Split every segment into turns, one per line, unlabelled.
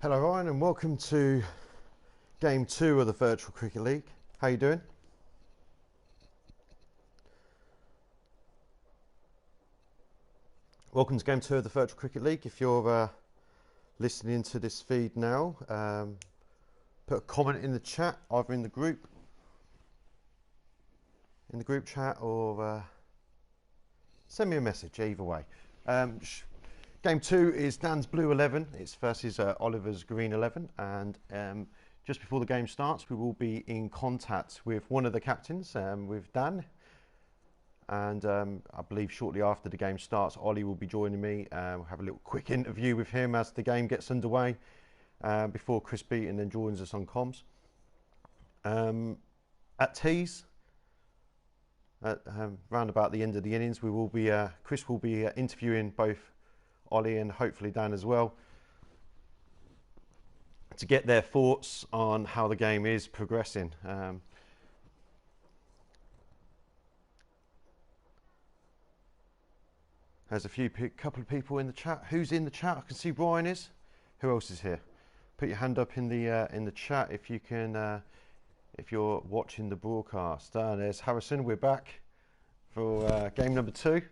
Hello Ryan and welcome to game 2 of the Virtual Cricket League. How you doing? Welcome to game 2 of the Virtual Cricket League. If you're listening to this feed now, put a comment in the chat, either in the group chat, or send me a message, either way. Game 2 is Dan's Blue 11. It's versus Oliver's Green 11, and just before the game starts, we will be in contact with one of the captains, with Dan. And I believe shortly after the game starts, Ollie will be joining me. We'll have a little quick interview with him as the game gets underway before Chris Beaton then joins us on comms. At tees, round about the end of the innings, we will be Chris will be interviewing both Ollie and hopefully Dan as well, to get their thoughts on how the game is progressing. There's couple of people in the chat. Who's in the chat? I can see Brian is. Who else is here? Put your hand up in the chat if you can, if you're watching the broadcast. There's Harrison. We're back for game number 2.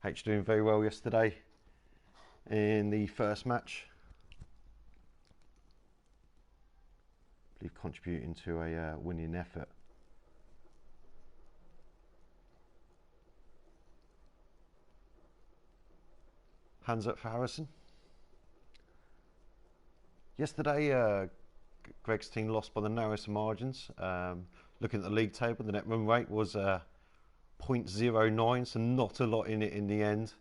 H doing very well yesterday in the first match. I believe contributing to a winning effort. Hands up for Harrison. Yesterday, Greg's team lost by the narrowest margins. Looking at the league table, the net run rate was 0.09, so not a lot in it in the end.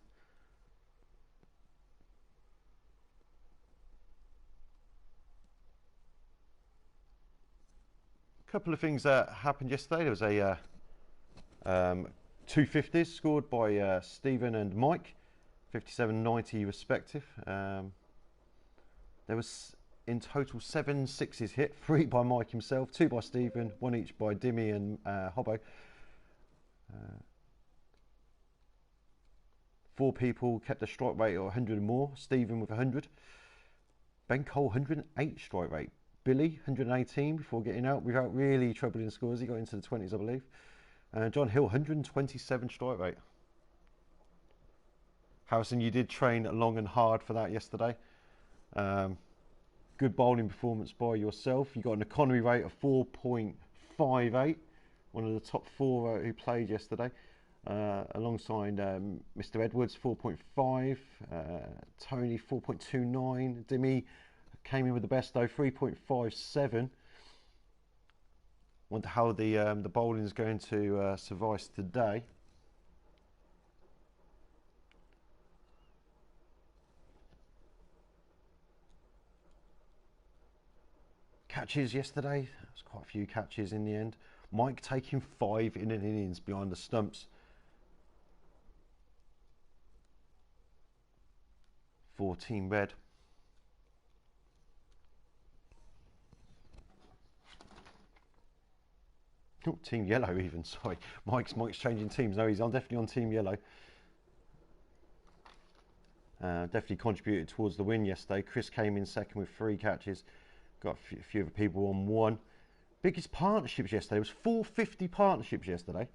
A couple of things that happened yesterday. There was a 250s scored by Stephen and Mike, 57-90 respective. There was in total 7 sixes hit, 3 by Mike himself, 2 by Stephen, 1 each by Dimmy and Hobbo. 4 people kept a strike rate of 100 or more. Stephen with 100. Ben Cole 108 strike rate. Billy 118 before getting out without really troubling scores. He got into the 20s, I believe. John Hill 127 strike rate. Harrison, you did train long and hard for that yesterday. Good bowling performance by yourself. You got an economy rate of 4.58, one of the top 4 who played yesterday. Alongside Mr. Edwards, 4.5, Tony 4.29, Dimmy came in with the best though, 3.57. Wonder how the bowling is going to suffice today. Catches yesterday, there's quite a few catches in the end. Mike taking 5 in an innings behind the stumps. 14 red. Oh, team yellow even, sorry. Mike's changing teams. No, he's definitely on team yellow. Definitely contributed towards the win yesterday. Chris came in second with 3 catches. Got a few other people on 1. Biggest partnerships yesterday was 450 partnerships yesterday.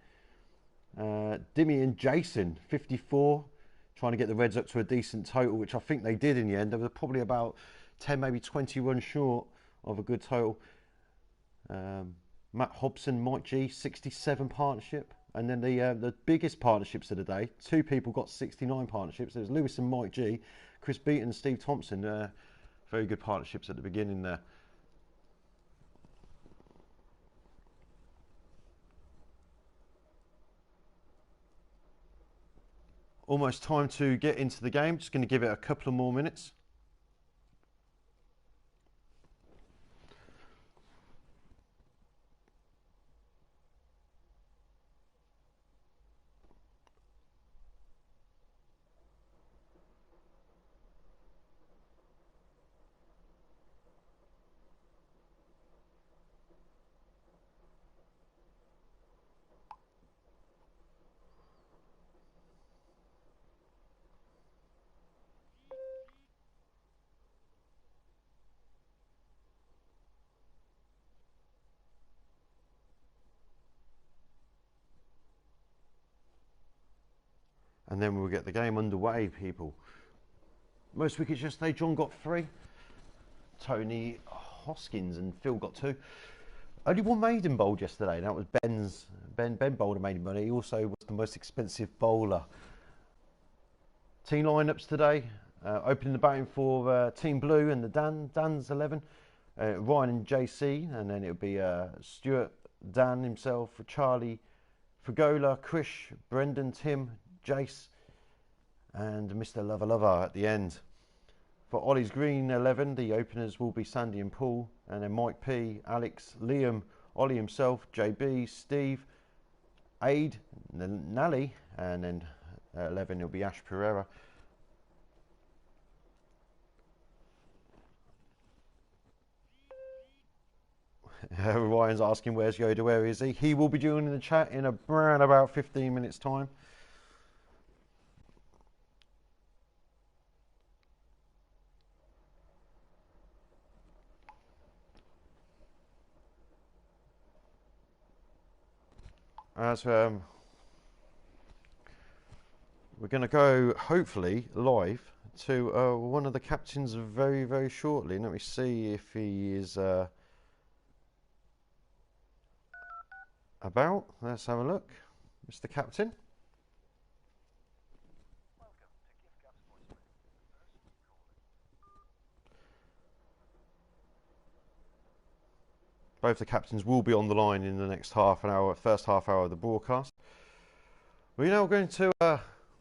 Dimmy and Jason 54, trying to get the Reds up to a decent total, which I think they did in the end. They were probably about 10, maybe 20 runs short of a good total. Matt Hobson, Mike G, 67 partnership. And then the biggest partnerships of the day, 2 people got 69 partnerships. There's Lewis and Mike G, Chris Beaton and Steve Thompson. Very good partnerships at the beginning there. Almost time to get into the game. Just going to give it a couple of more minutes. and then we'll get the game underway, people. Most wickets yesterday, John got 3. Tony Hoskins and Phil got 2. Only one maiden bowled yesterday, and that was Ben bowled a maiden, but he also was the most expensive bowler. Team lineups today, opening the batting for Team Blue and the Dan's 11, Ryan and JC, and then it'll be Stuart, Dan himself, Charlie, Fagola, Krish, Brendan, Tim, Jace, and Mr. Lover at the end. For Ollie's Green 11, the openers will be Sandy and Paul, and then Mike P, Alex, Liam, Ollie himself, JB, Steve, Aid, Nally, and then 11 it'll be Ash Pereira. Ryan's asking where's Yoda, where is he? He will be joining the chat in around about 15 minutes time. As we're going to go hopefully live to one of the captains very, very shortly. Let me see if he is about. Let's have a look. Mr. Captain. Both the captains will be on the line in the next first half hour of the broadcast. We're now going to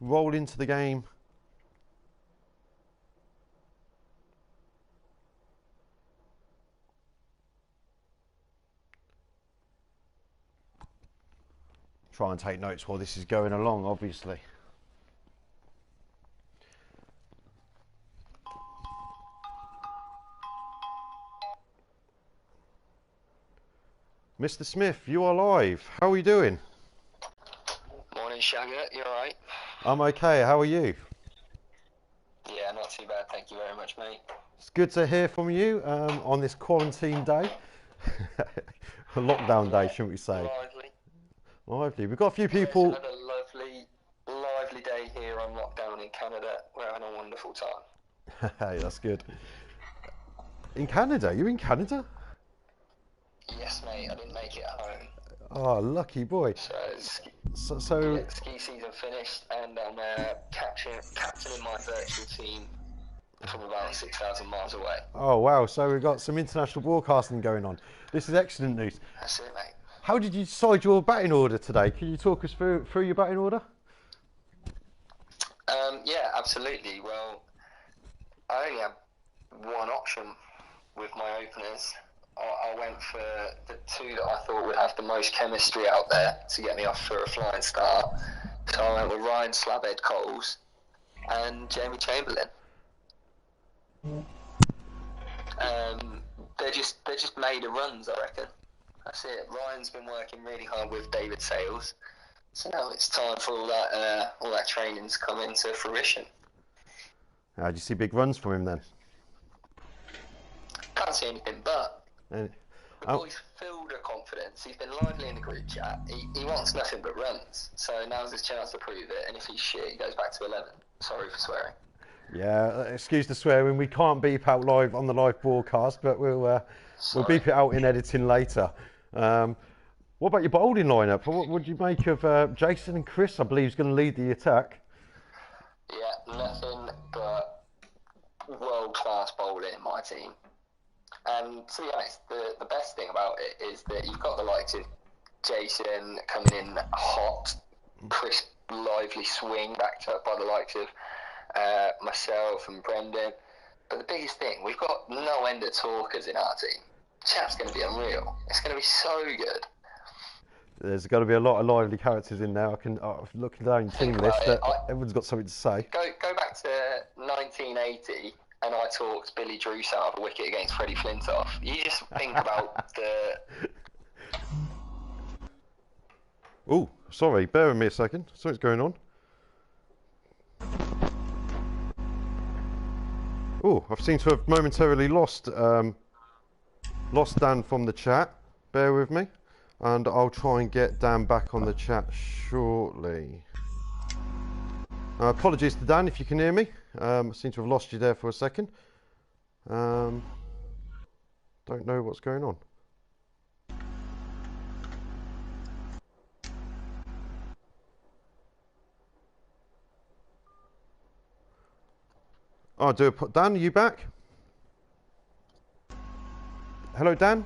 roll into the game. Try and take notes while this is going along, obviously. Mr. Smith, you are live. How are you doing?
Morning, Shagger. You alright?
I'm okay. How are you?
Yeah, not too bad. Thank you very much, mate.
It's good to hear from you on this quarantine day. A lockdown day, shouldn't we say? Lively. We've got a few people.
It's had a lively day here on lockdown in Canada. We're having a wonderful time.
Hey, that's good. In Canada? You're in Canada?
Yes, mate. I didn't make it home.
Oh, lucky boy.
So yeah, ski season finished, and I'm captaining my virtual team from about 6,000 miles away.
Oh, wow. So we've got some international broadcasting going on. This is excellent news.
That's it, mate.
How did you decide your batting order today? Can you talk us through your batting order?
Yeah, absolutely. Well, I only had one option with my openers. I went for the 2 that I thought would have the most chemistry out there to get me off for a flying start. So I went with Ryan Slabhead Coles and Jamie Chamberlain. They're just made of runs, I reckon. That's it. Ryan's been working really hard with David Sales, so now it's time for all that training to come into fruition.
Do you see big runs from him then?
Can't see anything but. The boy's filled with confidence. He's been lively in the group chat. He wants nothing but runs. So now's his chance to prove it. And if he's shit, he goes back to 11. Sorry for swearing.
Yeah, excuse the swearing. We can't beep out live on the live broadcast, but we'll beep it out in editing later. What about your bowling lineup? What do you make of Jason and Chris? I believe is going to lead the attack.
Yeah, nothing but world-class bowling in my team. And to be honest, the best thing about it is that you've got the likes of Jason coming in hot, crisp, lively swing backed up by the likes of myself and Brendan. But the biggest thing, we've got no end of talkers in our team. Chat's going to be unreal. It's going to be so good.
There's got to be a lot of lively characters in there. Looking down your team list, everyone's got something to say.
Go back to 1980. And I talked Billy Druce out of a wicket against Freddie Flintoff. You just think about the...
Oh, sorry, bear with me a second. Something's going on. Oh, I've seemed to have momentarily lost Dan from the chat. Bear with me. And I'll try and get Dan back on the chat shortly. Apologies to Dan if you can hear me. I seem to have lost you there for a second. Don't know what's going on. Oh, Dan, are you back? Hello, Dan?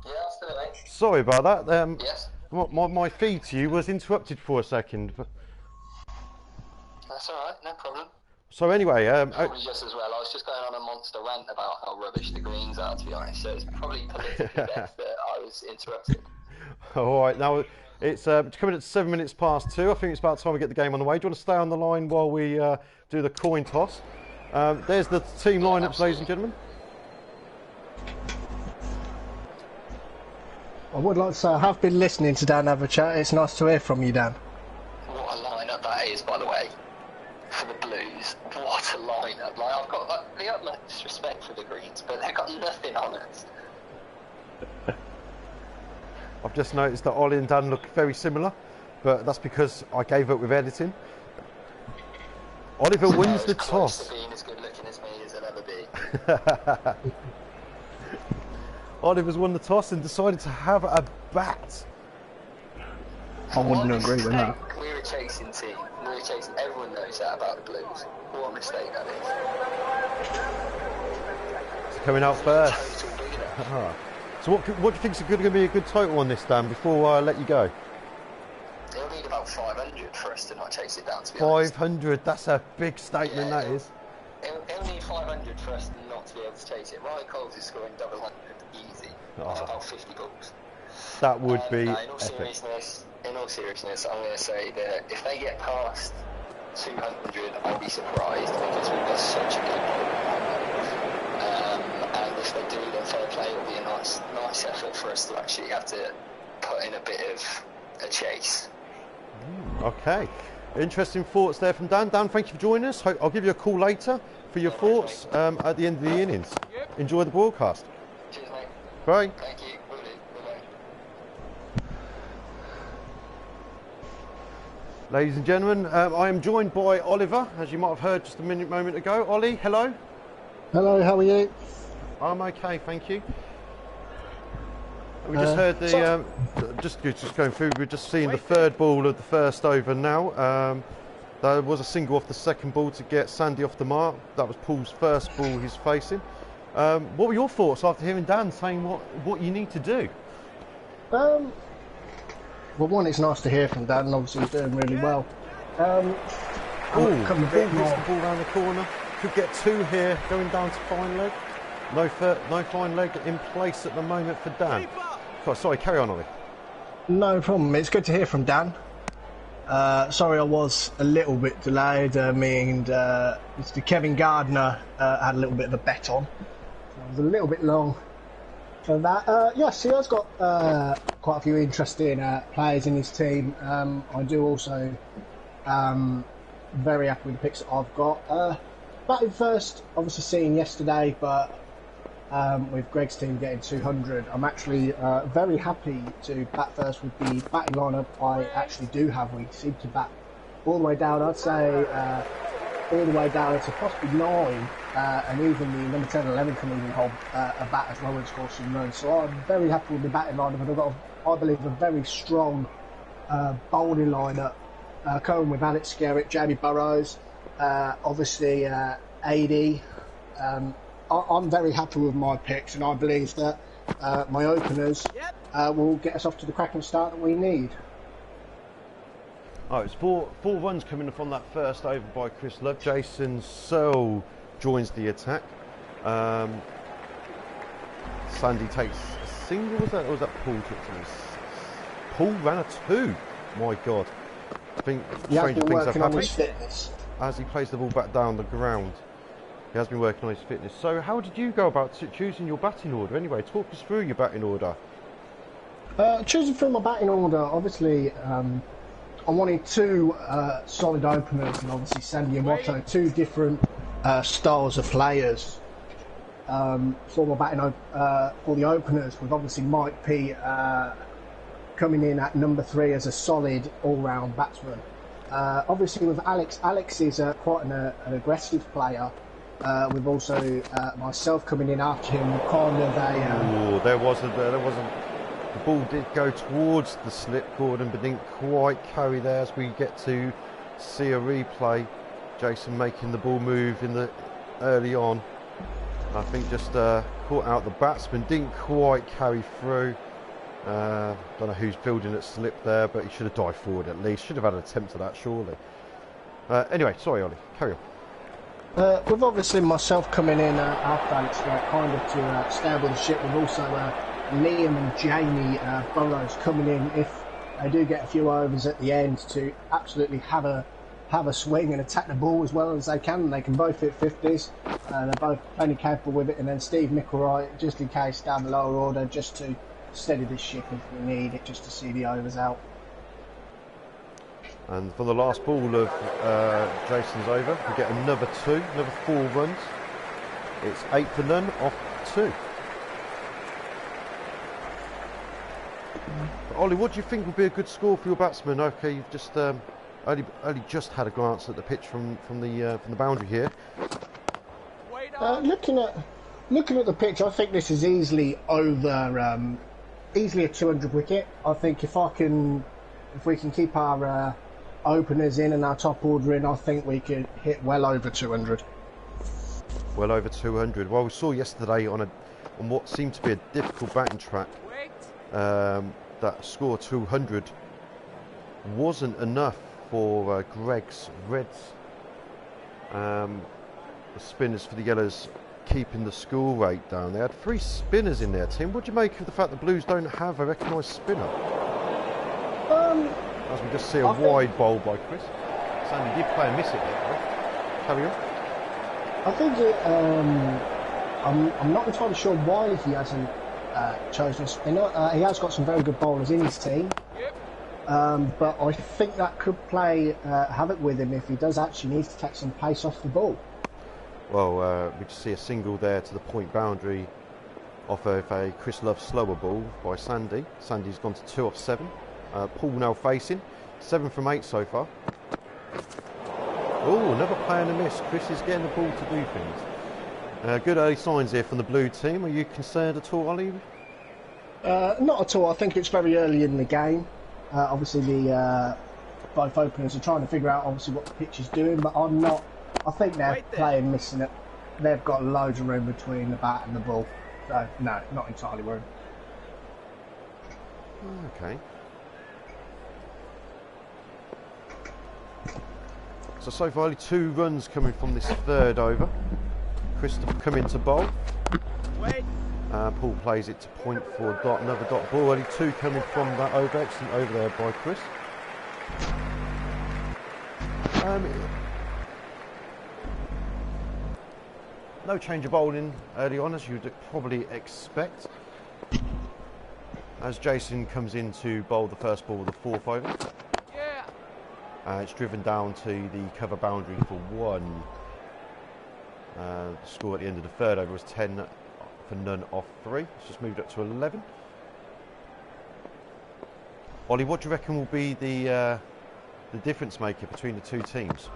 Yeah, I'm still there.
Sorry about that.
Yes?
My feed to you was interrupted for a second.
That's alright, no problem.
So anyway...
probably just as well. I was just going on a monster rant about how rubbish the Greens are, to be honest. So it's probably politically best that I was interrupted.
Alright, now it's coming at 7 minutes past 2. I think it's about time we get the game on the way. Do you want to stay on the line while we do the coin toss? There's the team lineups, ladies and gentlemen.
I would like to say I have been listening to Dan have a chat. It's nice to hear from you, Dan.
What a lineup that is, by the way, for the Blues. What a lineup! Like, I've got the utmost respect for the Greens, but they've got nothing on us.
I've just noticed that Ollie and Dan look very similar, but that's because I gave up with editing. Oliver wins the toss.
To being as good looking as me as he'll ever be.
Oliver's won the toss and decided to have a bat.
I wouldn't agree with that.
We're a chasing team. We're chasing. Everyone knows that about the Blues. What a mistake that is.
It's coming out first. So what do you think is going to be a good total on this, Dan, before I let you go?
It'll need about 500 for us to not chase it down, to be honest.
500, that's a big statement,
Yeah,
that is.
It'll need 500 for us not to be able to chase it. Ryan Coles is scoring double 100 easy off about 50 goals.
That would be
in
epic.
all seriousness, I'm going to say that if they get past 200, I'll be surprised because we've got such a good ball. And if they do, then fair play. It'll be a nice effort for us to actually have to put in a bit of a chase.
Okay. Interesting thoughts there from Dan. Dan, thank you for joining us. I'll give you a call later for your thoughts at the end of the innings. Enjoy the broadcast.
Cheers, mate.
Bye.
Thank you. Will do. Bye-bye.
Ladies and gentlemen, I am joined by Oliver, as you might have heard just a moment ago. Ollie, hello.
Hello, how are you?
I'm okay, thank you. We just heard the, just going through, we're just seeing the third ball of the first over now. There was a single off the second ball to get Sandy off the mark. That was Paul's first ball he's facing. What were your thoughts after hearing Dan saying what you need to do?
Well, one, it's nice to hear from Dan, and obviously he's doing really well.
The ball hits the ball around the corner. Could get two here, going down to fine leg. No fine leg in place at the moment for Dan. Oh, sorry, carry on, Ollie.
No problem. It's good to hear from Dan. Sorry I was a little bit delayed. Me and Mr. Kevin Gardner had a little bit of a bet on. So I was a little bit long for that. Yes, he has got quite a few interesting players in his team. I do also very happy with the picks that I've got. Batting first, obviously seen yesterday, but with Greg's team getting 200, I'm actually very happy to bat first with the batting lineup I actually do have. We seem to bat all the way down, I'd say all the way down to possibly 9, and even the number 10 and 11 can even hold a bat as well and score some runs. So I'm very happy with the batting lineup, and I've got, I believe, a very strong bowling lineup. Coming with Alex Skerritt, Jamie Burrows, obviously AD. I'm very happy with my picks, and I believe that my openers will get us off to the cracking start that we need.
Oh, it's four runs coming from that first over by Chris Love. Jason Searle joins the attack. Sandy takes a single, or was that Paul took something? Paul ran a 2. My God. I think stranger things have happened as he plays the ball back down the ground. He has been working on his fitness. So how did you go about choosing your batting order anyway? Talk us through your batting order.
Choosing through my batting order, obviously I wanted two solid openers, and obviously Sandy and Watto, two different styles of players. For my batting for the openers, with obviously Mike P coming in at number 3 as a solid all-round batsman. Obviously, with Alex is quite an aggressive player. With also myself coming in after him, kind of a.
There wasn't. The ball did go towards the slip, Gordon, but didn't quite carry there. As we get to see a replay, Jason making the ball move early on. I think just caught out the batsman, didn't quite carry through. Don't know who's building at slip there, but he should have dived forward at least. Should have had an attempt at that, surely. Anyway, sorry, Ollie, carry on.
With obviously myself coming in after Alex, kind of to stable the ship, with also Liam and Jamie Burrows coming in if they do get a few overs at the end to absolutely have a swing and attack the ball as well as they can. They can both hit 50s. They're both plenty capable with it. And then Steve Micklewright, just in case down the lower order, just to steady this ship if we need it, just to see the overs out.
And for the last ball of Jason's over, we get another 4 runs. It's 8 for none off 2. But Ollie, what do you think would be a good score for your batsman? Okay, you've just only just had a glance at the pitch from the boundary here.
Looking at the pitch, I think this is easily over, easily a 200 wicket. I think if we can keep our openers in and our top order in, I think we could hit well over 200.
Well over 200. Well, we saw yesterday on what seemed to be a difficult batting track, that score 200 wasn't enough for Greg's Reds. The spinners for the Yellows keeping the score rate down. They had 3 spinners in their team. What do you make of the fact the Blues don't have a recognised spinner? As we just see a wide bowl by Chris. Sandy did play and miss it there. Carry on.
I think I'm not entirely sure why he hasn't chosen a spinner. He has got some very good bowlers in his team. But I think that could play havoc with him if he does actually need to take some pace off the ball.
Well, we just see a single there to the point boundary off of a Chris Love slower ball by Sandy. Sandy's gone to 2 off 7. Paul now facing 7 from 8 so far. Oh, another play and a miss. Chris is getting the ball to do things. Good early signs here from the blue team. Are you concerned at all, Ollie?
Not at all. I think it's very early in the game. Obviously, both openers are trying to figure out obviously what the pitch is doing, but I'm not. I think they're playing missing it. They've got loads of room between the bat and the ball. So no, not entirely room.
Okay. So far only 2 runs coming from this 3rd over. Christopher coming to bowl. Paul plays it to point for dot, another dot ball. Only 2 coming from that over. Excellent over there by Chris. No change of bowling early on, as you'd probably expect. As Jason comes in to bowl the first ball of the 4th over. It's driven down to the cover boundary for 1. The score at the end of the 3rd over was 10 for none off 3. It's just moved up to 11. Ollie, what do you reckon will be the difference maker between the 2 teams?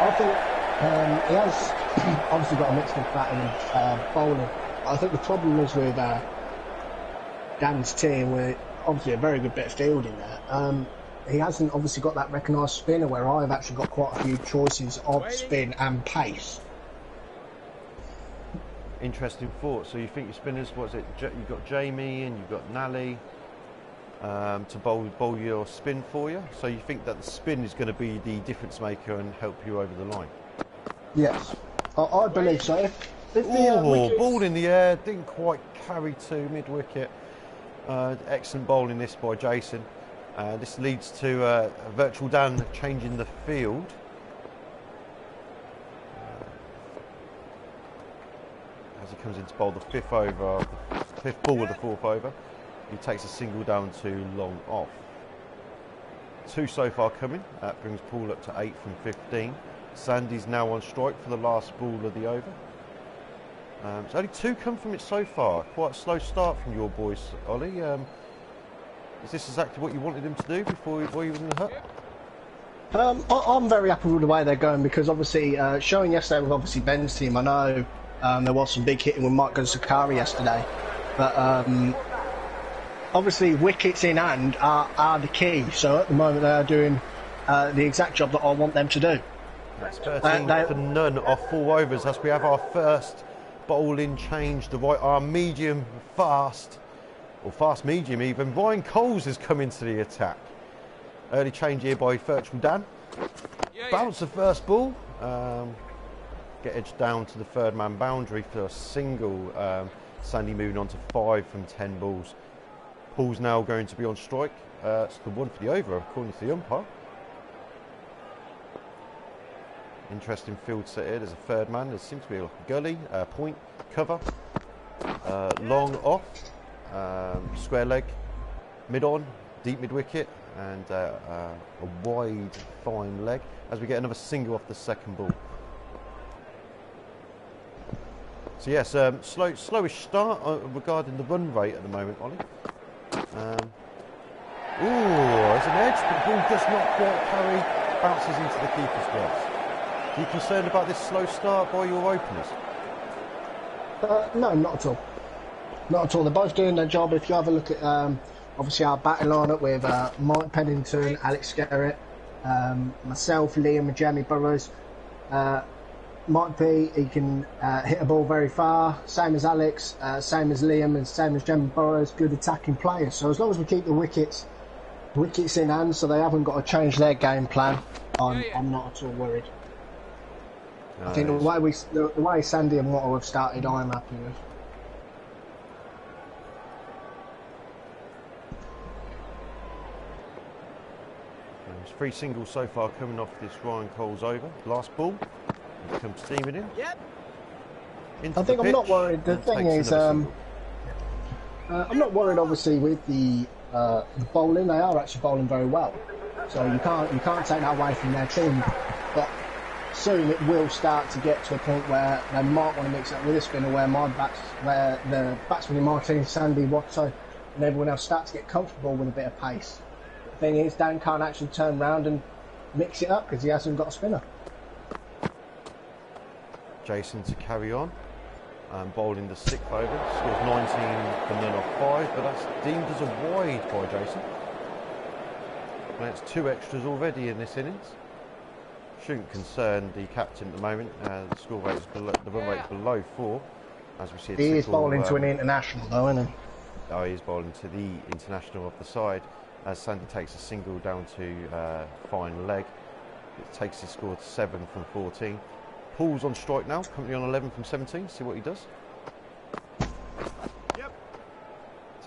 I think he has obviously got a mix of batting and bowling. I think the problem is with Dan's team, where obviously a very good bit of fielding there. He hasn't obviously got that recognised spinner, where I've actually got quite a few choices of spin and pace.
Interesting thought. So you think your spinners, what is it? You've got Jamie and you've got Nally to bowl your spin for you. So you think that the spin is going to be the difference maker and help you over the line?
Yes, I believe so.
Ball in the air, didn't quite carry to mid-wicket. Excellent bowling this by Jason. This leads to Virtual Dan changing the field. As he comes in to bowl the 5th over, the 5th ball of the 4th over, he takes a single down to long off. 2 so far coming. That brings Paul up to 8 from 15. Sandy's now on strike for the last ball of the over. So only 2 come from it so far. Quite a slow start from your boys, Ollie. Is this exactly what you wanted him to do before you was in the hut?
I'm very happy with the way they're going because obviously showing yesterday with obviously Ben's team, I know there was some big hitting with Mike Sakari yesterday, but obviously wickets in hand are the key. So at the moment they are doing the exact job that I want them to do.
That's 13 for none off 4 overs as we have our first bowling change. The right arm medium fast, or fast medium even. Ryan Coles has come into the attack. Early change here by Virtual Dan. Bounce the first ball. Get edged down to the third man boundary for a single. Sandy moving on to 5 from 10 balls. Paul's now going to be on strike. It's the 1 for the over according to the umpire. Interesting field set here. There's a third man. There seems to be like a gully, point, cover, long off, square leg, mid on, deep mid wicket, and a wide fine leg as we get another single off the second ball. So yes, slowish start regarding the run rate at the moment, Ollie. There's an edge, but the ball does not quite carry, bounces into the keeper's gloves. Are you concerned about this slow start by your openers?
No, not at all. Not at all. They're both doing their job. If you have a look at obviously our batting lineup with Mike Pennington, Alex Skerritt, myself, Liam and Jamie Burrows. Mike P, he can hit a ball very far, same as Alex, same as Liam and same as Jamie Burrows, good attacking players. So as long as we keep the wickets in hand so they haven't got to change their game plan, I'm not at all worried. I think the way Sandy and Watto have started, I'm happy with.
There's 3 singles so far coming off this Ryan Coles over. Last ball, comes steaming in.
Yep. I think I'm not worried. The thing is, I'm not worried. Obviously, with the bowling, they are actually bowling very well. So you can't take that away from their team, but soon it will start to get to a point where they might want to mix up with a spinner where the batsmen in my team, Sandy, Watto and everyone else start to get comfortable with a bit of pace. The thing is, Dan can't actually turn round and mix it up because he hasn't got a spinner.
Jason to carry on, bowling the 6th over, scores 19 for none off 5, but that's deemed as a wide by Jason. And it's 2 extras already in this innings. Shouldn't concern the captain at the moment. The score rate is below, the run rate is below 4, as we see.
He is bowling to an international, though, isn't he?
Oh, he is bowling to the international of the side. As Sandy takes a single down to fine leg, it takes his score to 7 from 14. Paul's on strike now, currently on 11 from 17. See what he does. Yep.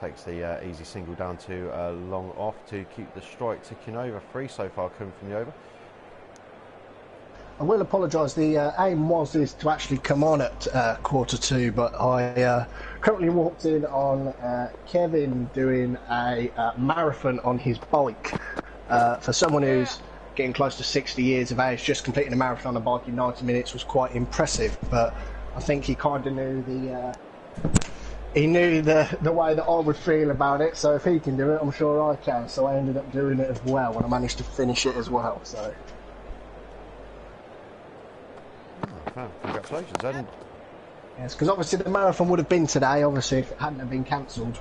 Takes the easy single down to long off to keep the strike ticking over. 3 so far coming from the over.
I will apologise. The aim was to actually come on at 1:45, but I currently walked in on Kevin doing a marathon on his bike. For someone who's getting close to 60 years of age, just completing a marathon on a bike in 90 minutes was quite impressive. But I think he kind of knew the way that I would feel about it. So if he can do it, I'm sure I can. So I ended up doing it as well, and I managed to finish it as well. So.
Oh, congratulations, Adam.
Yes, because obviously the marathon would have been today, obviously, if it hadn't have been cancelled.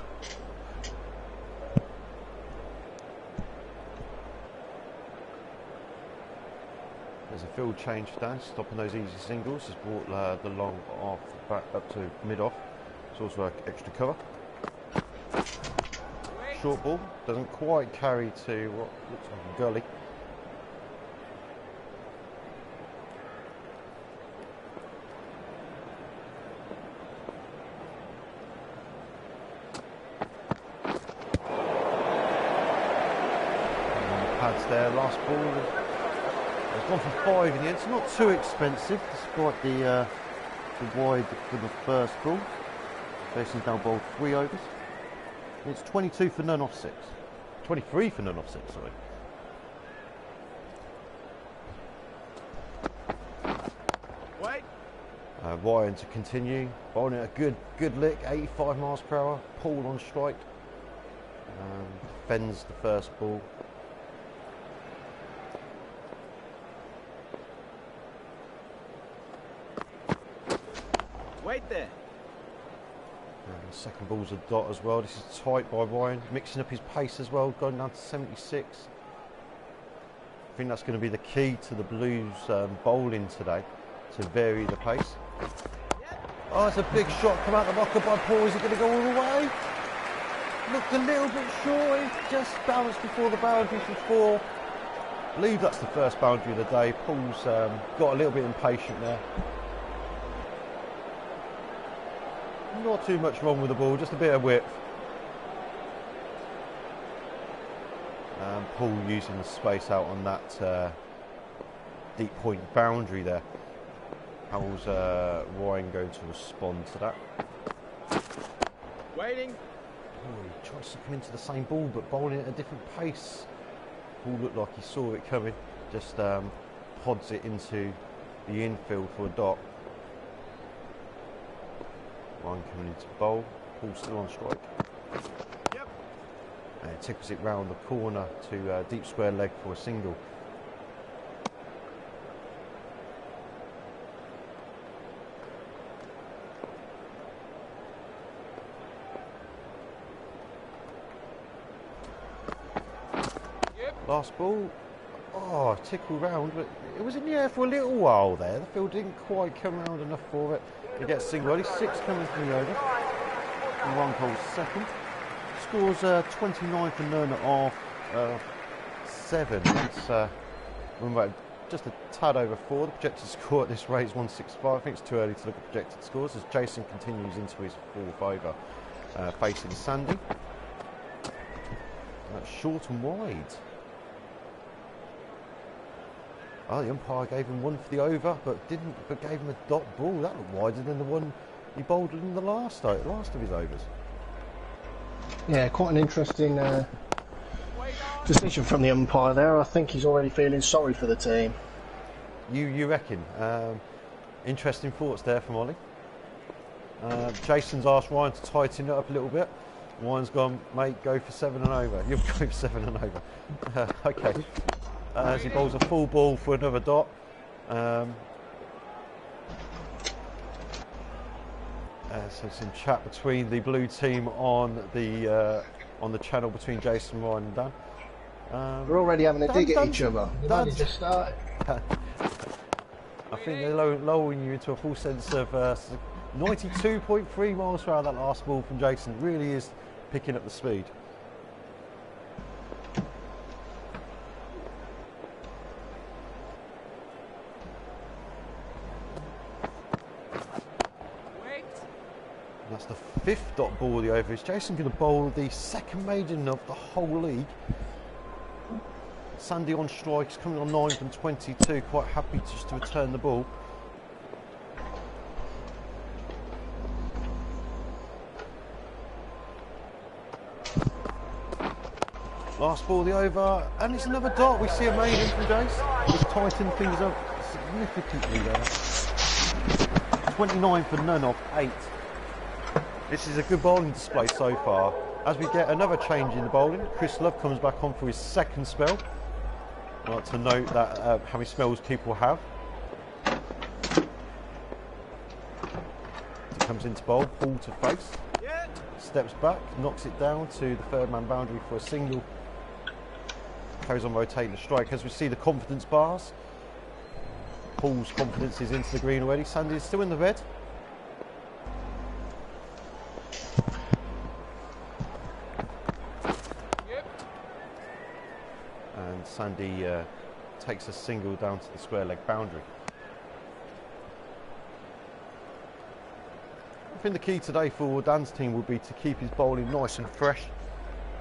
There's a field change for Dan, stopping those easy singles. Has brought the long off back up to mid off. It's also extra cover. Short ball doesn't quite carry to what looks like a gully. There, last ball has gone for 5 in the end. It's not too expensive despite the wide for the first ball. Jason's now bowled 3 overs. And it's 22 for none off 6. 23 for none off 6, sorry. Wait. Ryan to continue, bowling a good lick, 85 miles per hour. Paul on strike. defends the first ball.
Wait there.
And the second ball's a dot as well. This is tight by Ryan, mixing up his pace as well, going down to 76. I think that's going to be the key to the Blues bowling today, to vary the pace. Oh, it's a big shot come out the marker by Paul. Is it going to go all the way? Looked a little bit short. He just bounced before the boundary for 4. I believe that's the first boundary of the day. Paul's got a little bit impatient there. Not too much wrong with the ball, just a bit of width. Paul using the space out on that deep point boundary there. How's Ryan going to respond to that?
Waiting.
Oh, he tries to come into the same ball but bowling at a different pace. Paul looked like he saw it coming, just pods it into the infield for a dot. Ryan coming into bowl, Paul still on strike.
Yep.
And it tickles it round the corner to deep square leg for a single.
Yep.
Last ball, oh, tickle round, but it was in the air for a little while there. The field didn't quite come round enough for it. He gets single. Only 6 coming from the over. And 1 calls second. Scores 29 for none off 7. That's remember, just a tad over 4. The projected score at this rate is 165. I think it's too early to look at projected scores as Jason continues into his 4th over, facing Sandy. Short and wide. Oh, the umpire gave him 1 for the over, but gave him a dot ball. That looked wider than the one he bowled in the last of his overs.
Yeah, quite an interesting decision from the umpire there. I think he's already feeling sorry for the team.
You reckon? Interesting thoughts there from Ollie. Jason's asked Ryan to tighten it up a little bit. Ryan's gone, mate, go for 7 and over. You'll go for 7 and over. Okay. As he bowls a full ball for another dot. So some chat between the blue team on the channel between Jason, Ryan and Dan.
We're already having a dig at each other. We've only
Dan's
just started.
I think they're lowering you into a full sense of 92.3 miles per hour. That last ball from Jason really is picking up the speed. That's the 5th dot ball of the over. Is Jason going to bowl the 2nd maiden of the whole league? Sandy on strike, he's coming on 9 from 22, quite happy just to return the ball. Last ball of the over, and it's another dot. We see a maiden from Jace. He's tightened things up significantly there. 29 for none off 8. This is a good bowling display so far. As we get another change in the bowling, Chris Love comes back on for his 2nd spell. I'd like to note that how many spells people have. Comes into bowl, ball to face. Steps back, knocks it down to the 3rd man boundary for a single. Carries on rotating the strike as we see the confidence bars. Paul's confidence is into the green already. Sandy is still in the red. And Sandy takes a single down to the square leg boundary. I think the key today for Dan's team would be to keep his bowling nice and fresh,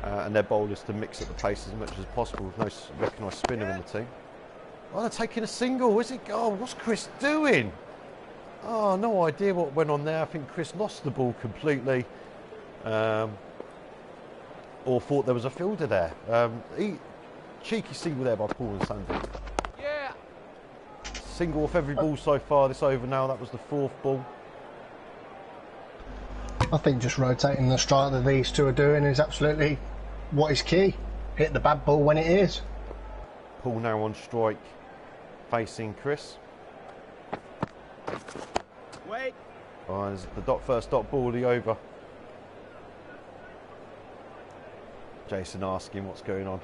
and their bowlers to mix up the pace as much as possible with no recognised spinner in the team. Oh, they're taking a single, is it? Oh, what's Chris doing? Oh, no idea what went on there. I think Chris lost the ball completely, or thought there was a fielder there. Cheeky single there by Paul and Sandy.
Yeah.
Single off every ball so far this over now. That was the 4th ball.
I think just rotating the strike that these two are doing is absolutely what is key. Hit the bad ball when it is.
Paul now on strike, facing Chris.
Wait.
Oh, there's the first dot ball, the over. Jason asking what's going on.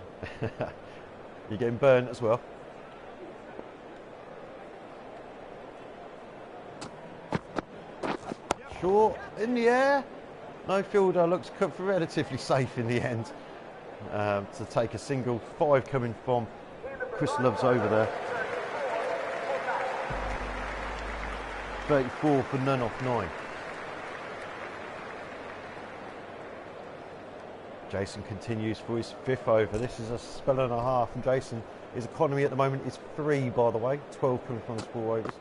You're getting burnt as well. Short in the air. No fielder looks relatively safe in the end to take a single. 5 coming from Chris Loves over there. 34 for none off 9. Jason continues for his 5th over. This is a spell and a half from Jason. His economy at the moment is 3, by the way. 12 coming from his 4 overs.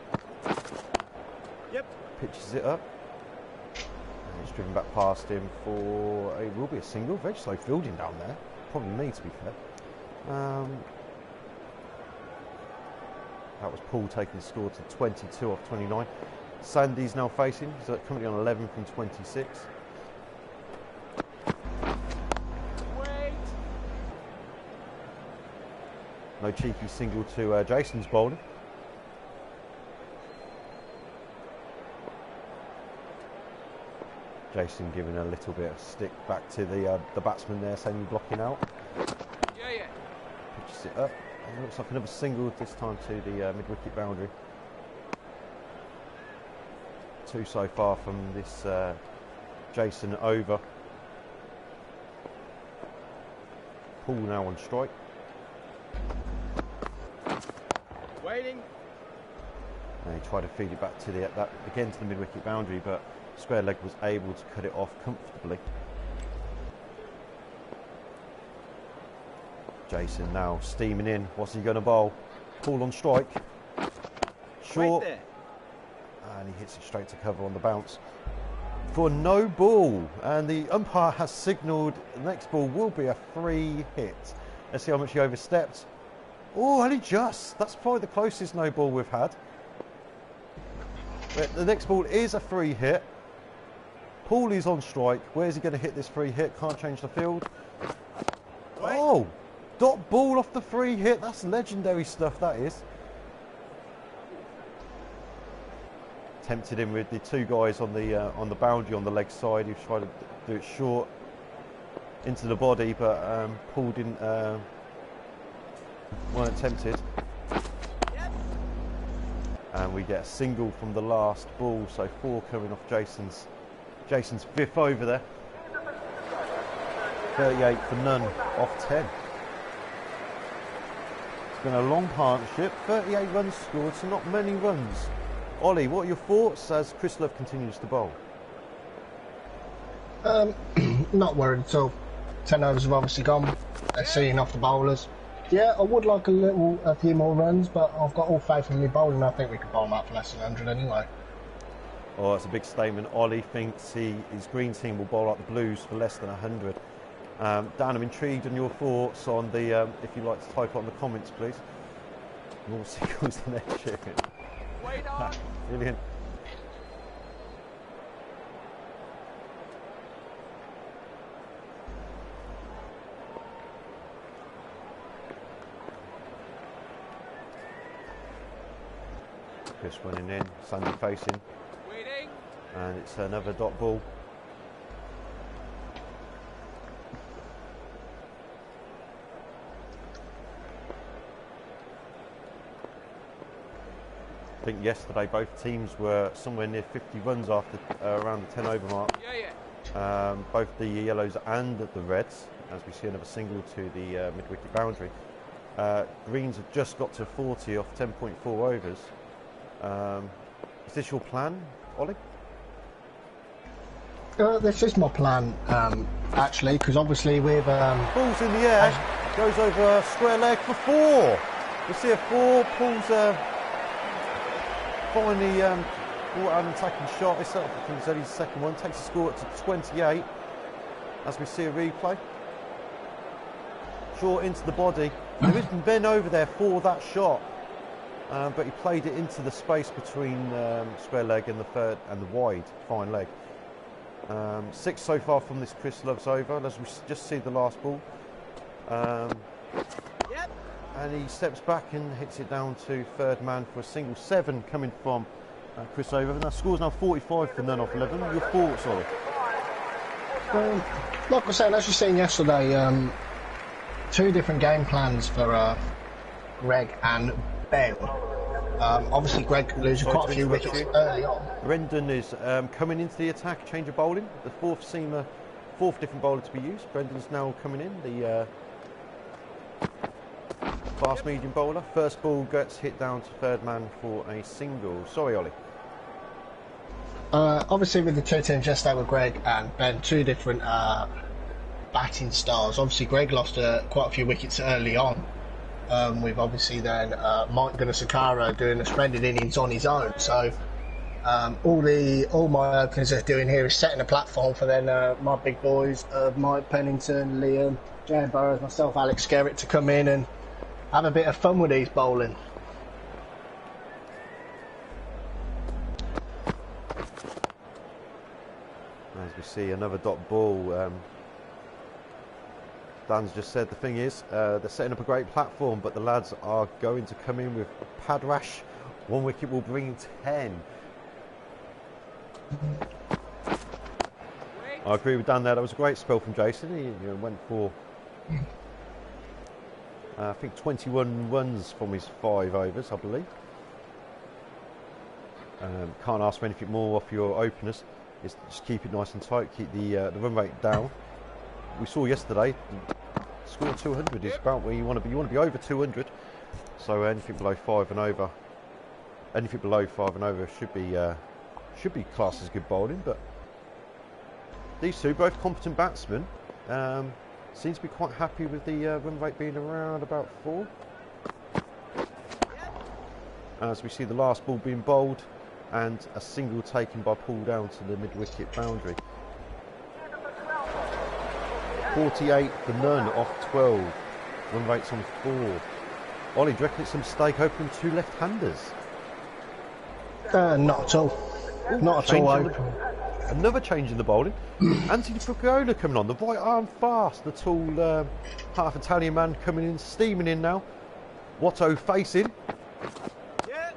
Yep.
Pitches it up. And it's driven back past him for... It will be a single. Very slow fielding down there. Probably me, to be fair. That was Paul taking the score to 22 off 29. Sandy's now facing. He's currently on 11 from 26. No cheeky single to Jason's bowling. Jason giving a little bit of stick back to the batsman there, saying you're blocking out.
Yeah.
Pitches it up. And it looks like another single this time to the mid-wicket boundary. 2 so far from this Jason over. Paul now on strike.
Waiting.
And he tried to feed it back to again to the mid-wicket boundary, but square leg was able to cut it off comfortably. Jason now steaming in. What's he going to bowl? Paul on strike. Short.
Right there.
And he hits it straight to cover on the bounce for no ball. And the umpire has signalled the next ball will be a free hit. Let's see how much he overstepped. Oh, only just. That's probably the closest no ball we've had. But the next ball is a free hit. Paul is on strike. Where's he going to hit this free hit? Can't change the field. Oh, dot ball off the free hit. That's legendary stuff, that is. Tempted him with the 2 guys on the boundary on the leg side. He was trying to do it short into the body, but Paul didn't. Weren't tempted.
Yep.
And we get a single from the last ball, so 4 coming off Jason's 5th over there. 38 for none off 10. It's been a long partnership. 38 runs scored, so not many runs. Ollie, what are your thoughts as Chris Love continues to bowl?
Not worried at all. 10 overs have obviously gone. They're seeing off the bowlers. Yeah, I would like a few more runs, but I've got all faith in my bowling. I think we could bowl them out for less than 100 anyway.
Oh, that's a big statement. Ollie thinks his green team will bowl out the Blues for less than 100. Dan, I'm intrigued on your thoughts on the, if you'd like to type it on the comments, please. More singles than they're shooting.
Wait on.
Brilliant. Chris running in, Sandy facing,
Waiting.
and it's another dot ball. I think yesterday both teams were somewhere near 50 runs after around the 10 over mark.
Yeah.
Both the yellows and the reds, as we see another single to the mid-wicket boundary. Greens have just got to 40 off 10.4 overs. Is this your plan, Ollie?
This is my plan, actually, because obviously with...
Ball's in the air, goes over square leg for 4. We see a 4, Paul's finally brought out an attacking shot. It's up for his second one, takes the score up to 28, as we see a replay. Short into the body. There isn't Ben over there for that shot. But he played it into the space between square leg and the third and the wide fine leg. 6 so far from this Chris Loves over. As we just see the last ball,
Yep.
And he steps back and hits it down to third man for a single. 7 coming from Chris Over. Now score's now 45 for none off 11. Your thoughts on it?
Like I said, as you seen yesterday, 2 different game plans for Greg and Ben. Obviously, Greg losing quite a few wickets early on.
Brendan is coming into the attack, change of bowling. The fourth seamer, 4th different bowler to be used. Brendan's now coming in, the fast medium bowler. First ball gets hit down to third man for a single. Sorry, Ollie.
Obviously, with the 2 teams yesterday with Greg and Ben, 2 different batting styles. Obviously, Greg lost quite a few wickets early on. With obviously then Mike Gunasakara doing a splendid innings on his own. So all my openers are doing here is setting a platform for then my big boys, Mike Pennington, Liam, Jan Burrows, myself, Alex Skerritt to come in and have a bit of fun with these bowling.
As we see another dot ball. Dan's just said the thing is they're setting up a great platform, but the lads are going to come in with pad rash. 1 wicket will bring 10. I agree with Dan there. That was a great spell from Jason. He went for I think 21 runs from his 5 overs, I believe. Can't ask for anything more off your openers. Just keep it nice and tight. Keep the run rate down. We saw yesterday, score 200 is about where you want to be. You want to be over 200. So anything below 5 and over, should be classed as good bowling. But these 2, both competent batsmen, seem to be quite happy with the run rate being around about 4. As we see the last ball being bowled, and a single taken by Paul down to the mid-wicket boundary. 48 for none off 12. Run rate's on 4. Ollie, do you reckon it's a mistake opening 2 left-handers?
Not at all.
Ooh,
Not at all.
Another change in the bowling. Anthony Fukuola coming on, the right arm fast, the tall half Italian man coming in, steaming in now. Watto facing.
Yeah.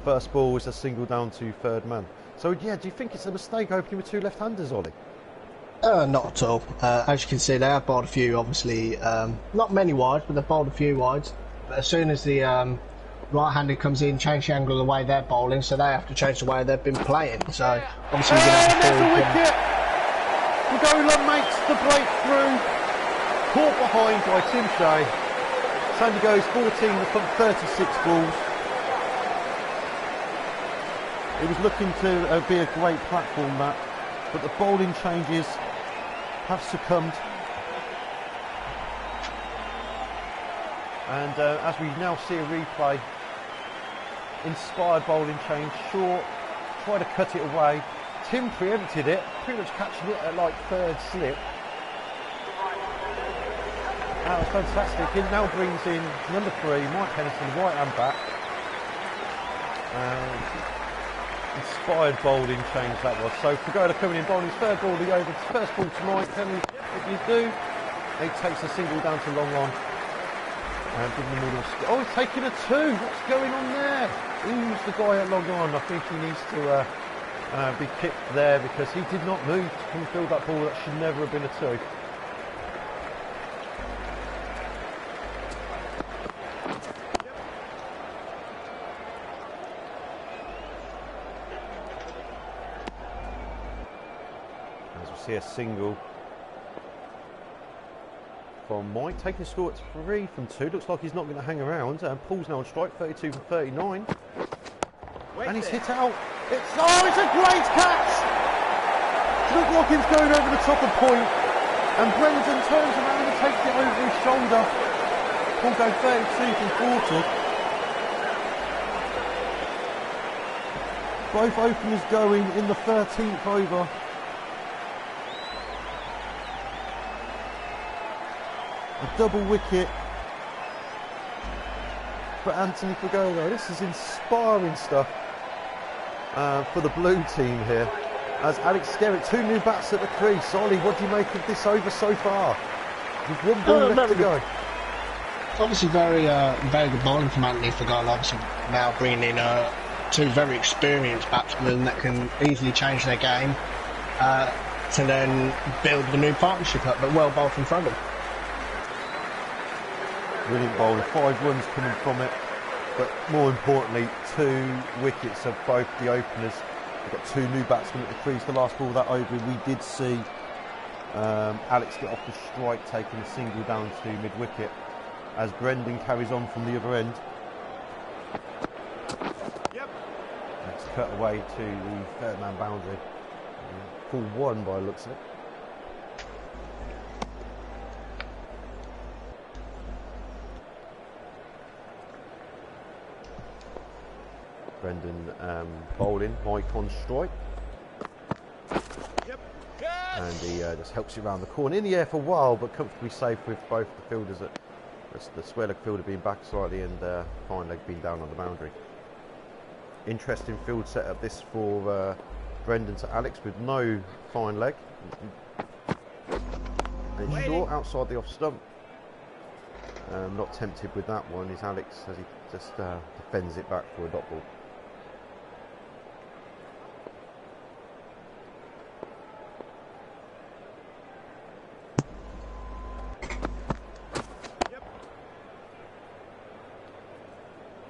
First ball is a single down to third man. So yeah, do you think it's a mistake opening with 2 left-handers, Ollie?
Not at all. As you can see, they have bowled a few, obviously, not many wides, but they've bowled a few wides. But as soon as the right-hander comes in, change the angle of the way they're bowling, so they have to change the way they've been playing. So obviously we're going to have
a wicket! Fukuola makes the breakthrough. Caught behind by Tim Shea. Sandy goes 14 from 36 balls. It was looking to be a great platform, that, but the bowling changes have succumbed. And as we now see a replay, inspired bowling change, short, try to cut it away. Tim preempted it, pretty much catching it at like 3rd slip. That was fantastic. It now brings in number 3, Mike Pennington, right hand back. Inspired bowling change that was. So Fukuola coming in, bowling his 3rd ball of the over. First ball to Mike. If you do, he takes a single down to long on. And give him the middle. Oh, he's taking a 2. What's going on there? Who's the guy at long on? I think he needs to be kicked there, because he did not move to come field that ball. That should never have been a 2. As we see a single from Mike, taking the score at 3 from 2. Looks like he's not going to hang around. Paul's now on strike, 32 from 39. And he's hit out. It's a great catch! Looked like he was going over the top of point. And Brendan turns around and takes it over his shoulder. Paul goes 32 from 40. Both openers going in the 13th over. A double wicket for Anthony Fukuola. This is inspiring stuff for the blue team here. As Alex Skerritt, 2 new bats at the crease. Ollie, what do you make of this over so far? With one ball left to go.
Obviously, very good bowling from Anthony Fagala. Obviously, now bringing in two very experienced batsmen that can easily change their game to then build the new partnership up. But well bowled from Froggle.
Brilliant bowling, 5 runs coming from it. But more importantly, 2 wickets of both the openers. We've got 2 new batsmen at the crease. The last ball of that over, we did see Alex get off the strike, taking a single down to mid-wicket. As Brendan carries on from the other end.
Yep.
It's cut away to the third-man boundary. Full 1 by the looks of it. Brendan bowling, Mike on strike.
Yep. Yes.
And he just helps you around the corner. In the air for a while, but comfortably safe with both the fielders. The square leg fielder being back slightly and fine leg being down on the boundary. Interesting field setup this for Brendan to Alex with no fine leg. And it's short outside the off stump. Not tempted with that one is Alex as he just defends it back for a dot ball.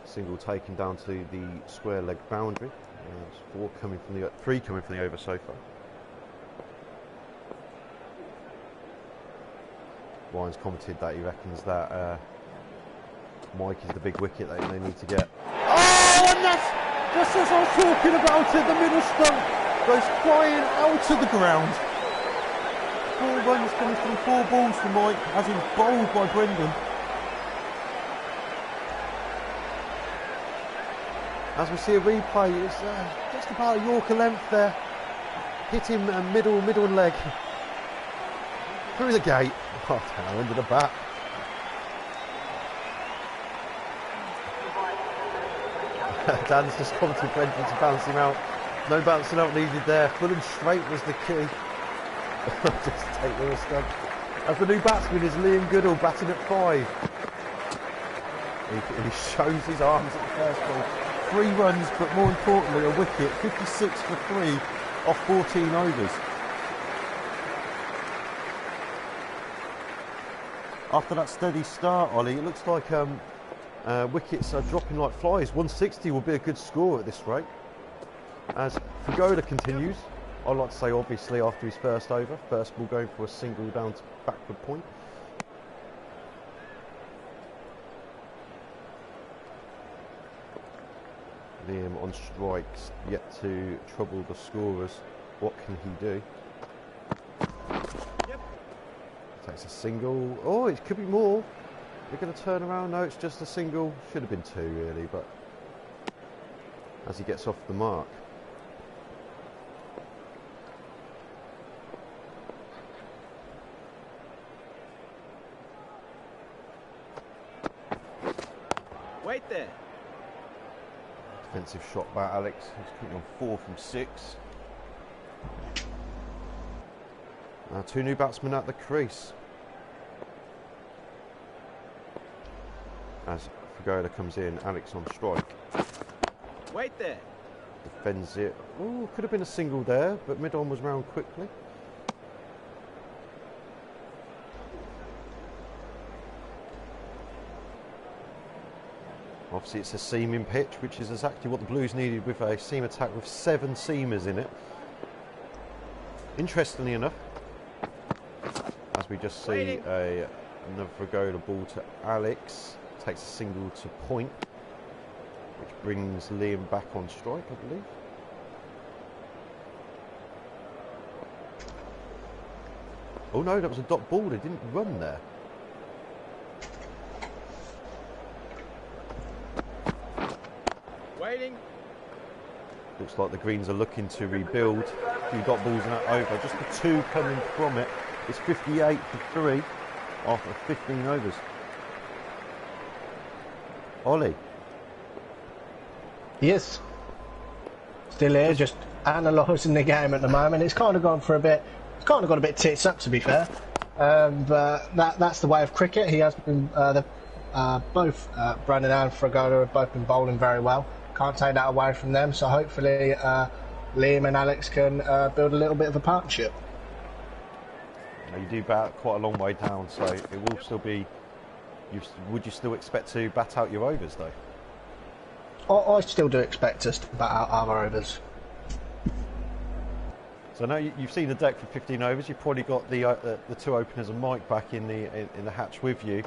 Single taken down to the square leg boundary. There's 3 coming from the over so far. Ryan's commented that he reckons that Mike is the big wicket that they need to get. Oh, and that's just as I was talking about it, the middle stump goes flying out of the ground. 4 runs coming from 4 balls for Mike, as in bowled by Brendan. As we see a replay, it's just about a Yorker length there. Hit him middle and leg. Through the gate. Oh, down under the bat. Dan's just commented Brendan to bounce him out. No bouncing out needed there. Full and straight was the key. Just take the stump. As the new batsman is Liam Goodall batting at 5. He shows his arms at the first ball. 3 runs, but more importantly, a wicket. 56 for 3 off 14 overs. After that steady start, Ollie, it looks like wickets are dropping like flies. 160 will be a good score at this rate. As Fagoda continues, I'd like to say obviously after his first over, first ball going for a single down to backward point. Liam on strikes, yet to trouble the scorers. What can he do?
Yep.
Takes a single. Oh, it could be more. They're going to turn around. No, it's just a single. Should have been 2 really, but as he gets off the mark.
Wait there.
Defensive shot by Alex. He's coming on 4 from 6. Now 2 new batsmen at the crease. As Fagoda comes in, Alex on strike.
Wait there.
Defends it. Oh, could have been a single there, but mid-on was round quickly. Obviously it's a seaming pitch, which is exactly what the Blues needed with a seam attack with 7 seamers in it. Interestingly enough, as we just see another Fagoda ball to Alex, takes a single to point, which brings Liam back on strike, I believe. Oh no, that was a dot ball, they didn't run there.
Waiting.
Looks like the Greens are looking to rebuild. A few dot balls in that over. Just the 2 coming from it. It's 58 for 3 after 15 overs. Ollie.
Yes. Still here, just analysing the game at the moment. It's kind of gone for a bit. It's kind of got a bit tits up, to be fair. But that's the way of cricket. He has been both Brandon and Fragola have both been bowling very well. Can't take that away from them. So hopefully Liam and Alex can build a little bit of a partnership.
You do bat quite a long way down, so it will still be. Would you still expect to bat out your overs though?
I still do expect us to bat out our overs.
So I know you've seen the deck for 15 overs. You've probably got the two openers and Mike back in the hatch with you.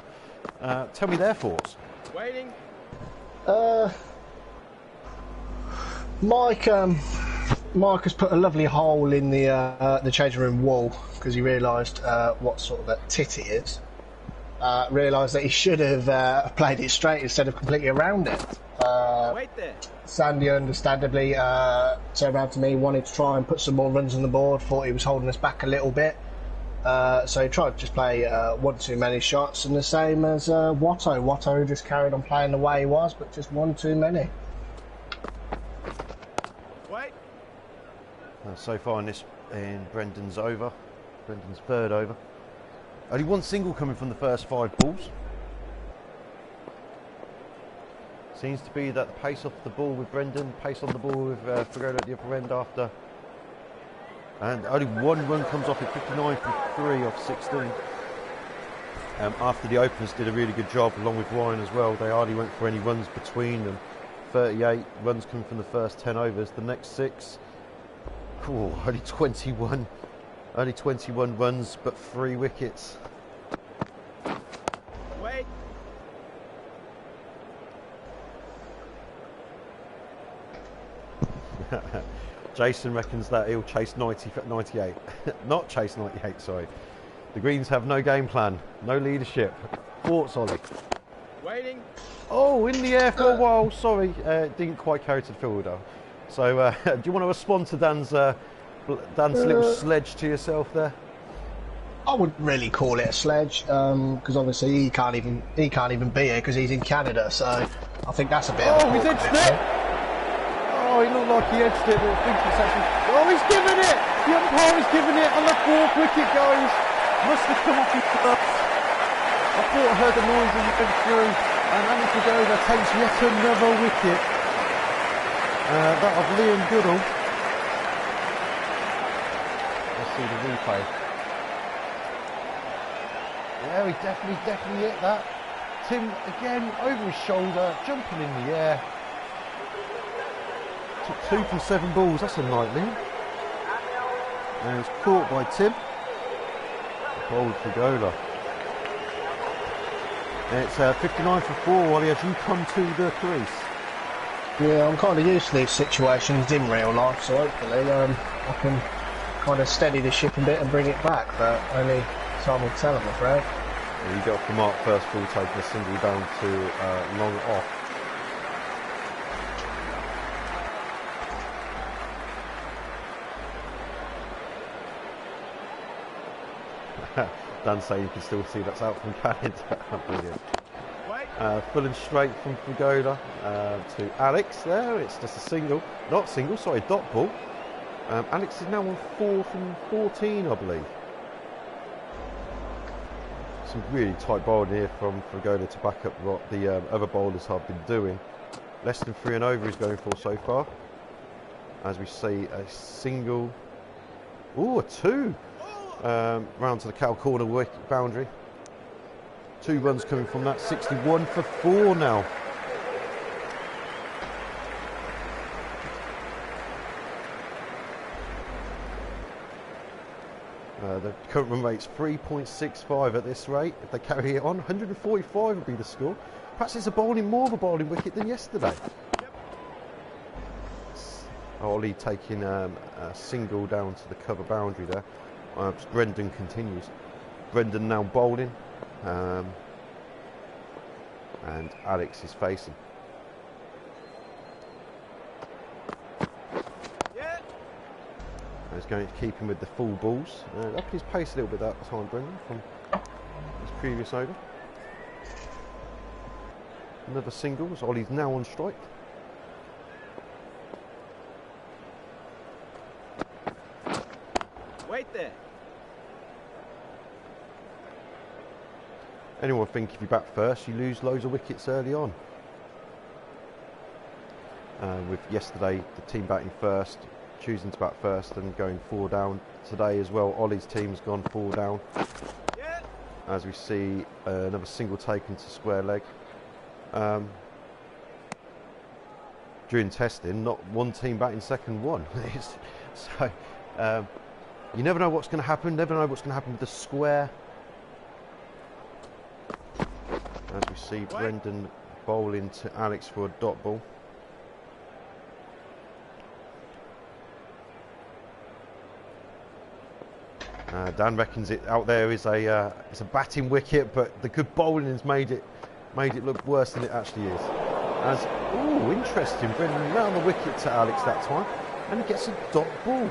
Tell me their thoughts.
Waiting.
Mike has put a lovely hole in the changing room wall because he realised what sort of a tit he is. Realised that he should have played it straight instead of completely around it.
Wait there.
Sandy understandably turned around to me, wanted to try and put some more runs on the board, thought he was holding us back a little bit. So he tried to just play one too many shots, and the same as Watto. Watto just carried on playing the way he was, but just one too many.
Wait.
So far in Brendan's over, Brendan's third over. Only one single coming from the first 5 balls. Seems to be that the pace off the ball with Brendan, pace on the ball with Fragola at the upper end after. And only one run comes off at 59 from 3 off 16. After the openers did a really good job, along with Ryan as well. They hardly went for any runs between them. 38 runs coming from the first 10 overs. The next 6, only 21. Only 21 runs, but 3 wickets.
Wait.
Jason reckons that he'll chase 98. Not chase 98, sorry. The Greens have no game plan, no leadership. Thoughts, Ollie?
Waiting.
Oh, in the air for a while, sorry. Didn't quite carry to the fielder. So, do you want to respond to Dan's little sledge to yourself there?
I wouldn't really call it a sledge because obviously he can't even be here because he's in Canada. So I think that's a bit.
Oh, he's edged it. Oh, he looked like he edged it. But I think it's actually. Oh, he's given it. The umpire is giving it, and the 4th wicket goes. Must have come off his first. I thought I heard the noise as he went through, and Andy Fragola takes yet another wicket. That of Liam Goodall. Let's see the replay. Yeah, he definitely hit that. Tim, again, over his shoulder, jumping in the air. Took 2 from 7 balls, that's a nightly. And it's caught by Tim. Bowled Fragola. It's 59 for 4, Ollie, as you come to the crease.
Yeah, I'm kind of used to these situations in real life, so hopefully I can kind of steady the ship a bit and bring it back, but only time will tell, I'm afraid.
Yeah, you got for Mark first ball taking a single down to long off. Dan saying you can still see that's out from Canada. Brilliant. Full and straight from Fragola to Alex there. It's just a single, not single, sorry, dot ball. Alex is now on 4 from 14, I believe. Some really tight bowling here from Fragola to back up what the other bowlers have been doing. Less than 3 and over he's going for so far. As we see a single, a 2. Round to the cow corner wicket boundary. 2 runs coming from that. 61 for 4 now. The current run rate's 3.65 at this rate. If they carry it on, 145 would be the score. Perhaps it's more of a bowling wicket than yesterday. Ollie taking a single down to the cover boundary there. Brendan continues. Brendan now bowling. And Alex is facing.
Yeah.
He's going to keep him with the full balls. Up his pace a little bit that time, Brendan, from his previous over. Another single, so Ollie's now on strike.
Wait there.
anyone think if you bat first, you lose loads of wickets early on. With yesterday, the team batting first, choosing to bat first and going 4 down. Today as well, Ollie's team's gone 4 down.
Yeah.
As we see another single taken to square leg. During testing, not one team batting second one. So you never know what's going to happen, never know what's going to happen with the square. As we see Brendan bowling to Alex for a dot ball. Dan reckons it out there is it's a batting wicket, but the good bowling has made it look worse than it actually is. As ooh, interesting, Brendan round the wicket to Alex that time, and he gets a dot ball.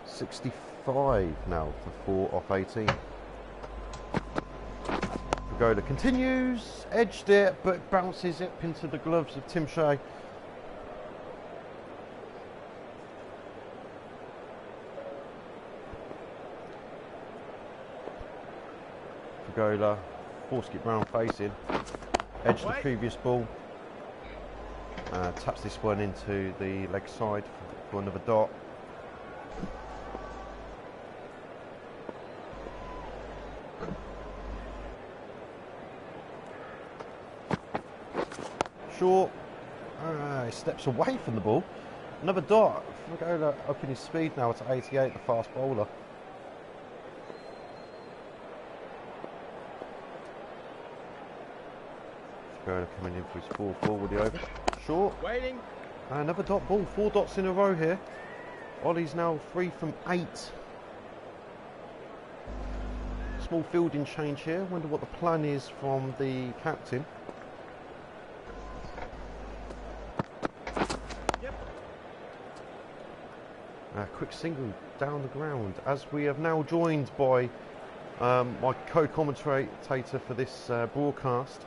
.65 now for 4 off 18. Pagoda continues, edged it, but bounces it into the gloves of Tim Shea. Pagoda, force skip round facing, edged the previous ball, taps this one into the leg side for another dot. Short, he steps away from the ball. Another dot. Pagoda upping his speed now to 88, the fast bowler. Pagoda coming in for his 4 forward over. Short.
Waiting.
And another dot ball. 4 dots in a row here. Ollie's now 3 from 8. Small fielding change here. Wonder what the plan is from the captain. Quick single down the ground, as we have now joined by my co-commentator for this broadcast.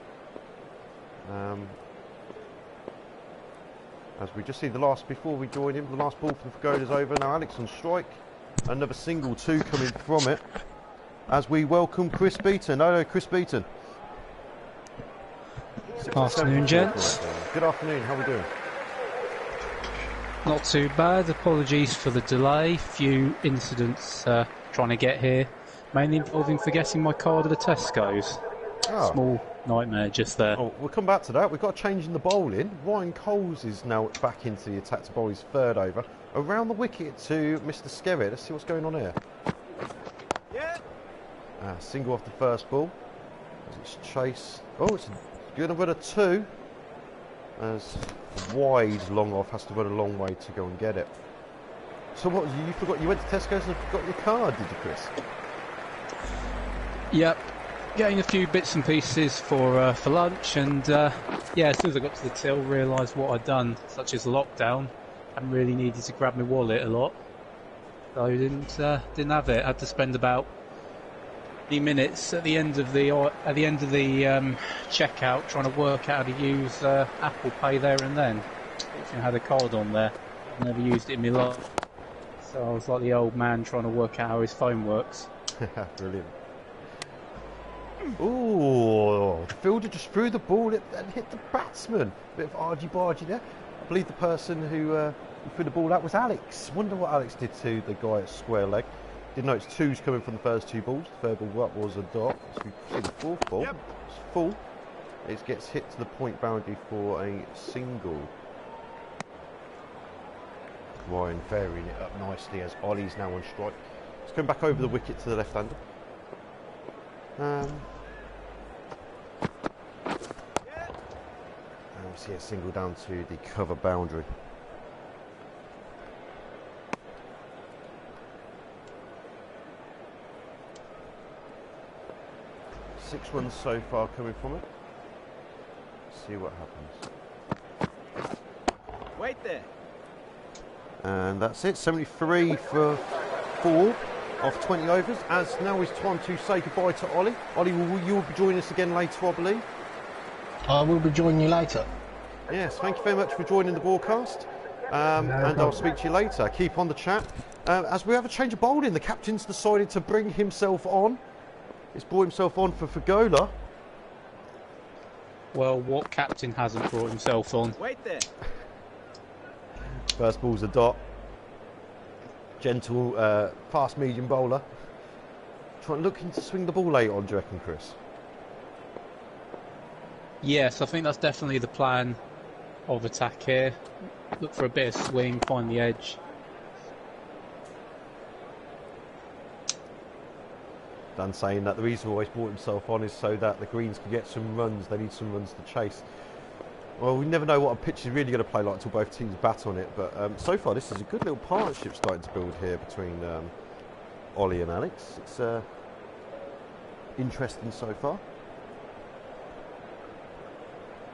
As we just see the last, before we join him, the last ball from Pagoda's over. Now Alex on strike. Another single 2 coming from it. As we welcome Chris Beaton. Hello, Chris Beaton.
Afternoon, gents.
Good afternoon. How are we doing?
Not too bad. Apologies for the delay. Few incidents trying to get here, mainly involving forgetting my card at the Tesco's.
Oh.
Small nightmare just there.
Oh, we'll come back to that. We've got a change in the bowling. Ryan Coles is now back into the attack to bowl his 3rd over. Around the wicket to Mr. Skerritt. Let's see what's going on here.
Yeah.
Single off the first ball. As it's chased. Oh, it's going to run a 2. As wide long off, has to run a long way to go and get it. So what, you forgot, you went to Tesco's and forgot your card, did you, Chris?
Yep, getting a few bits and pieces for lunch, and yeah, as soon as I got to the till, realised what I'd done, such as lockdown. Hadn't really needed to grab my wallet a lot, so I didn't have it. I had to spend about 20 minutes at the end of the checkout trying to work out how to use Apple Pay there and then. I had a card on there. I've never used it in my life, so I was like the old man trying to work out how his phone works.
Brilliant. Ooh, the fielder just threw the ball and hit the batsman. Bit of argy-bargy there. I believe the person who threw the ball out was Alex. Wonder what Alex did to the guy at square leg. Did notice 2s coming from the first 2 balls. The 3rd ball up was a dot. So we see the 4th ball. Yep. It's full. It gets hit to the point boundary for a single. Ryan ferrying it up nicely as Ollie's now on strike. It's come back over the wicket to the left-hander. And we see a single down to the cover boundary. Six runs so far coming from it. Let's see what happens.
Wait there.
And that's it. 73 for 4 off 20 overs. As now is time to say goodbye to Ollie. Ollie, you will be joining us again later, I believe.
I will be joining you later.
Yes, thank you very much for joining the broadcast. And I'll
problem.
speak to you later. Keep on the chat. As we have a change of bowling, the captain's decided to bring himself on. He's brought himself on for Fagola.
Well, what captain hasn't brought himself on?
Wait there.
First ball's a dot. Gentle, fast medium bowler. Looking to swing the ball late on, do you reckon, Chris?
Yes, I think that's definitely the plan of attack here. Look for a bit of swing, find the edge.
Dan saying that the reason why he's brought himself on is so that the Greens can get some runs. They need some runs to chase. Well, we never know what a pitch is really going to play like until both teams bat on it. But so far, this is a good little partnership starting to build here between Ollie and Alex. It's interesting so far.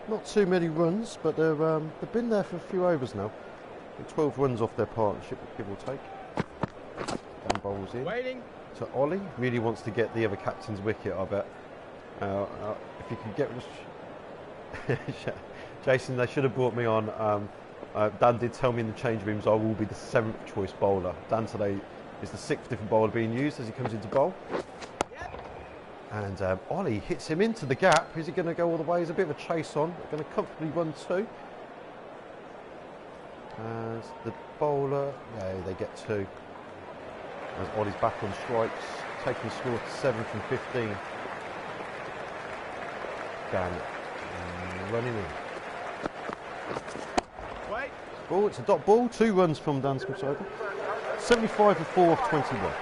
Not too many runs, but they've been there for a few overs now. I think 12 runs off their partnership, give or take. Dan bowls in.
Waiting.
To Ollie, really wants to get the other captain's wicket, I bet. If you could get Jason, they should have brought me on. Dan did tell me in the change rooms I will be the 7th choice bowler. Dan today is the 6th different bowler being used as he comes into bowl. And Ollie hits him into the gap. Is he going to go all the way? There's a bit of a chase on. They're going to comfortably run 2. As the bowler, yeah, they get 2. As Ollie's back on strikes, taking the score to 7 from 15. Dan running in.
Wait.
Ball, it's a dot ball, 2 runs from Dan Smith-Over. 75 for 4 off 21.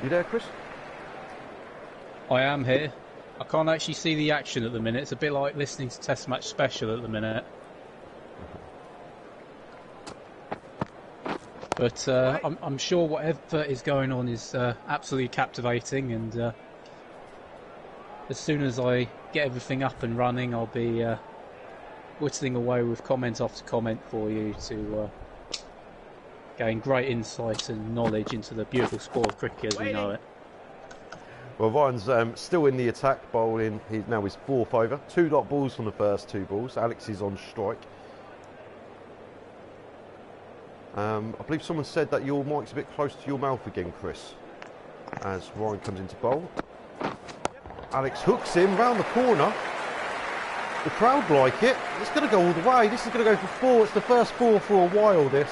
You there, Chris?
I am here. I can't actually see the action at the minute. It's a bit like listening to Test Match Special at the minute. But I'm sure whatever is going on is absolutely captivating, and as soon as I get everything up and running, I'll be whittling away with comment after comment for you to gain great insight and knowledge into the beautiful sport of cricket as we know it.
Well, Ryan's still in the attack, bowling. He's now his 4th over. 2 dot balls from the first 2 balls. Alex is on strike. I believe someone said that your mic's a bit close to your mouth again, Chris, as Ryan comes into bowl. Alex hooks him round the corner. The crowd like it. It's going to go all the way. This is going to go for 4. It's the first 4 for a while, this.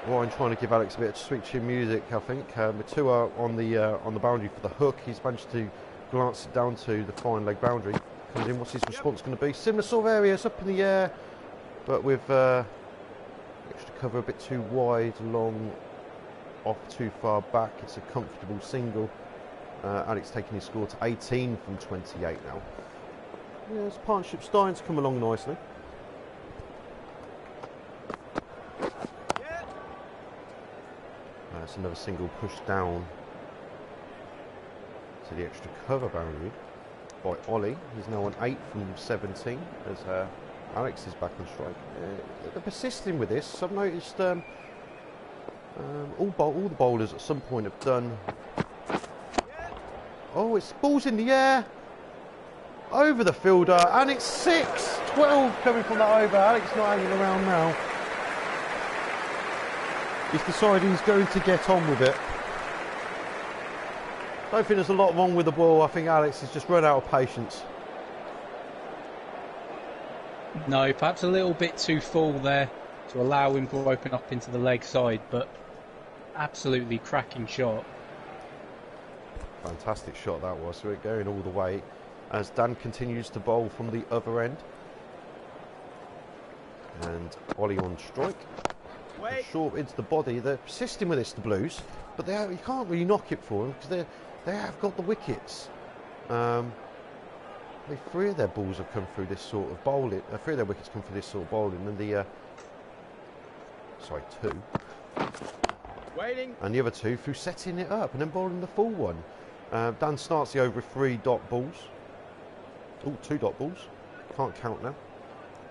Ryan trying to give Alex a bit of switching music, I think. Matua on the boundary for the hook. He's managed to glance it down to the fine leg boundary. Comes in, what's his response going to be? Similar sort of areas up in the air, but with extra cover a bit too wide, long, off too far back. It's a comfortable single. Alex taking his score to 18 from 28 now. Yeah, this partnership starting to come along nicely. That's another single pushed down to the extra cover boundary by Ollie. He's now on 8 from 17 as Alex is back on strike. They're persisting with this. I've noticed all the bowlers at some point have done. Oh, it's balls in the air over the fielder, and it's 6. 12 coming from that over. Alex not hanging around now. He's decided he's going to get on with it. I don't think there's a lot wrong with the ball. I think Alex has just run out of patience.
No, perhaps a little bit too full there to allow him to open up into the leg side, but absolutely cracking shot.
Fantastic shot that was. So it going all the way as Dan continues to bowl from the other end. And Ollie on strike. Short into the body. They're persisting with this, the Blues, but you can't really knock it for them because they have got the wickets. 3 of their balls have come through this sort of bowling. 3 of their wickets come through this sort of bowling, and 2.
Waiting.
And the other 2 through setting it up and then bowling the full one. Dan starts the over with 3 dot balls. Oh, 2 dot balls. Can't count now.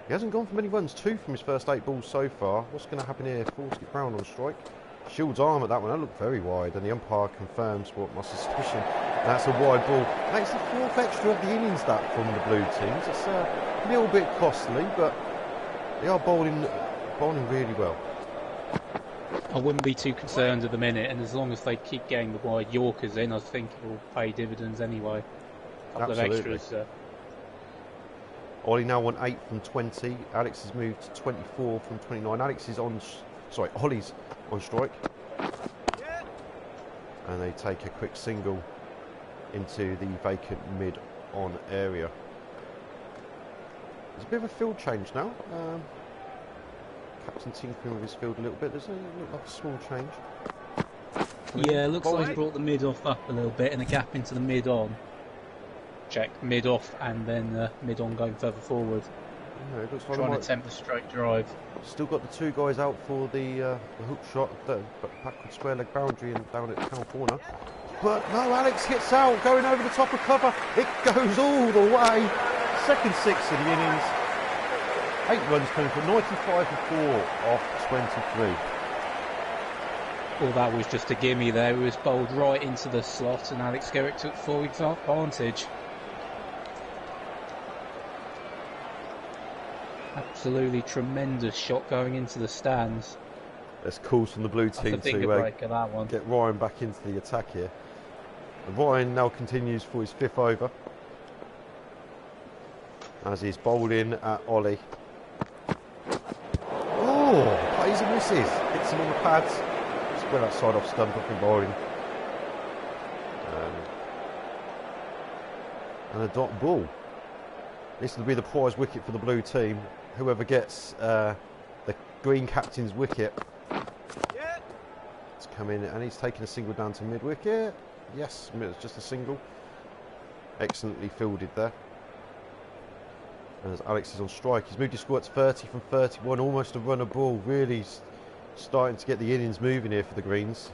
He hasn't gone for many runs. 2 from his first 8 balls so far. What's going to happen here? Forsky Brown on strike. Shields arm at that one. That looked very wide, and the umpire confirms what my suspicion. That's a wide ball. Makes the 4th extra of the innings that from the blue teams. It's a little bit costly, but they are bowling really well.
I wouldn't be too concerned at the minute, and as long as they keep getting the wide Yorkers in, I think it will pay dividends anyway. A couple
Absolutely.
of extras.
Ollie now on 8 from 20. Alex has moved to 24 from 29. Ollie's on strike. And they take a quick single into the vacant mid-on area. There's a bit of a field change now. Captain tinkering with his field a little bit. There's look like a small change.
Yeah, it looks like he brought the mid-off up a little bit and a gap into the mid-on. Check mid-off and then mid-on going further forward.
Yeah, it looks like
Trying to attempt a straight drive.
Still got the 2 guys out for the hook shot, the backward square leg boundary and down at California. But no, Alex hits out, going over the top of cover. It goes all the way. Second 6 of the innings. 8 runs coming from 95 for 4 off 23.
Well, that was just a gimme there. He was bowled right into the slot and Alex Skerritt took full advantage. Absolutely tremendous shot going into the stands.
There's calls from the blue team
That's a finger
to
break of that one.
get Ryan back into the attack here. And Ryan now continues for his 5th over as he's bowling at Ollie. Oh, plays and misses. Hits him on the pads. Just well outside off stump up in bowling. And a dot ball. This will be the prize wicket for the blue team. Whoever gets the green captain's wicket. It's come in and he's taken a single down to mid wicket. Yes, it's just a single. Excellently fielded there. And as Alex is on strike, he's moved his score to 30 from 31, almost a run a ball. Really starting to get the innings moving here for the Greens.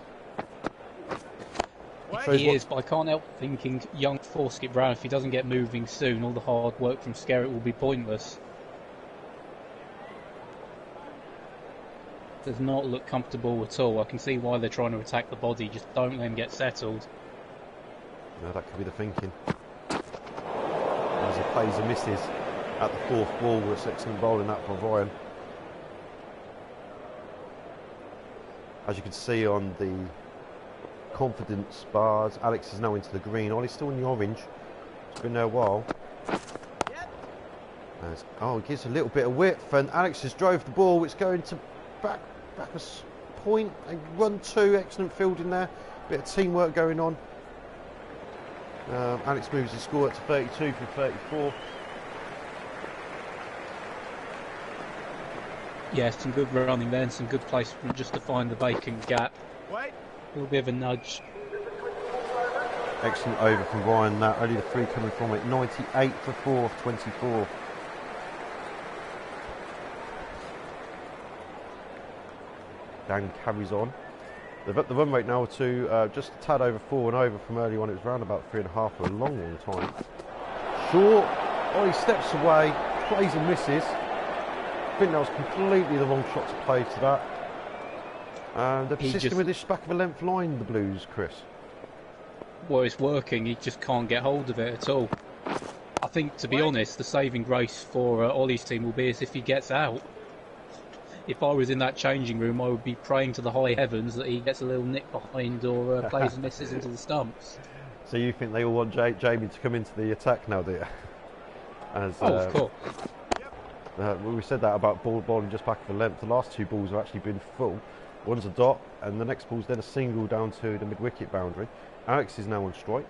He is, but I can't help thinking young Forskett Brown, if he doesn't get moving soon, all the hard work from Skerritt will be pointless. Does not look comfortable at all. I can see why they're trying to attack the body, just don't let him get settled.
No, that could be the thinking. As he plays and misses at the 4th ball, it's excellent bowling that for Ryan. As you can see on the confidence bars, Alex is now into the green. Ollie's still in the orange. It's been there a while. Oh, he gives a little bit of width, and Alex has drove the ball. It's going to back a point. A run 2, excellent fielding there. Bit of teamwork going on. Alex moves his score up to 32 from 34.
Yeah, some good running there and some good placement just to find the vacant gap.
Wait.
A little bit of a nudge.
Excellent over from Ryan. That only the 3 coming from it. 98 for 4 off 24. Dan carries on. They've upped the run rate now to just a tad over 4 and over from early on. It was around about 3.5 for a long time. Short. Ollie steps away, plays and misses. I think that was completely the wrong shot to play to that. They're persisting with this back of a length line, the Blues, Chris.
Well, it's working, he just can't get hold of it at all. I think, to be honest, the saving grace for Ollie's team will be as if he gets out. If I was in that changing room, I would be praying to the high heavens that he gets a little nick behind or plays and misses into the stumps.
So you think they all want Jamie to come into the attack now, do you?
Of course.
We said that about bowling just back of the length. The last 2 balls have actually been full. One's a dot, and the next ball's then a single down to the mid-wicket boundary. Alex is now on strike.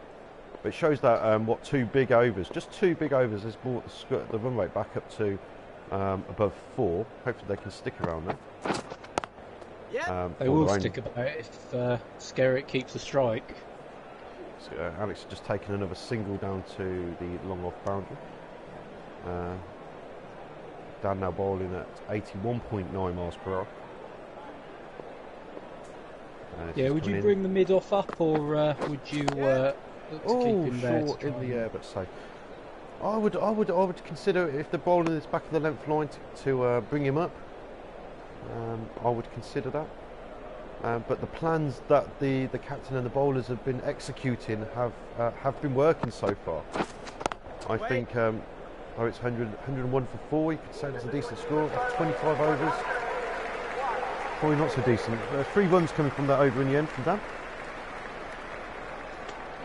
But it shows that 2 big overs, just 2 big overs, has brought the run rate back up to above 4. Hopefully they can stick around there.
They will stick about it if Skerritt keeps a strike.
So, Alex has just taken another single down to the long off boundary. Dan now bowling at 81.9 miles per hour.
Yeah, would you bring the mid off up, or would you look to keep him there?
Short in the air, but safe. I would consider, if they're bowling this back of the length line, to bring him up. I would consider that. But the plans that the captain and the bowlers have been executing have been working so far. I think it's 101 for 4. You could say that's a decent score. After 25 overs, probably not so decent. 3 runs coming from that over in the end from Dan.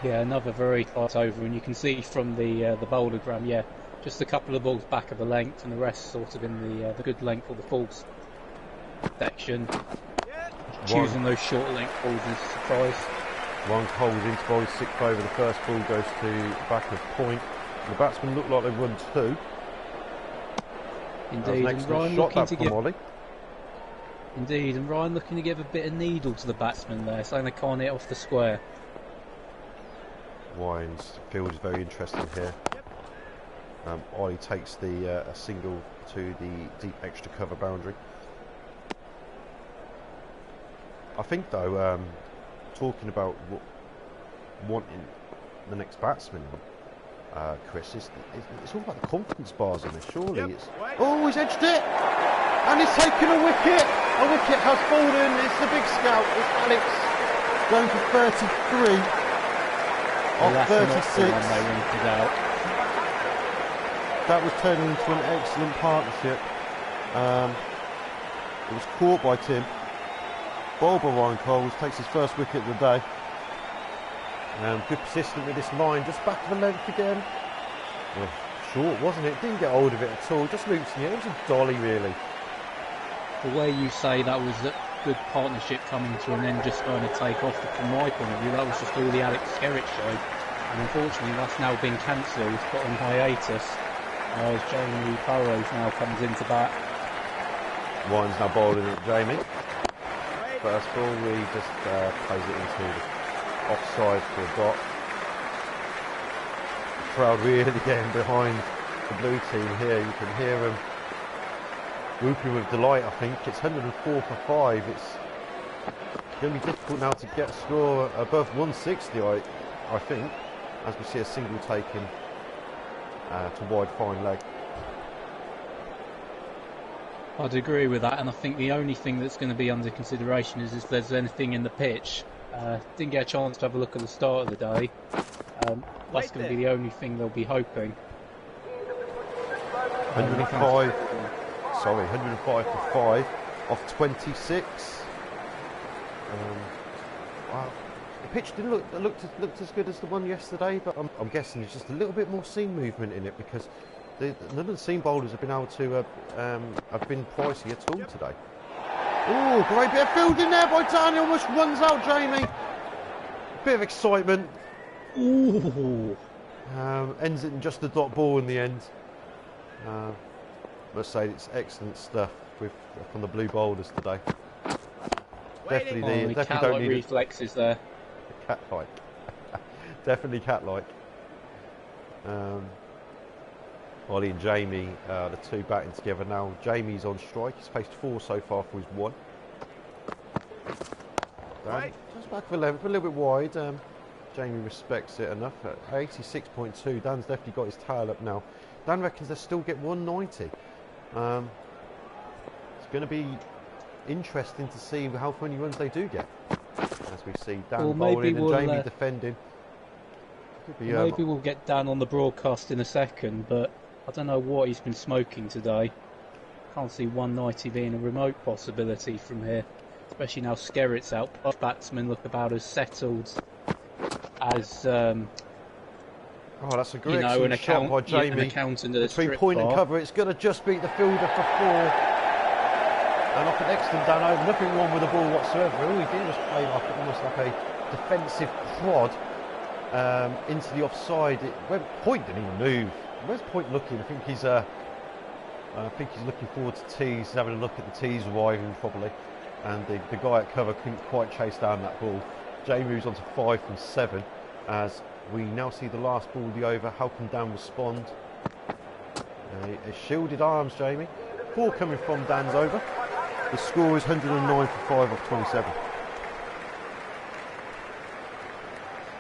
Yeah, another very tight over, and you can see from the bowlogram, yeah, just a couple of balls back of a length, and the rest sort of in the good length or the full section. Choosing those short length balls is a surprise.
Ryan Cole was into bowl his 6th over. The first ball goes to back of point. The batsmen look like they've run 2.
Indeed,
and
Ryan
shot
looking
that
to
from
give.
Ollie.
Indeed, and Ryan looking to give a bit of needle to the batsmen there, saying they can't hit off the square.
Wines field is very interesting here. Ollie takes the a single to the deep extra cover boundary. I think though, talking about wanting the next batsman, Chris, it's all about the confidence bars on this. Surely it's. Oh, he's edged it, and he's taken a wicket. A wicket has fallen. It's the big scout. It's Alex going for 33. Off 36. That was turning into an excellent partnership. It was caught by Tim. Bowled by Ryan Coles, takes his first wicket of the day. Good persistent with this line, just back of the length again. Well, short, wasn't it? Didn't get hold of it at all, just looped in the air. It was a dolly, really.
The way you say that was a good partnership coming to an end, just going to take off, from my point of view, that was just all the Alex Skerritt show. And unfortunately, that's now been cancelled, put on hiatus, as Jamie Burrows now comes into bat.
Ryan's now bowling at Jamie. First ball, he just plays it into the offside for a dot. The crowd really getting behind the blue team here. You can hear them whooping with delight. I think it's 104 for 5. It's going to be difficult now to get a score above 160. I think, as we see a single taken to wide fine leg.
I'd agree with that, and I think the only thing that's going to be under consideration is if there's anything in the pitch. Didn't get a chance to have a look at the start of the day. That's going to be the only thing they'll be hoping.
105 for 5 off 26. Wow. The pitch didn't looked as good as the one yesterday, but I'm guessing there's just a little bit more seam movement in it because none of the seam bowlers have been able to have been pricey at all today. Oh, great bit of fielding there by Dan. He almost runs out Jamie. Bit of excitement.
Ooh.
Ends it in just a dot ball in the end. Let's say it's excellent stuff from the blue bowlers today. Definitely
cat-like reflexes there.
Cat-like. Definitely cat-like. Ollie and Jamie, the two batting together now. Jamie's on strike. He's faced 4 so far for his 1. Just back for 11, a little bit wide. Jamie respects it enough. At 86.2, Dan's definitely got his tail up now. Dan reckons they'll still get 190. It's going to be interesting to see how many runs they do get. As we see Dan bowling and Jamie defending.
Maybe we'll get Dan on the broadcast in a second, but I don't know what he's been smoking today. Can't see 190 being a remote possibility from here, especially now Skerritt's out. Both batsmen look about as settled as
oh, that's a great shot by Jamie. Between point and cover, it's going to just beat the fielder for 4. And off an excellent down over, nothing wrong with the ball whatsoever. All he did was play almost like a defensive prod into the offside. Point didn't even move. Where's Point looking? I think he's looking forward to tees. He's having a look at the tees arriving probably, and the guy at cover couldn't quite chase down that ball. Jamie moves on to 5 from 7 as we now see the last ball of the over. How can Dan respond? A shielded arms, Jamie. 4 coming from Dan's over. The score is 109 for 5 off 27.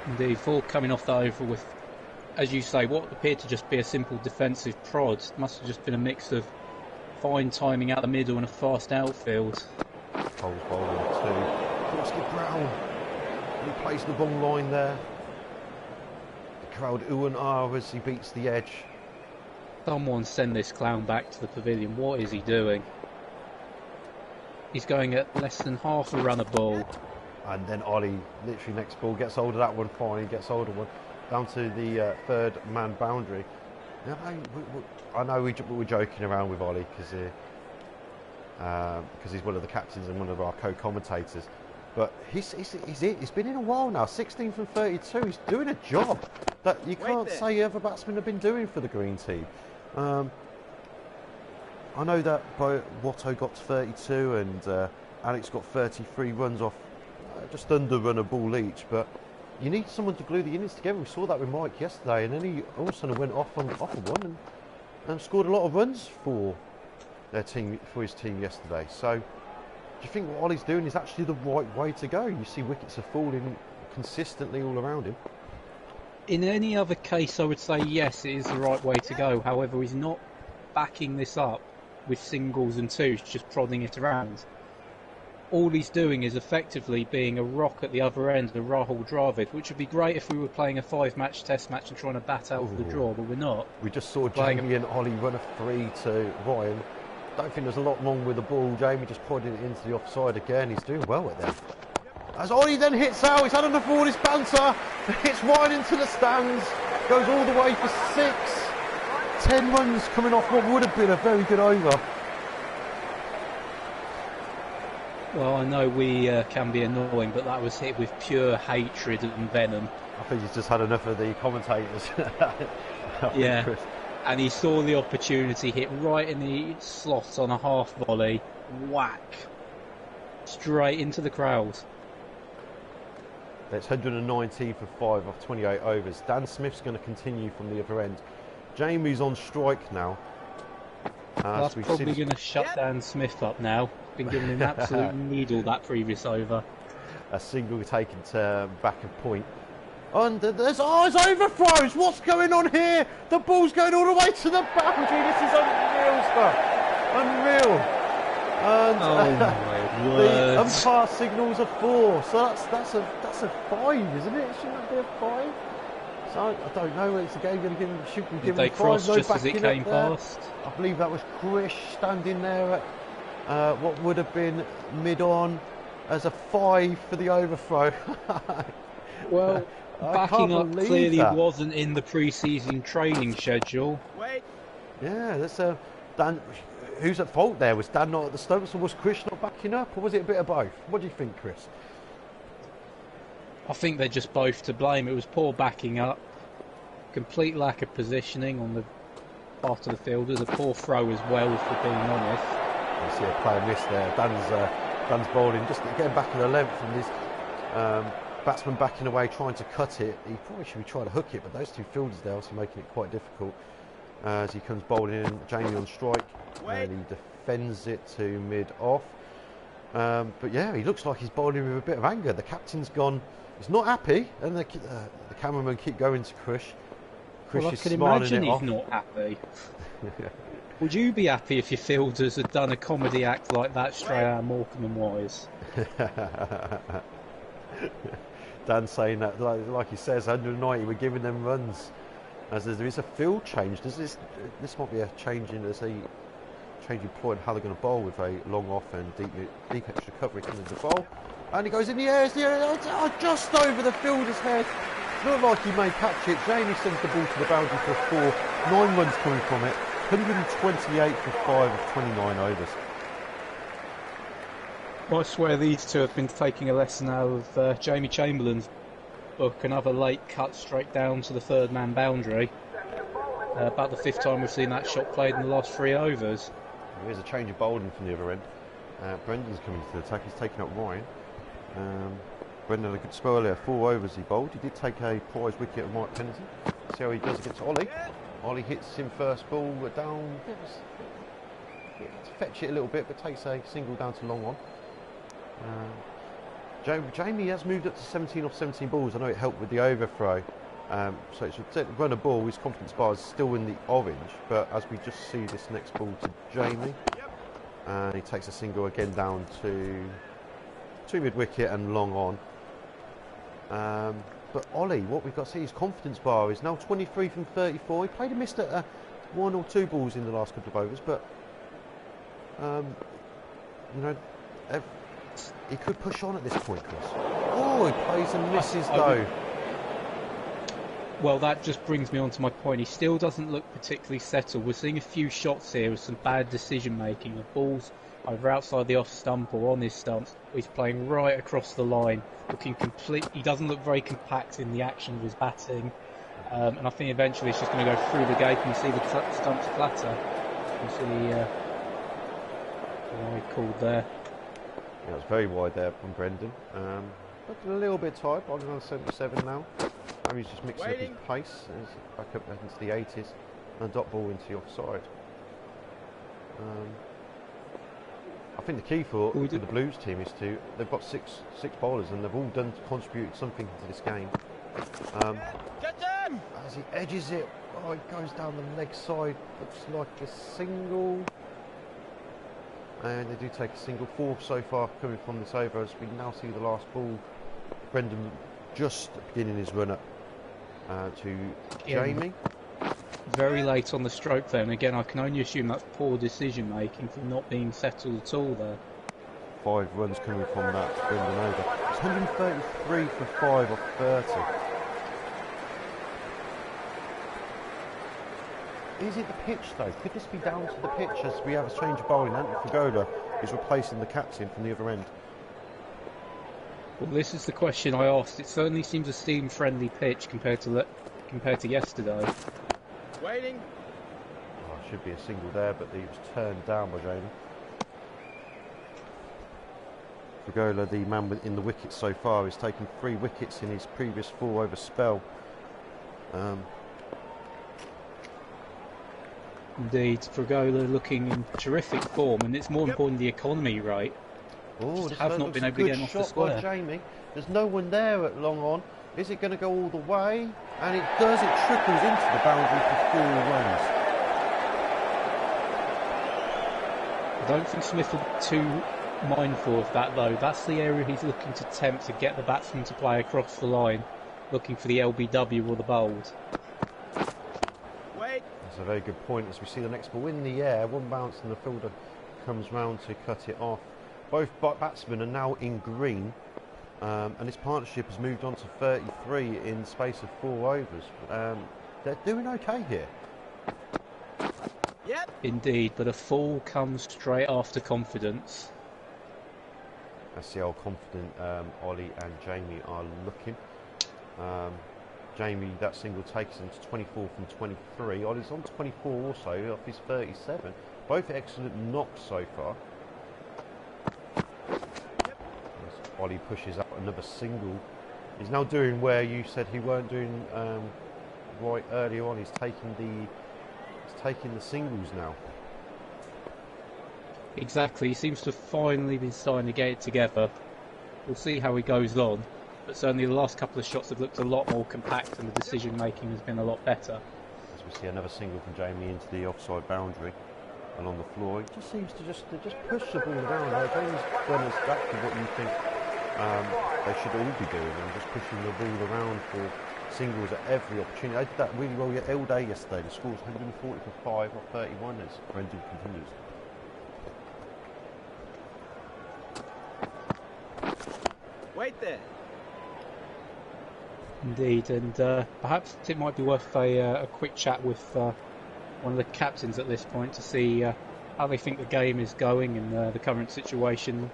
Indeed, 4 coming off the over with, as you say, what appeared to just be a simple defensive prod. Must have just been a mix of fine timing out the middle and a fast outfield.
Coles bowling 2. Oscar Brown. He plays the wrong line there. The crowd ooh and ah as he beats the edge.
Someone send this clown back to the pavilion. What is he doing? He's going at less than half a run a ball.
And then Ollie, literally next ball, gets hold of that one fine, gets hold of one, down to the third man boundary. Now, I know we're joking around with Ollie because he's one of the captains and one of our co-commentators. But he's been in a while now, 16 from 32. He's doing a job that you can't say other batsmen have been doing for the green team. I know that Watto got 32 and Alex got 33 runs off just under run a ball each, but you need someone to glue the innings together. We saw that with Mike yesterday, and then he all of a sudden went off a one and scored a lot of runs for their team, for his team yesterday. So do you think what Ollie's doing is actually the right way to go? You see wickets are falling consistently all around him.
In any other case, I would say yes, it is the right way to go. However, he's not backing this up with singles and twos, just prodding it around. All he's doing is effectively being a rock at the other end of Rahul Dravid, which would be great if we were playing a 5-match test match and trying to bat out for the draw, but we're not.
We just saw Jamie and Ollie run a 3 to Ryan. Don't think there's a lot wrong with the ball. Jamie just prodded it into the offside again. He's doing well at that. As Ollie then hits out, he's had enough of all this banter. Hits Ryan into the stands. Goes all the way for 6. 10 runs coming off what would have been a very good over.
Well, I know we can be annoying, but that was hit with pure hatred and venom.
I think he's just had enough of the commentators.
Yeah, and he saw the opportunity, hit right in the slot on a half volley, whack, straight into the crowd.
It's 119 for 5 off 28 overs. Dan Smith's going to continue from the other end. Jamie's on strike now.
That's probably going to shut Dan Smith up now. Been giving him an absolute needle that previous over.
A single taken to back of point. And there's overthrows. What's going on here? The ball's going all the way to the boundary. This is unreal stuff. Unreal. And the umpire signals a 4. So that's a 5, isn't it? Shouldn't that be a 5? So I don't know. Is the game going to give him? Should we give him 5?
Cross just as it came past?
I believe that was Krish standing there at what would have been mid-on as a 5 for the overthrow.
Well, backing up clearly wasn't in the pre-season training schedule.
Yeah, that's Dan. Who's at fault there? Was Dan not at the stumps, or was Krish not backing up, or was it a bit of both? What do you think, Chris?
I think they're just both to blame. It was poor backing up, complete lack of positioning on the part of the fielders, a poor throw as well, for being honest.
You see a player miss there. Dan's bowling, just getting back in the length from this batsman backing away, trying to cut it. He probably should be trying to hook it, but those two fielders there also making it quite difficult. As he comes bowling in, Jamie on strike, and he defends it to mid-off. But yeah, he looks like he's bowling with a bit of anger. The captain's gone, he's not happy, and the cameramen keep going to Krish.
Well, I can imagine he's not happy. Would you be happy if your fielders had done a comedy act like that straight out of Morecambe and Wise?
Dan saying that, like he says, 190, we're giving them runs. As there is a field change. This might be a change in ploy and how they're going to bowl with a long off and deep extra coverage into the bowl. And he goes in the air, just over the fielder's head. Looked like he may catch it. Jamie sends the ball to the boundary for 4. 9 runs coming from it. 128 for 5 of 29 overs.
I swear these two have been taking a lesson out of Jamie Chamberlain's book. Another late cut straight down to the third man boundary. About the 5th time we've seen that shot played in the last 3 overs.
There's a change of bowling from the other end. Brendan's coming to the attack. He's taking up Ryan. Brendan had a good spell earlier. 4 overs he bowled. He did take a prize wicket of Mike Pennington. See how he does against Ollie. Ollie hits him first ball down. To fetch it a little bit, but takes a single down to long on. Jamie has moved up to 17 off 17 balls. I know it helped with the overthrow. So it's a run a ball. His confidence bar is still in the orange, but as we just see this next ball to Jamie, and he takes a single again down to between mid-wicket and long on. But Ollie, what we've got to see, his confidence bar is now 23 from 34. He played a missed at 1 or 2 balls in the last couple of overs, but you know, he could push on at this point, Chris. Oh, he plays and misses though.
Well, that just brings me on to my point. He still doesn't look particularly settled. We're seeing a few shots here with some bad decision making of balls either outside the off stump or on his stumps. He's playing right across the line, looking complete. He doesn't look very compact in the action of his batting, and I think eventually it's just going to go through the gate and you see the stumps flatter. You see wide called there.
Yeah, it was very wide there from Brendan. Looking a little bit tight. I'm on 77 now. He's just mixing up his pace. He's back up into the 80s and a dot ball into the offside. I think the key for the Blues team is they've got six bowlers and they've all contributed something to this game. As he edges it, oh, it goes down the leg side. Looks like a single. And they do take a single. 4 so far coming from this over as we now see the last ball. Brendan just beginning his run up to Jamie.
Very late on the stroke there, and again I can only assume that's poor decision making from not being settled at all there.
5 runs coming from that Brendan over. It's 133 for 5 off 30. Is it the pitch though? Could this be down to the pitch as we have a change of bowling? Anthony Fregola is replacing the captain from the other end.
Well, this is the question I asked. It certainly seems a seam-friendly pitch compared to yesterday.
Waiting.
Oh, should be a single there, but he was turned down by Jamie. Fregola, the man in the wickets so far, has taken 3 wickets in his previous 4 over spell.
Indeed, Fregola looking in terrific form, and it's more important the economy rate.
Oh,
just have not been able to get off the square.
By Jamie. There's no one there at long on. Is it going to go all the way? And it does. It trickles into the boundary for 4 runs.
I don't think Smith will be too mindful of that though. That's the area he's looking to attempt to get the batsman to play across the line, looking for the LBW or the bold.
Wait.
That's a very good point. As we see the next ball in the air, one bounce and the fielder comes round to cut it off. Both batsmen are now in green, and this partnership has moved on to 33 in the space of 4 overs. They're doing okay here.
Yep.
Indeed, but a fall comes straight after confidence.
That's how confident Ollie and Jamie are looking. Jamie, that single takes him to 24 from 23. Ollie's on 24 also, off his 37. Both excellent knocks so far. Ollie pushes up another single. He's now doing where you said he weren't doing right earlier on. He's taking the singles now.
Exactly, he seems to have finally been starting to get it together. We'll see how he goes on, but certainly the last couple of shots have looked a lot more compact and the decision making has been a lot better.
As we see another single from Jamie into the offside boundary and on the floor. He just seems to just push the ball around. Jamie's done exactly what you think they should all be doing, and just pushing the ball around for singles at every opportunity. They did that really well all day yesterday. The score's 140 for 5 off 31 as Brendan continues.
Wait there.
Indeed, and perhaps it might be worth a quick chat with one of the captains at this point to see how they think the game is going in the current situation.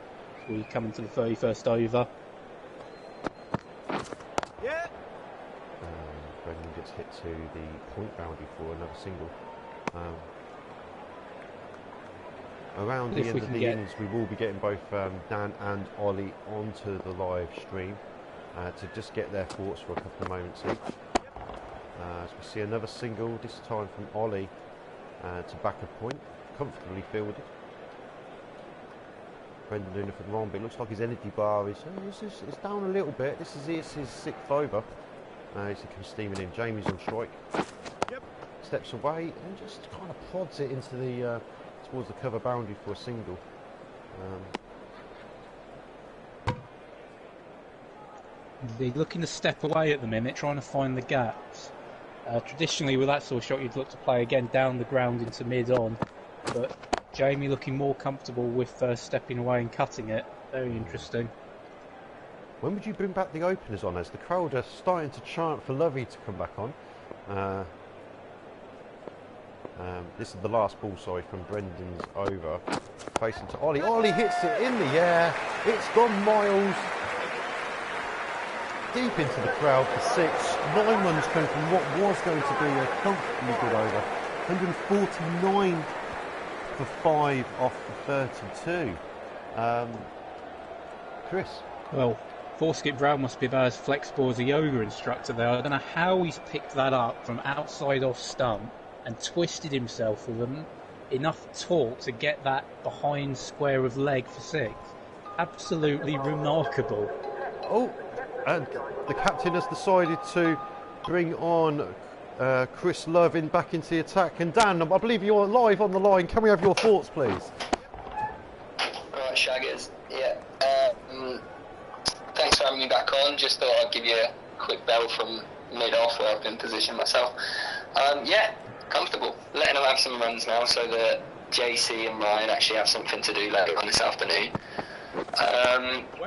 We come into the 31st over.
Yeah.
Brendan gets hit to the point boundary for another single. Around the end of the innings, we will be getting both Dan and Ollie onto the live stream to just get their thoughts for a couple of moments each. As we see another single, this time from Ollie to back a point, comfortably fielded. Brendan doing nothing wrong, but it looks like his energy bar is down a little bit. This is his 6th over. As he comes steaming in. Jamie's on strike.
Yep.
Steps away and just kind of prods it into the towards the cover boundary for a single.
He's looking to step away at the minute, trying to find the gaps. Traditionally, with that sort of shot, you'd look to play again down the ground into mid-on, but Jamie looking more comfortable with stepping away and cutting it. Very interesting.
When would you bring back the openers on, as the crowd are starting to chant for Lovey to come back on? This is the last ball, sorry, from Brendan's over. Facing to Ollie. Ollie hits it in the air. It's gone miles. Deep into the crowd for 6. 9 runs coming from what was going to be a comfortably good over. 149 for 5 off the 32. Chris?
Well, Forskip Brown must be about as flexible as a yoga instructor there. I don't know how he's picked that up from outside off stump and twisted himself with enough torque to get that behind square of leg for 6. Absolutely remarkable.
Oh, and the captain has decided to bring on Chris Lovin back into the attack. And Dan, I believe you're live on the line. Can we have your thoughts, please?
Right, Shaggers. Yeah. Thanks for having me back on. Just thought I'd give you a quick bell from mid-off where I've been positioned myself. Yeah, comfortable. Letting them have some runs now so that JC and Ryan actually have something to do later on this afternoon.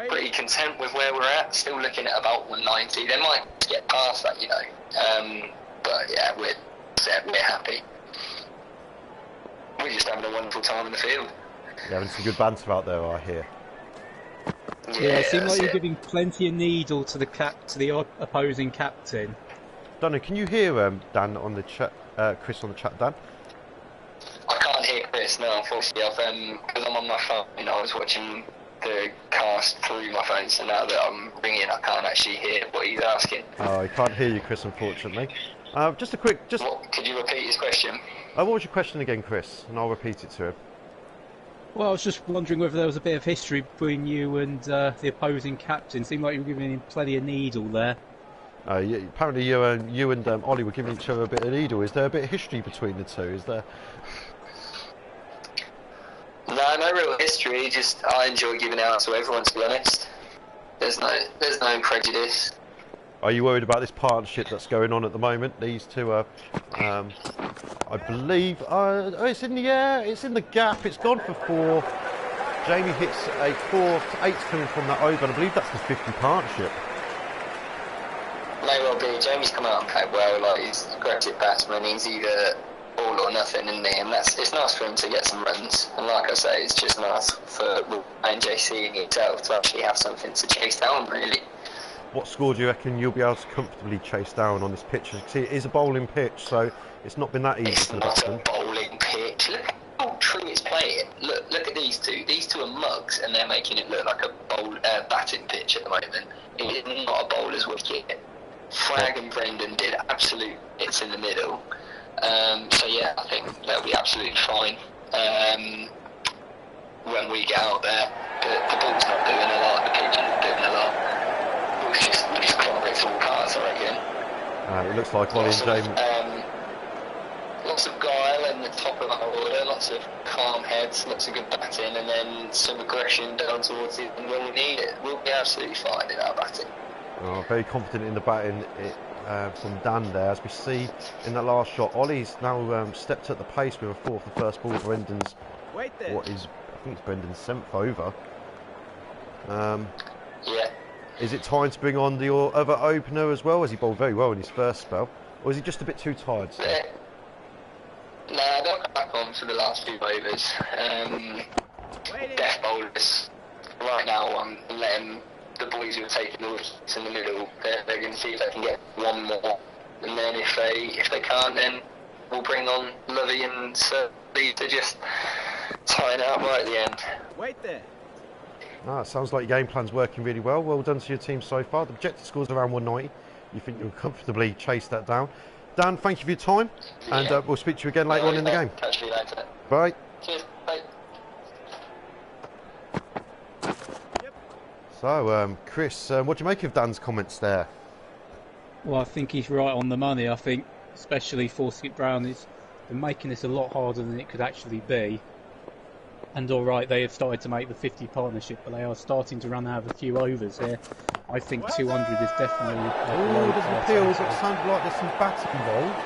Pretty content with where we're at. Still looking at about 190. They might get past that, you know. But yeah, we're set. We're happy. We're just having a wonderful time in the field.
You're having some good banter out there, I hear.
Yeah, it seemed like you're giving plenty of needle to the opposing captain.
Donna, can you hear Dan on the chat? Chris on the chat, Dan?
I can't hear Chris, no, unfortunately. Because I'm on my phone, I was watching the cast through my phone, so now that I'm ringing, I can't actually hear what he's asking.
Oh, I can't hear you, Chris, unfortunately. Just a quick...
Could you repeat his question?
What was your question again, Chris? And I'll repeat it to him.
Well, I was just wondering whether there was a bit of history between you and the opposing captain. Seemed like you were giving him plenty of needle there.
Yeah, apparently you and Ollie were giving each other a bit of needle. Is there a bit of history between the two? Is there?
No real history. Just I enjoy giving out to everyone. To be honest, there's no prejudice.
Are you worried about this partnership that's going on at the moment? These two are, I believe, it's in the air. It's in the gap. It's gone for 4. Jamie hits a 4. 8's coming from that over, and I believe that's the 50 partnership.
May well be. Jamie's come out and played well. Like, he's a aggressive batsman. He's either all or nothing, isn't he? And it's nice for him to get some runs. And like I say, it's just nice for Ryan JC and himself to actually have something to chase down, really.
What score do you reckon you'll be able to comfortably chase down on this pitch? As you can see, it is a bowling pitch, so it's not been that easy for the batsman.
It's not a bowling pitch. Look how true it's playing. Look at these two. These two are mugs, and they're making it look like a batting pitch at the moment. It is not a bowler's wicket. Frag and Brendan did absolute hits in the middle. So yeah, I think they'll be absolutely fine when we get out there. The ball's not doing a lot. The pitch isn't doing a lot. It's just convicts all parts, I reckon.
It looks like Ollie and Jamie.
Lots of guile in the top of our order, lots of calm heads, lots of good batting, and then some aggression down towards it. And when we need it, we'll be absolutely fine in our batting.
Oh, very confident in the batting from Dan there. As we see in that last shot, Ollie's now stepped at the pace with a 4 for the first ball. Brendan's, I think it's Brendan's 7th over.
Yeah.
Is it time to bring on the other opener as well? As he bowled very well in his first spell, or is he just a bit too tired?
Nah, they'll come back on for the last few overs. Death bowlers right now. I'm letting the boys who are taking the wickets in the middle. They're going to see if they can get one more, and then if they can't, then we'll bring on Lovey and Lee to just tie it out right at the end.
Wait there.
It sounds like your game plan's working really well. Well done to your team so far. The objective score's around 190. You think you'll comfortably chase that down. Dan, thank you for your time, and we'll speak to you again later on in the game.
Catch you later.
Bye.
Cheers. Bye.
So, Chris, what do you make of Dan's comments there?
Well, I think he's right on the money. I think, especially Forskip Brown, is making this a lot harder than it could actually be. And all right, they have started to make the 50 partnership, but they are starting to run out of a few overs here. I think 200 is definitely.
Oh, there's an appeal, but it sounds like there's some batting involved.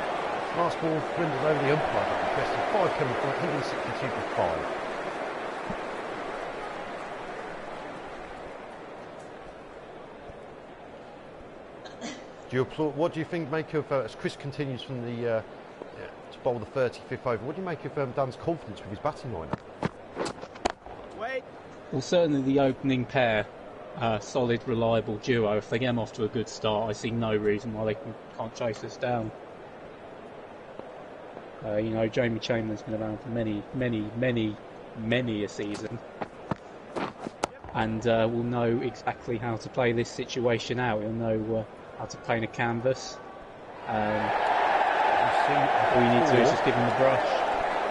Last ball dwindled over the umpire. Question 5 coming from 162 for 5. Do you applaud? What do you think? Make of as Chris continues from the to bowl the 35th over? What do you make of Dan's confidence with his batting lineup?
Wait.
Well, certainly the opening pair, solid, reliable duo. If they get them off to a good start, I see no reason why they can't chase us down. You know, Jamie Chamberlain's been around for many a season, and will know exactly how to play this situation out. He'll know how to paint a canvas. All you need to do is just give him the brush.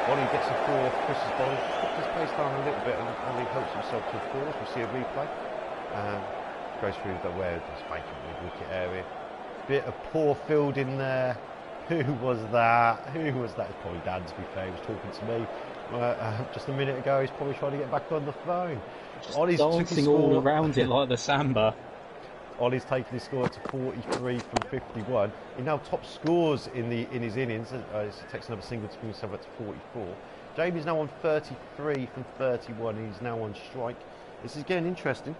Ollie gets a 4 off Chris's ball, puts his pace down a little bit, and Ollie helps himself to a 4 as we see a replay. Goes through the where it's vacant mid-wicket area. Bit of poor fielding there. Who was that? Who was that? It's probably Dan, to be fair. He was talking to me just a minute ago. He's probably trying to get back on the phone.
Just
Ollie's
dancing all around it like the samba.
Ollie's taken his score to 43 from 51. He now top scores in his innings. He takes another single to bring himself up to 44. Jamie's now on 33 from 31. He's now on strike. This is getting interesting.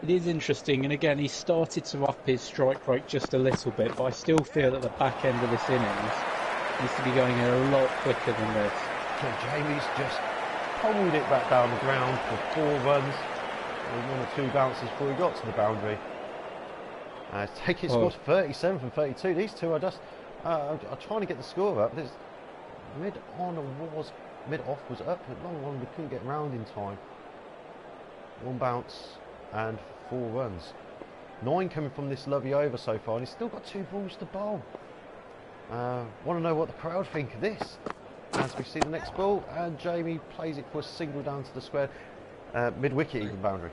It is interesting, and again, he started to up his strike rate just a little bit, but I still feel that the back end of this innings needs to be going a lot quicker than this.
So Jamie's just pummeled it back down the ground for 4 runs. With 1 or 2 bounces before he got to the boundary. Taking score to 37 from 32. These two are just are trying to get the score up. This mid-off was up, but long one we couldn't get round in time. 1 bounce and 4 runs. 9 coming from this lovely over so far, and he's still got 2 balls to bowl. Want to know what the crowd think of this? As we see the next ball, and Jamie plays it for a single down to the square, mid-wicket even boundary.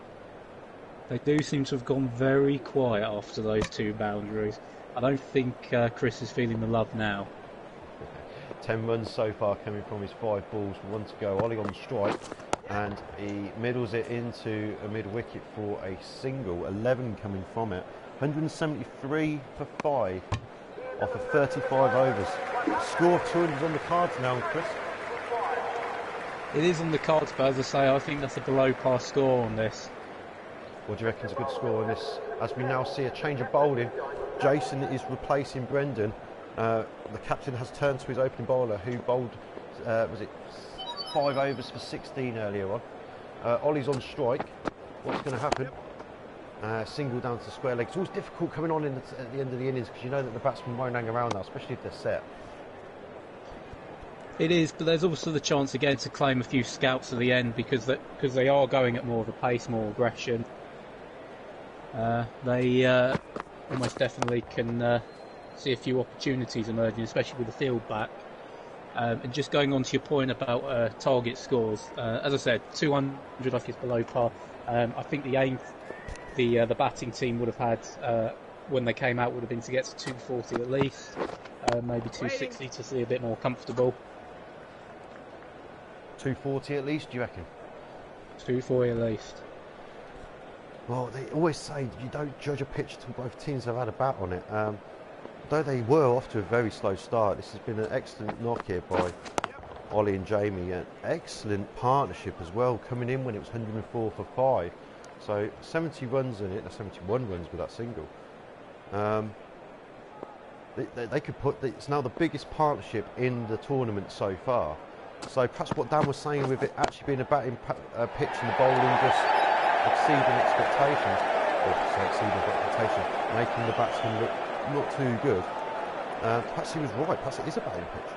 They do seem to have gone very quiet after those 2 boundaries. I don't think Chris is feeling the love now.
10 runs so far coming from his 5 balls, 1 to go. Ollie on strike, and he middles it into a mid-wicket for a single. 11 coming from it. 173 for 5 off of 35 overs. Score of 200 on the cards now, Chris.
It is on the cards, but as I say, I think that's a below-par score on this.
What do you reckon is a good score on this? As we now see a change of bowling, Jason is replacing Brendan. The captain has turned to his opening bowler, who bowled, was it 5 overs for 16 earlier on. Ollie's on strike. What's going to happen? Single down to the square leg. It's always difficult coming on at the end of the innings because you know that the batsmen won't hang around now, especially if they're set.
It is, but there's also the chance again to claim a few scouts at the end because they are going at more of a pace, more aggression. They almost definitely can see a few opportunities emerging, especially with the field back. And just going on to your point about target scores, as I said, 200 I think is below par. I think the aim the batting team would have had when they came out would have been to get to 240 at least, maybe 260 to see a bit more comfortable.
240 at least, do you reckon?
240 at least.
Well, they always say you don't judge a pitch until both teams have had a bat on it. Though they were off to a very slow start, this has been an excellent knock here by Ollie and Jamie. An excellent partnership as well, coming in when it was 104 for 5. So 70 runs in it, 71 runs with that single. They could put, it's now the biggest partnership in the tournament so far. So perhaps what Dan was saying with it actually being a batting pitch and the bowling just exceeding expectations, making the batsman look not too good. Perhaps he was right, perhaps it is a batting pitch.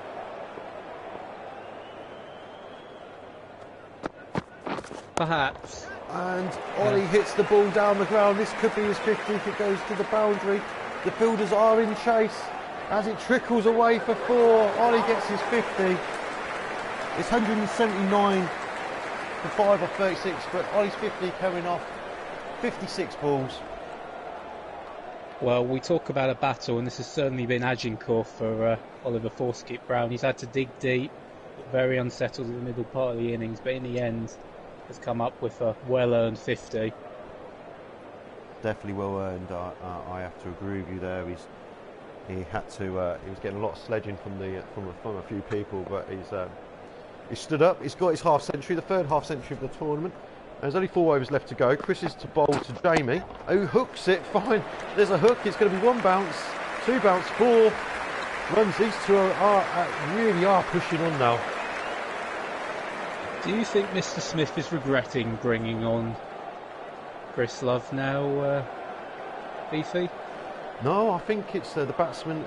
Perhaps.
And Ollie hits the ball down the ground. This could be his 50 if it goes to the boundary. The fielders are in chase as it trickles away for 4. Ollie gets his 50. It's 179 for 5 off 36, but Ollie's 50 coming off 56 balls.
Well, we talk about a battle, and this has certainly been Agincourt for Oliver Forskett-Brown. He's had to dig deep, very unsettled in the middle part of the innings, but in the end has come up with a well-earned 50.
Definitely well earned. I have to agree with you there. He was getting a lot of sledging from a few people, but he's stood up. He's got his half century, the third half century of the tournament. There's only 4 overs left to go. Chris is to bowl to Jamie, who hooks it. Fine. There's a hook. It's going to be 1 bounce, 2 bounce, 4 runs. These two really are pushing on now.
Do you think Mr. Smith is regretting bringing on Chris Love now, Beefy?
No, I think it's the batsman.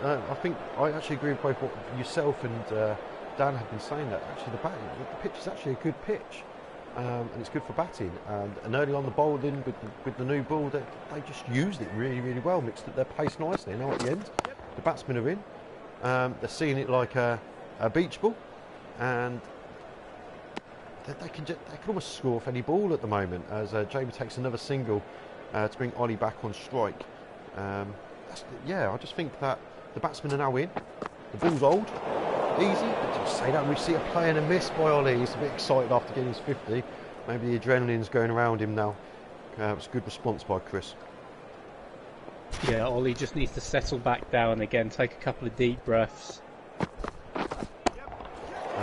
I actually agree with both what yourself and Dan have been saying, that actually the pitch is actually a good pitch. And it's good for batting, and early on the bowling with the new ball, they just used it really, really well, mixed up their pace nicely. Now at the end, the batsmen are in. They're seeing it like a beach ball, and they can almost score off any ball at the moment. As Jamie takes another single to bring Ollie back on strike. I just think that the batsmen are now in. The ball's old. Easy, but just say that we see a play and a miss by Ollie. He's a bit excited after getting his 50. Maybe the adrenaline's going around him now. It's a good response by Chris.
Yeah, Ollie just needs to settle back down again, take a couple of deep breaths.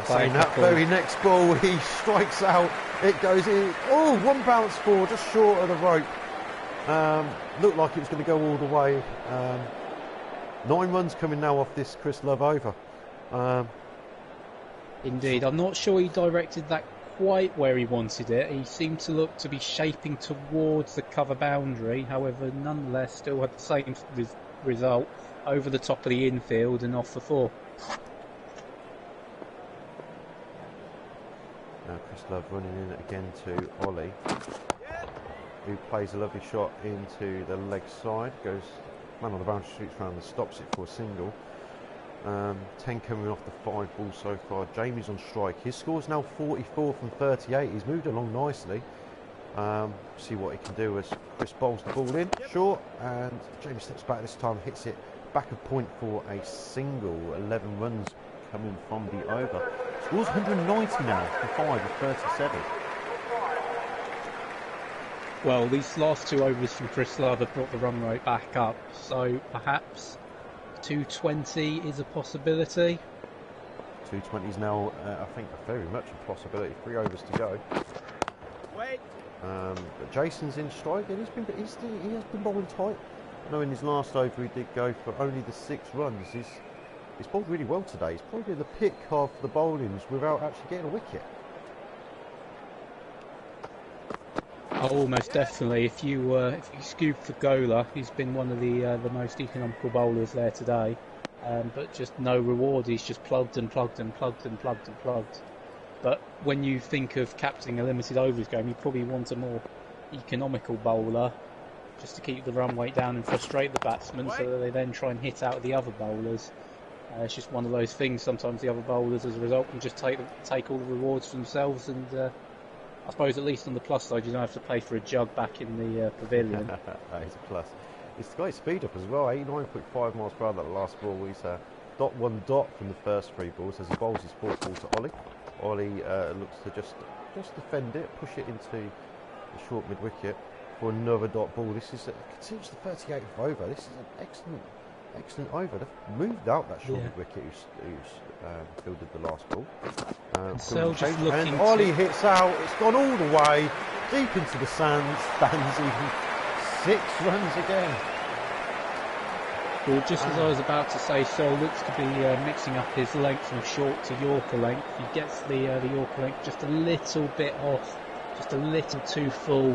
Saying that very next ball, he strikes out. It goes in. Oh, 1 bounce 4, just short of the rope. Looked like it was going to go all the way. 9 runs coming now off this Chris Love over.
Indeed, I'm not sure he directed that quite where he wanted it. He seemed to look to be shaping towards the cover boundary, however, nonetheless, still had the same result over the top of the infield and off the 4.
Now Chris Love running in again to Ollie, who plays a lovely shot into the leg side, goes man on the boundary, shoots round and stops it for a single. 10 coming off the 5 balls so far. Jamie's on strike. His score's now 44 from 38. He's moved along nicely. See what he can do as Chris bowls the ball in short, and Jamie steps back this time, hits it back of point for a single. 11 runs coming from the over. Scores 190 now for 5 of 37.
Well, these last 2 overs from Chris Love have brought the run rate back up, so perhaps 220 is a possibility.
220 is now, I think, very much a possibility. 3 overs to go.
Wait.
But Jason's in strike, and he has been bowling tight. I know in his last over he did go for only the 6 runs. He's bowled really well today. He's probably the pick of the bowlings without actually getting a wicket.
Oh, most definitely. If you scoop for Gola, he's been one of the most economical bowlers there today, but just no reward. He's just plugged and plugged and plugged and plugged and plugged. But when you think of captaining a limited overs game, you probably want a more economical bowler, just to keep the run rate down and frustrate the batsmen, so that they then try and hit out the other bowlers. It's just one of those things. Sometimes the other bowlers, as a result, can just take all the rewards for themselves, and I suppose at least on the plus side, you don't have to pay for a jug back in the pavilion.
That is a plus. It's got his speed up as well. 89.5 miles per hour that last ball. He's .1 from the first 3 balls as he bowls his 4th ball to Ollie. Ollie looks to just defend it, push it into the short mid wicket for another dot ball. This is continues the 38th over. This is an excellent over. They've moved out that short mid wicket who's fielded the last ball. And Ollie hits out. It's gone all the way deep into the sands. Stands even 6 runs again.
Well, just as I was about to say, Sol looks to be mixing up his length from short to Yorker length. He gets the Yorker length just a little bit off, just a little too full,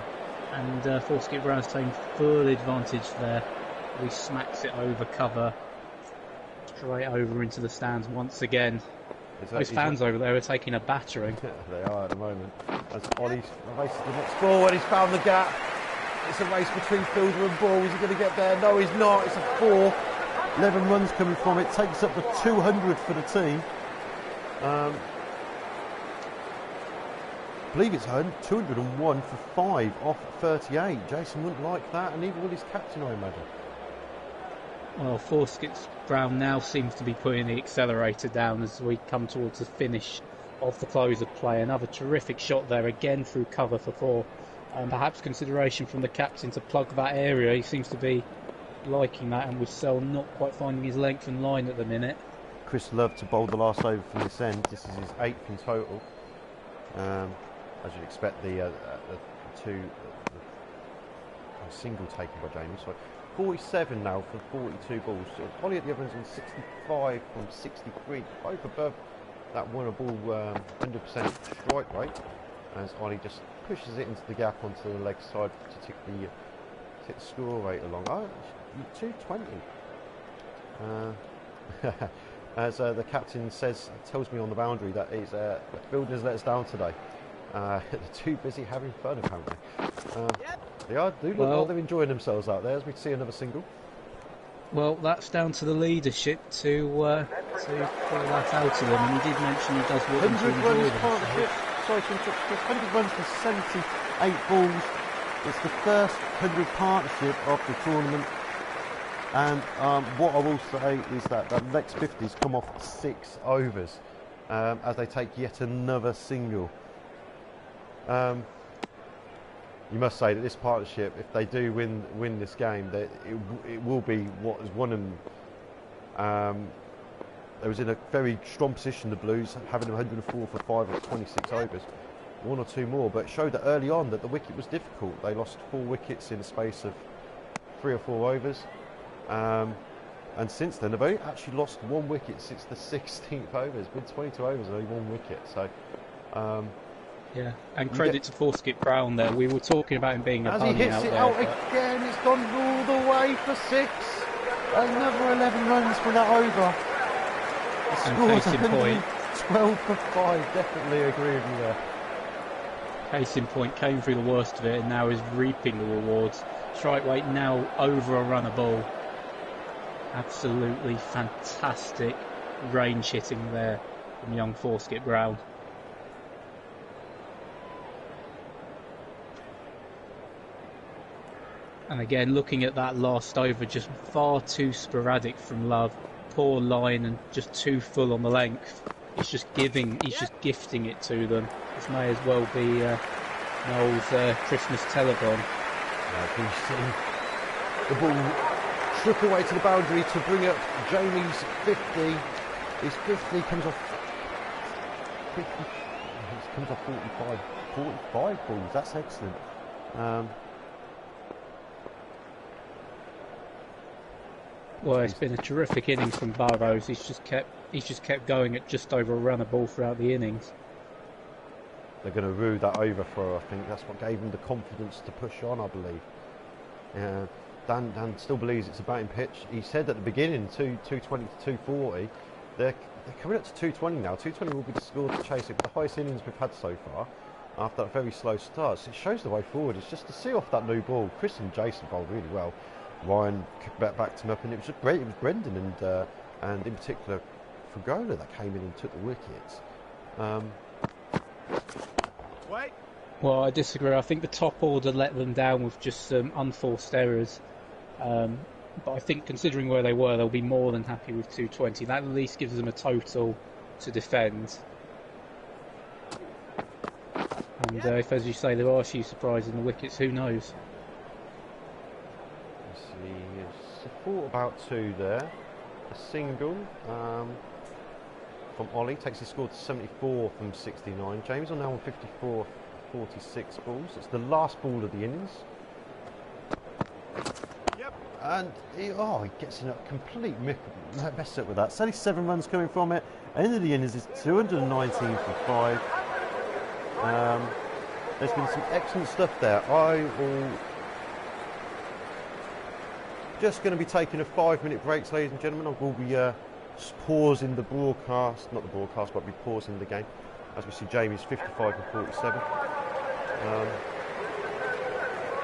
and Forskett-Brown's taking full advantage there. He smacks it over cover, straight over into the stands once again. Those fans over there are taking a battering.
They are at the moment. As Ollie's races the next ball, and he's found the gap. It's a race between fielder and ball. Is he going to get there? No, he's not. It's a 4. 11 runs coming from it. Takes up to 200 for the team. I believe it's 201 for 5 off 38. Jason wouldn't like that, and neither will his captain, I imagine.
Well, Forsket Brown now seems to be putting the accelerator down as we come towards the finish of the close of play. Another terrific shot there, again through cover for 4. Perhaps consideration from the captain to plug that area. He seems to be liking that, and with Sell not quite finding his length and line at the minute.
Chris Love to bowl the last over from this end. This is his 8th in total. As you'd expect, the single taken by James. So 47 now for 42 balls. So Ollie at the other end on 65 from 63. Both above that winner ball 100% strike rate. As Ollie just pushes it into the gap onto the leg side to tick the score rate along. Oh, 220. As the captain tells me on the boundary that he's builders let us down today. They're too busy having fun apparently. They do look like they're enjoying themselves out there as we see another single.
Well, that's down to the leadership to pull that out of them, and he did mention he does want them to
100
enjoy
runs
them.
partnership. Sorry to interrupt. 100 runs for 78 balls. It's the first 100 partnership of the tournament. And what I will say is that the next 50s come off 6 overs as they take yet another single. You must say that this partnership, if they do win this game, that it will be what has won them. They was in a very strong position, the Blues, having 104 for 5 of 26 overs. 1 or 2 more, but it showed that early on that the wicket was difficult. They lost 4 wickets in the space of 3 or 4 overs. And since then, they've only actually lost 1 wicket since the 16th over. It's been 22 overs and only 1 wicket. So,
yeah, and credit to Forsket Brown there. We were talking about him being a
as he
bunny
hits
out
it
there.
out again, it's gone all the way for 6. Another 11 runs for that over. The
And
score's
case in point,
12 for 5. Definitely agree with you there.
Case in point, came through the worst of it and now is reaping the rewards. Strike rate now over a run a ball. Absolutely fantastic range hitting there from young Forsket Brown. And again, looking at that last over, just far too sporadic from Love. Poor line and just too full on the length. He's just gifting it to them. This may as well be Noel's Christmas telethon.
We've seen the ball trip away to the boundary to bring up Jamie's 50. His 50 comes off 50. It comes off 45 balls. That's excellent.
Well, it's been a terrific innings from Burrows. He's just kept going at just over a run a ball throughout the innings.
They're going to rue that over for, I think that's what gave him the confidence to push on, I believe. Dan still believes it's a batting pitch. He said at the beginning 220 to 240. They're coming up to 220 now. 220 will be the score to chase it, but the highest innings we've had so far after that very slow start. So it shows the way forward. It's just to see off that new ball. Chris and Jason bowled really well. Ryan backed him up, and it was just great. It was Brendan and in particular Fregola that came in and took the wickets.
Wait.
Well, I disagree. I think the top order let them down with just some unforced errors. But I think considering where they were, they'll be more than happy with 220. That at least gives them a total to defend. And if, as you say, there are a few surprises in the wickets, who knows?
Let's see, it's a thought about 2 there. A single from Ollie takes his score to 74 from 69. James are now on 54, 46 balls. It's the last ball of the innings.
Yep.
And he gets in a complete mess up with that. 37 runs coming from it. End of the innings is 219 for 5. There's been some excellent stuff there. I will just going to be taking a 5-minute break, ladies and gentlemen. I will be pausing the broadcast, not the broadcast, but be pausing the game as we see Jamie's 55 and 47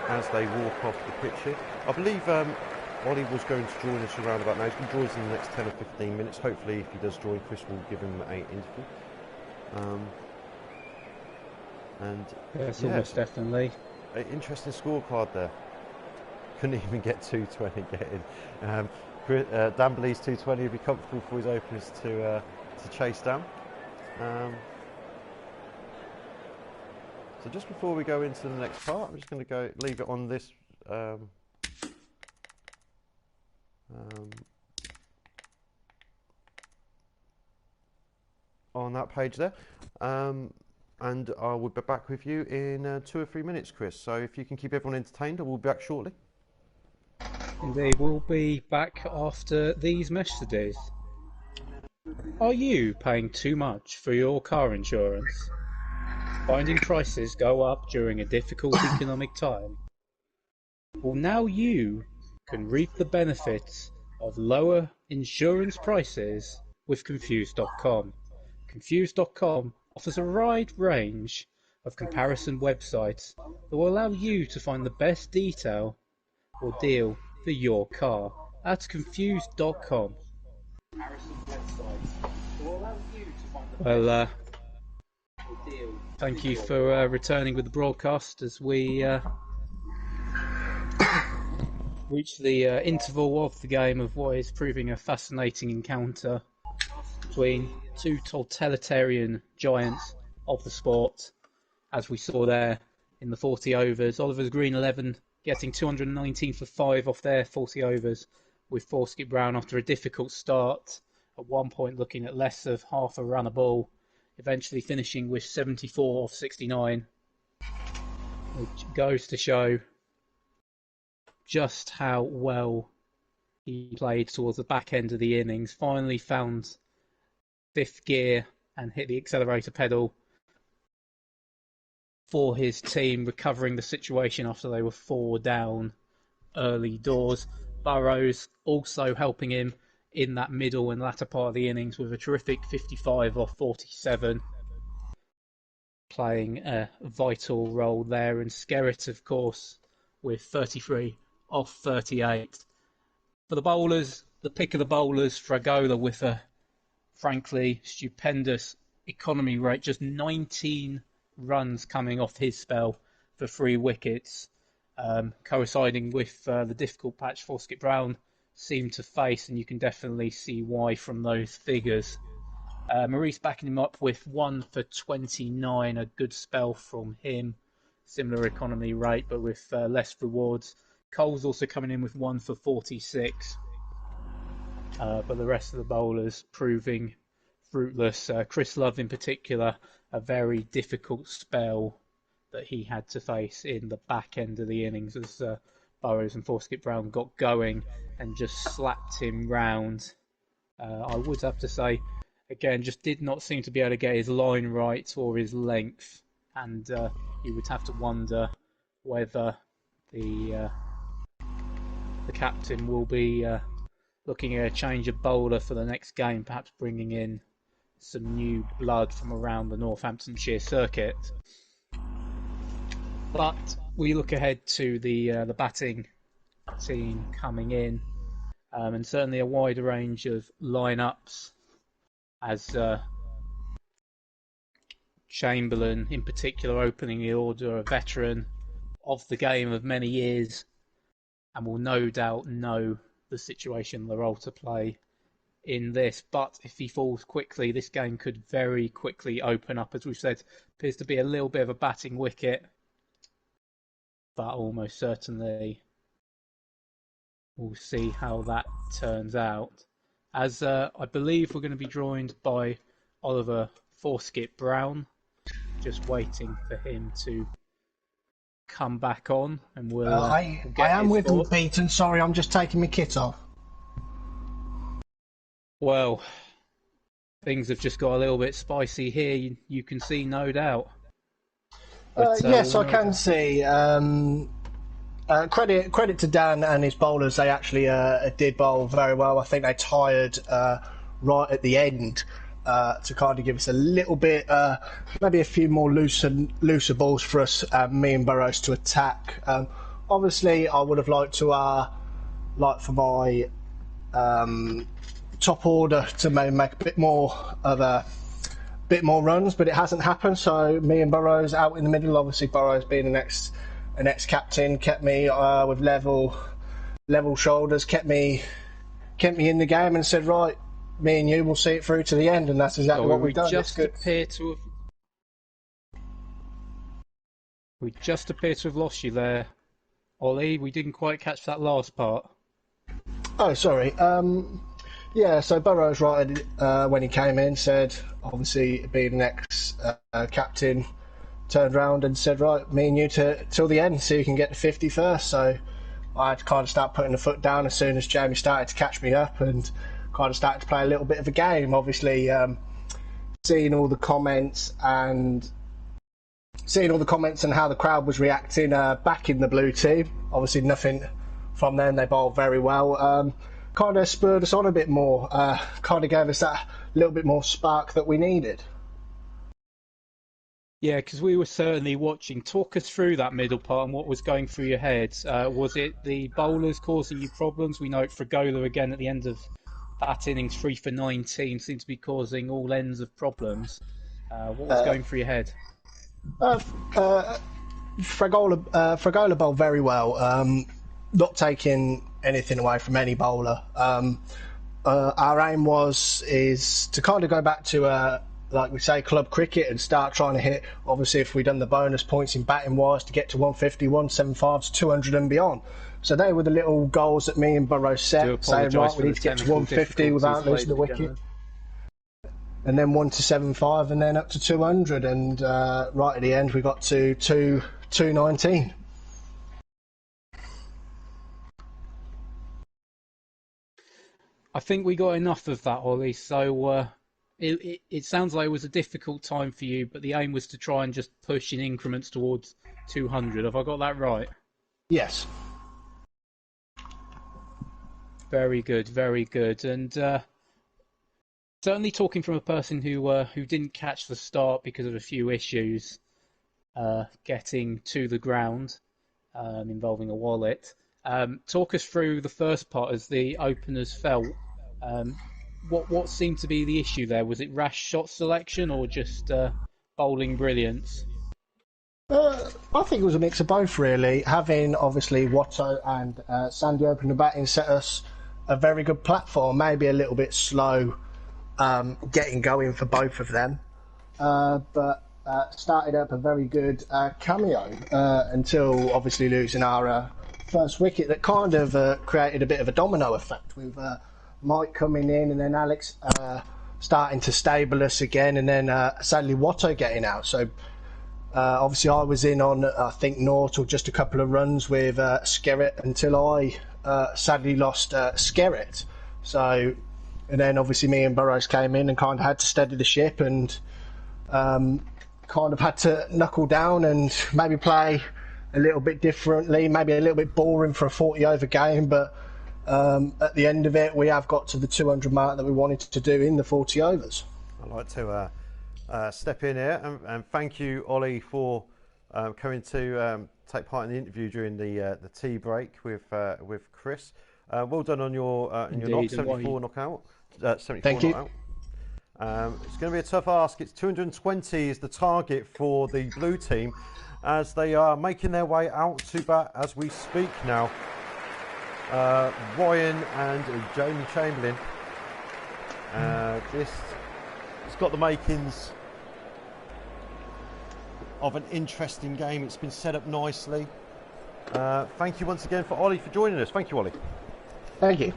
as they walk off the pitch here. I believe Ollie was going to join us around about now. He's going to join us in the next 10 or 15 minutes. Hopefully, if he does join, Chris will give him an interval.
Almost definitely.
Interesting scorecard there. Couldn't even get 220 getting. Dan believes 220 would be comfortable for his openers to chase down. So just before we go into the next part, I'm just going to leave it on this on that page there, and I will be back with you in 2 or 3 minutes, Chris. So if you can keep everyone entertained, I will be back shortly.
Indeed, we'll be back after these messages. Are you paying too much for your car insurance? Finding prices go up during a difficult economic time? Well, now you can reap the benefits of lower insurance prices with Confused.com. Confused.com offers a wide range of comparison websites that will allow you to find the best detail or deal for your car. At Confused.com. Well, thank you for returning with the broadcast as we reach the interval of the game of what is proving a fascinating encounter between two totalitarian giants of the sport, as we saw there in the 40 overs. Oliver's Green 11 getting 219 for 5 off their 40 overs, with Foskett Brown after a difficult start, at one point looking at less of half a run a ball, eventually finishing with 74 off 69, which goes to show just how well he played towards the back end of the innings. Finally found fifth gear and hit the accelerator pedal for his team, recovering the situation after they were 4 down early doors. Burrows also helping him in that middle and latter part of the innings with a terrific 55 off 47, playing a vital role there. And Skerritt, of course, with 33 off 38. For the bowlers, the pick of the bowlers, Fragola with a frankly stupendous economy rate, just 19 runs coming off his spell for 3 wickets, coinciding with the difficult patch Foskett Brown seemed to face, and you can definitely see why from those figures. Maurice backing him up with 1 for 29, a good spell from him. Similar economy rate, but with less rewards. Cole's also coming in with 1 for 46. But the rest of the bowlers proving fruitless. Chris Love in particular, a very difficult spell that he had to face in the back end of the innings as Burrows and Foskett Brown got going and just slapped him round. I would have to say, again, just did not seem to be able to get his line right or his length, and you would have to wonder whether the captain will be looking at a change of bowler for the next game, perhaps bringing in some new blood from around the Northamptonshire circuit. But we look ahead to the batting team coming in, and certainly a wider range of lineups, as Chamberlain in particular opening the order, a veteran of the game of many years, and will no doubt know the situation, the role to play in this. But if he falls quickly, this game could very quickly open up. As we've said, appears to be a little bit of a batting wicket, but almost certainly we'll see how that turns out. As I believe we're going to be joined by Oliver Foskett Brown, just waiting for him to come back on, and we'll
I am with him, Beaton. Sorry, I'm just taking my kit off.
Well, things have just got a little bit spicy here, you can see, no doubt. But,
yes, I can see. Credit to Dan and his bowlers. They actually did bowl very well. I think they tired right at the end to kind of give us a little bit, maybe a few more looser balls for us, me and Burrows, to attack. Obviously, I would have liked to, like for my top order, to maybe make a bit more runs, but it hasn't happened. So me and Burrows out in the middle. Obviously, Burrows being an ex-captain kept me with level shoulders, kept me kept me in the game and said, right, me and you will see it through to the end, and that's exactly what we've done.
We just appear to have lost you there, Ollie. We didn't quite catch that last part.
Oh, sorry. Yeah, so Burrows right when he came in said, obviously being the next captain, turned around and said, right, me and you till the end, so you can get to 50 first. So I had to kind of start putting the foot down as soon as Jamie started to catch me up and kind of started to play a little bit of a game. Obviously, seeing all the comments and how the crowd was reacting back in the blue team. Obviously, nothing from them. They bowled very well. Kind of spurred us on a bit more. Kind of gave us that little bit more spark that we needed.
Yeah, because we were certainly watching. Talk us through that middle part and what was going through your head. Was it the bowlers causing you problems? We know Fregola again at the end of that innings, 3 for 19, seemed to be causing all ends of problems. What was going through your head?
Fregola bowled very well, not taking anything away from any bowler. Our aim is to kind of go back to like we say, club cricket and start trying to hit. Obviously, if we'd done the bonus points in batting wise to get to 150, 175, 200 and beyond. So they were the little goals that me and Burrows set, saying right, we need to get to 150 without losing the wicket. And then 1 to 75 and then up to 200, and right at the end we got to 219.
I think we got enough of that, Ollie. So it sounds like it was a difficult time for you, but the aim was to try and just push in increments towards 200. Have I got that right?
Yes.
Very good, very good. And certainly talking from a person who didn't catch the start because of a few issues getting to the ground involving a wallet. Talk us through the first part as the openers felt. What seemed to be the issue there? Was it rash shot selection or just bowling brilliance?
I think it was a mix of both, really. Having, obviously, Watto and Sandy open the batting set us a very good platform, maybe a little bit slow getting going for both of them. But started up a very good cameo until, obviously, losing our first wicket that kind of created a bit of a domino effect with Mike coming in and then Alex starting to stable us again, and then sadly Watto getting out. So obviously I was in on I think naught or just a couple of runs with Skerritt until I sadly lost Skerritt. So and then obviously me and Burrows came in and kind of had to steady the ship and kind of had to knuckle down and maybe play a little bit differently, maybe a little bit boring for a 40 over game, but at the end of it we have got to the 200 mark that we wanted to do in the 40 overs.
I'd like to step in here and thank you, Ollie, for coming to take part in the interview during the tea break with Chris. Well done on your knock, 74 knockout. 74
Thank you.
Knockout. It's going to be a tough ask. It's 220 is the target for the blue team as they are making their way out to bat as we speak now. Ryan and Jamie Chamberlain. This has got the makings of an interesting game. It's been set up nicely. Thank you once again for Ollie for joining us. Thank you, Ollie.
Thank you.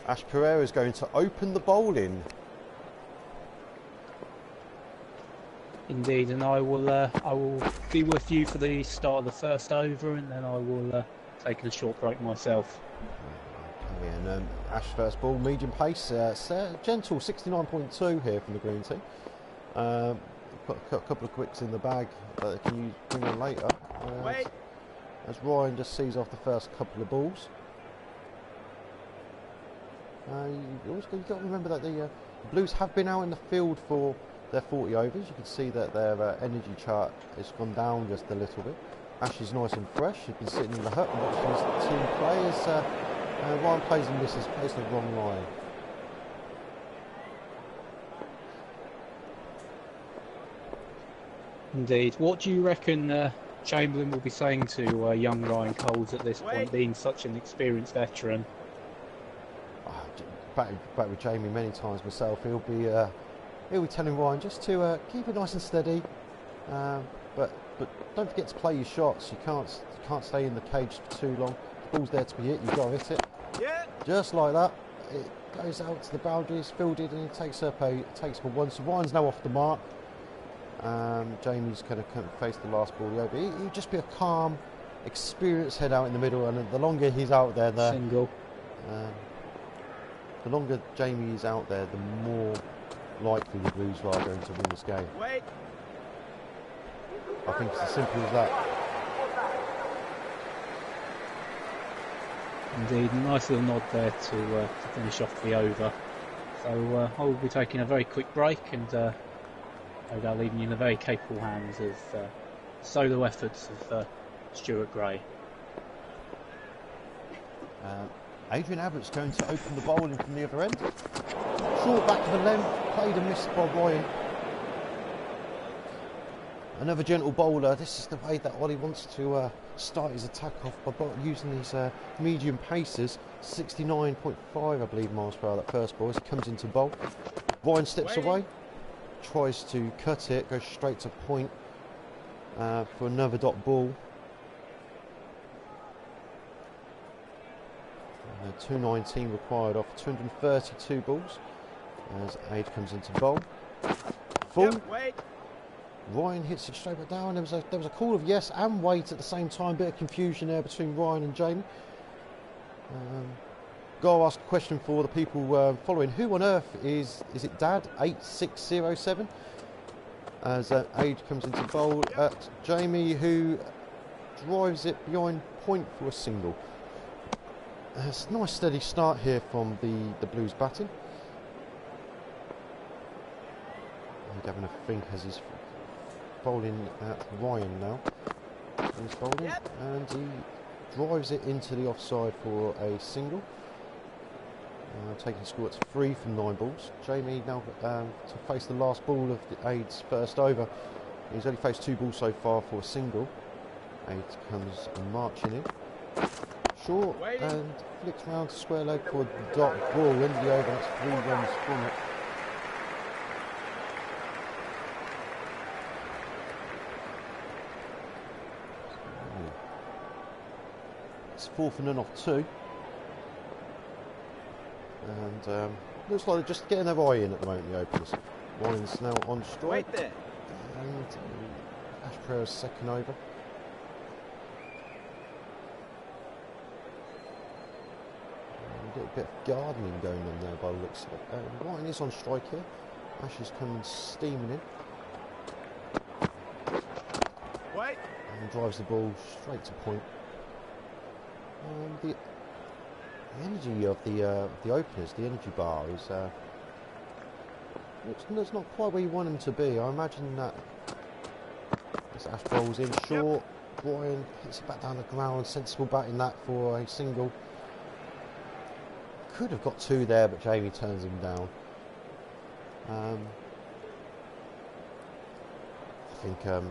Ash Pereira is going to open the bowling.
Indeed, and I will be with you for the start of the first over, and then I will take a short break myself.
Okay, and Ash first ball, medium pace, gentle 69.2 here from the green team. Got a couple of quicks in the bag that they can bring on later. As Ryan just sees off the first couple of balls. You've got to remember that the Blues have been out in the field for their 40 overs. You can see that their energy chart has gone down just a little bit. Ash is nice and fresh. He's been sitting in the hut and watching his team play as Ryan plays and misses, plays the wrong line.
Indeed. What do you reckon Chamberlain will be saying to young Ryan Coles at this point, being such an experienced veteran?
back with Jamie many times myself. He'll be telling Ryan just to keep it nice and steady, but don't forget to play your shots. You can't stay in the cage for too long. The ball's there to be hit. You've got to hit it.
Yeah.
Just like that. It goes out to the boundaries, fielded, and he takes up a one. So Ryan's now off the mark. Jamie's going to face the last ball over. He'd just be a calm, experienced head out in the middle, and the longer he's out there,
Single.
the longer Jamie is out there, the more likely the Blues are going to win this game.
Wait.
I think it's as simple as that.
Indeed, nice little nod there to finish off the over. So I will be taking a very quick break and no doubt leaving you in the very capable hands of solo efforts of Stuart Gray.
Adrian Abbott's going to open the bowling from the other end. Short back of the length, played and missed by Ryan. Another gentle bowler. This is the way that Ollie wants to start his attack off by using these medium paces. 69.5, I believe, miles per hour that first ball as he comes into bowl. Ryan steps away, tries to cut it, goes straight to point for another dot ball. 219 required off 232 balls as Aid comes into bowl. Full.
Yep, wait.
Ryan hits it straight back down. There was a call of yes and wait at the same time. Bit of confusion there between Ryan and Jamie. Go ask a question for the people following. Who on earth is it? Dad 8607. As Aid comes into bowl at Jamie, who drives it behind point for a single. It's a nice steady start here from the Blues batting. He's having a think as he's bowling at Ryan now. He's bowling and he drives it into the offside for a single. Taking the score to 3 from 9 balls. Jamie now to face the last ball of the Aid's first over. He's only faced 2 balls so far for a single. Aid comes marching in. Short and flicks round to square leg for a dot ball. End of the over, that's 3 runs from it. It's 4 for none off 2. And looks like they're just getting their eye in at the moment, the openers. Ryan's now on strike.
Wait there.
And Ash Prayer's second over. A little bit of gardening going on there by the looks of it. Ryan is on strike here. Ash is coming steaming in.
Wait.
And drives the ball straight to point. The energy of the openers, the energy bar is it's not quite where you want them to be. I imagine that as Ash bowls in short, Ryan hits it back down the ground, sensible batting that for a single. Could have got 2 there, but Jamie turns him down. I think the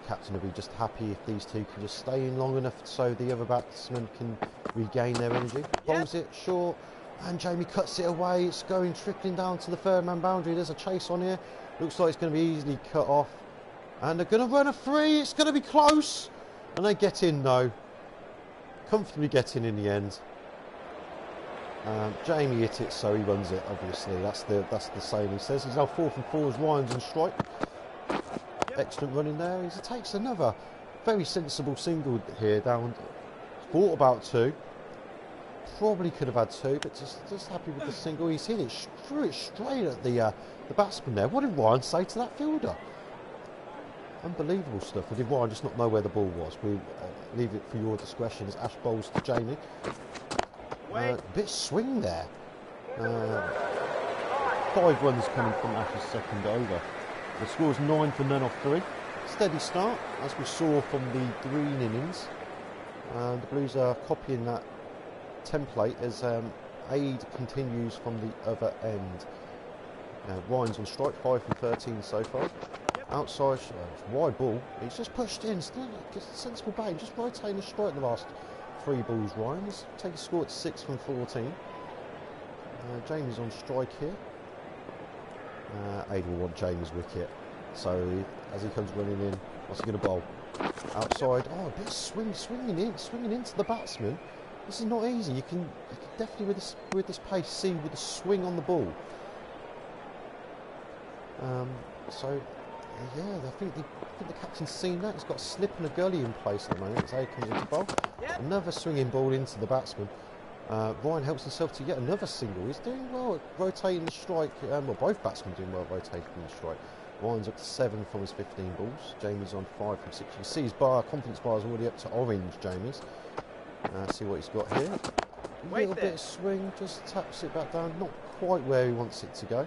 captain will be just happy if these two can just stay in long enough so the other batsmen can regain their energy. Bowls it short, and Jamie cuts it away. It's going trickling down to the third man boundary. There's a chase on here. Looks like it's going to be easily cut off. And they're going to run a free. It's going to be close. And they get in though. Comfortably get in the end. Jamie hit it, so he runs it. Obviously, that's the same. He says he's now 4 from 4 as Ryan's on strike. Excellent running there. He takes another very sensible single here. Down, thought about 2. Probably could have had 2, but just happy with the single. He's hit it, threw it straight at the batsman there. What did Ryan say to that fielder? Unbelievable stuff. Or did Ryan just not know where the ball was? We leave it for your discretion as Ash bowls to Jamie. Bit swing there. 5 runs coming from Ash's second over. The score is 9 for none off 3. Steady start, as we saw from the green innings. The Blues are copying that template as Aid continues from the other end. Ryan's on strike, 5 from 13 so far. Outside, wide ball. He's just pushed in. Still sensible batting, just rotating the strike the last 3 balls. Ryan's taking a score at 6 from 14. Jamie's on strike here. Aid will want Jamie's wicket. So as he comes running in, what's he going to bowl? Outside. Oh, a bit of swinging into the batsman. This is not easy. You can definitely with this pace see with the swing on the ball. So yeah, I think the captain's seen that. He's got a slip and a gully in place at the moment. As Aid comes into bowl. Another swinging ball into the batsman. Ryan helps himself to get another single. He's doing well at rotating the strike. Well, both batsmen doing well at rotating the strike. Ryan's up to 7 from his 15 balls. Jamie's on 5 from 6. You can see his confidence bar is already up to orange, Jamie's. See what he's got here. A little bit of swing, just taps it back down. Not quite where he wants it to go.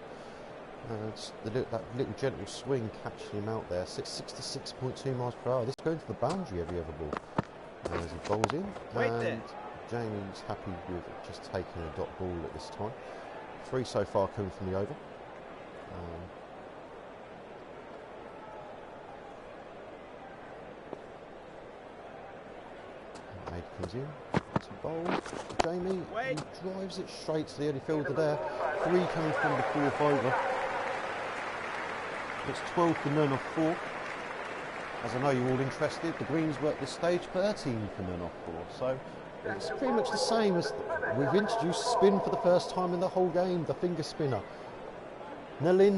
That little gentle swing catching him out there. 66.2 miles per hour. This is going to the boundary every other ball. As he bowls in. And Jamie's happy with just taking a dot ball at this time. 3 so far coming from the over. Aid comes in to bowl. Jamie drives it straight to the early fielder there. 3 coming from the 4th over. It's 12 for none off 4. As I know you're all interested, the greens were at this stage 13 for none off 4. So it's pretty much the same as we've introduced spin for the first time in the whole game, the finger spinner. Nelly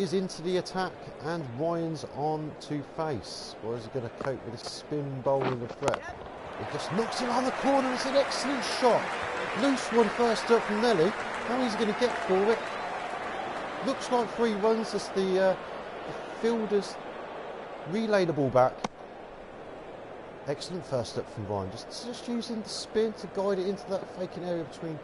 is into the attack and Ryan's on to face. What is he going to cope with this spin bowling of threat? He just knocks it around the corner. It's an excellent shot. Loose one first up from Nelly. How is he going to get for it? Looks like 3 runs as the fielders relay the ball back. Excellent first up from Ryan. Just using the spin to guide it into that faking area between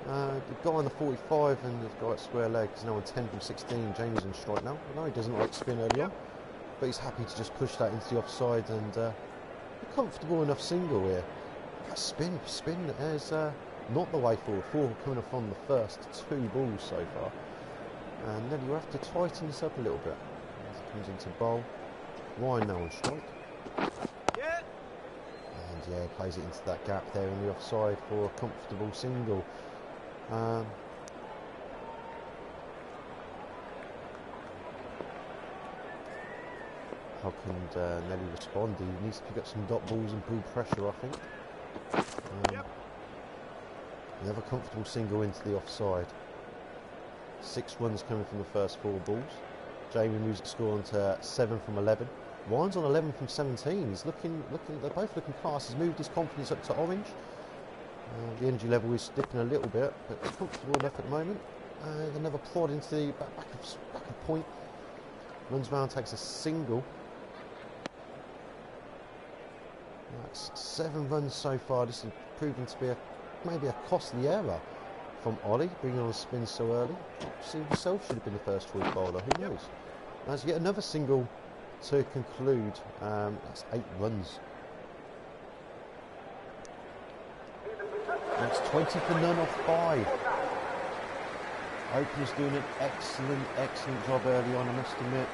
the guy on the 45 and the guy at square leg. He's now on 10 from 16. Jamie's on strike now. I know he doesn't like spin early on, but he's happy to just push that into the offside and a comfortable enough single here. That spin is not the way forward. 4 coming off on the first 2 balls so far. And then you have to tighten this up a little bit as it comes into bowl. Ryan now on strike. And yeah, plays it into that gap there in the offside for a comfortable single. How can Nelly respond? He needs to pick up some dot balls and build pressure, I think. Another comfortable single into the offside. 6 runs coming from the first 4 balls. Jamie moves the score on to 7 from 11. Ryan's on 11 from 17. He's looking. They're both looking class. He's moved his confidence up to orange. The energy level is dipping a little bit, but it's comfortable enough at the moment. Another plod into the back of point. Runs round, takes a single. That's 7 runs so far. This is proving to be maybe a costly error from Ollie, bringing on a spin so early. See himself should have been the first choice bowler. Who knows? As yet another single to conclude. That's 8 runs. That's 20 for none off 5. Oakland's doing an excellent job early on, I must admit.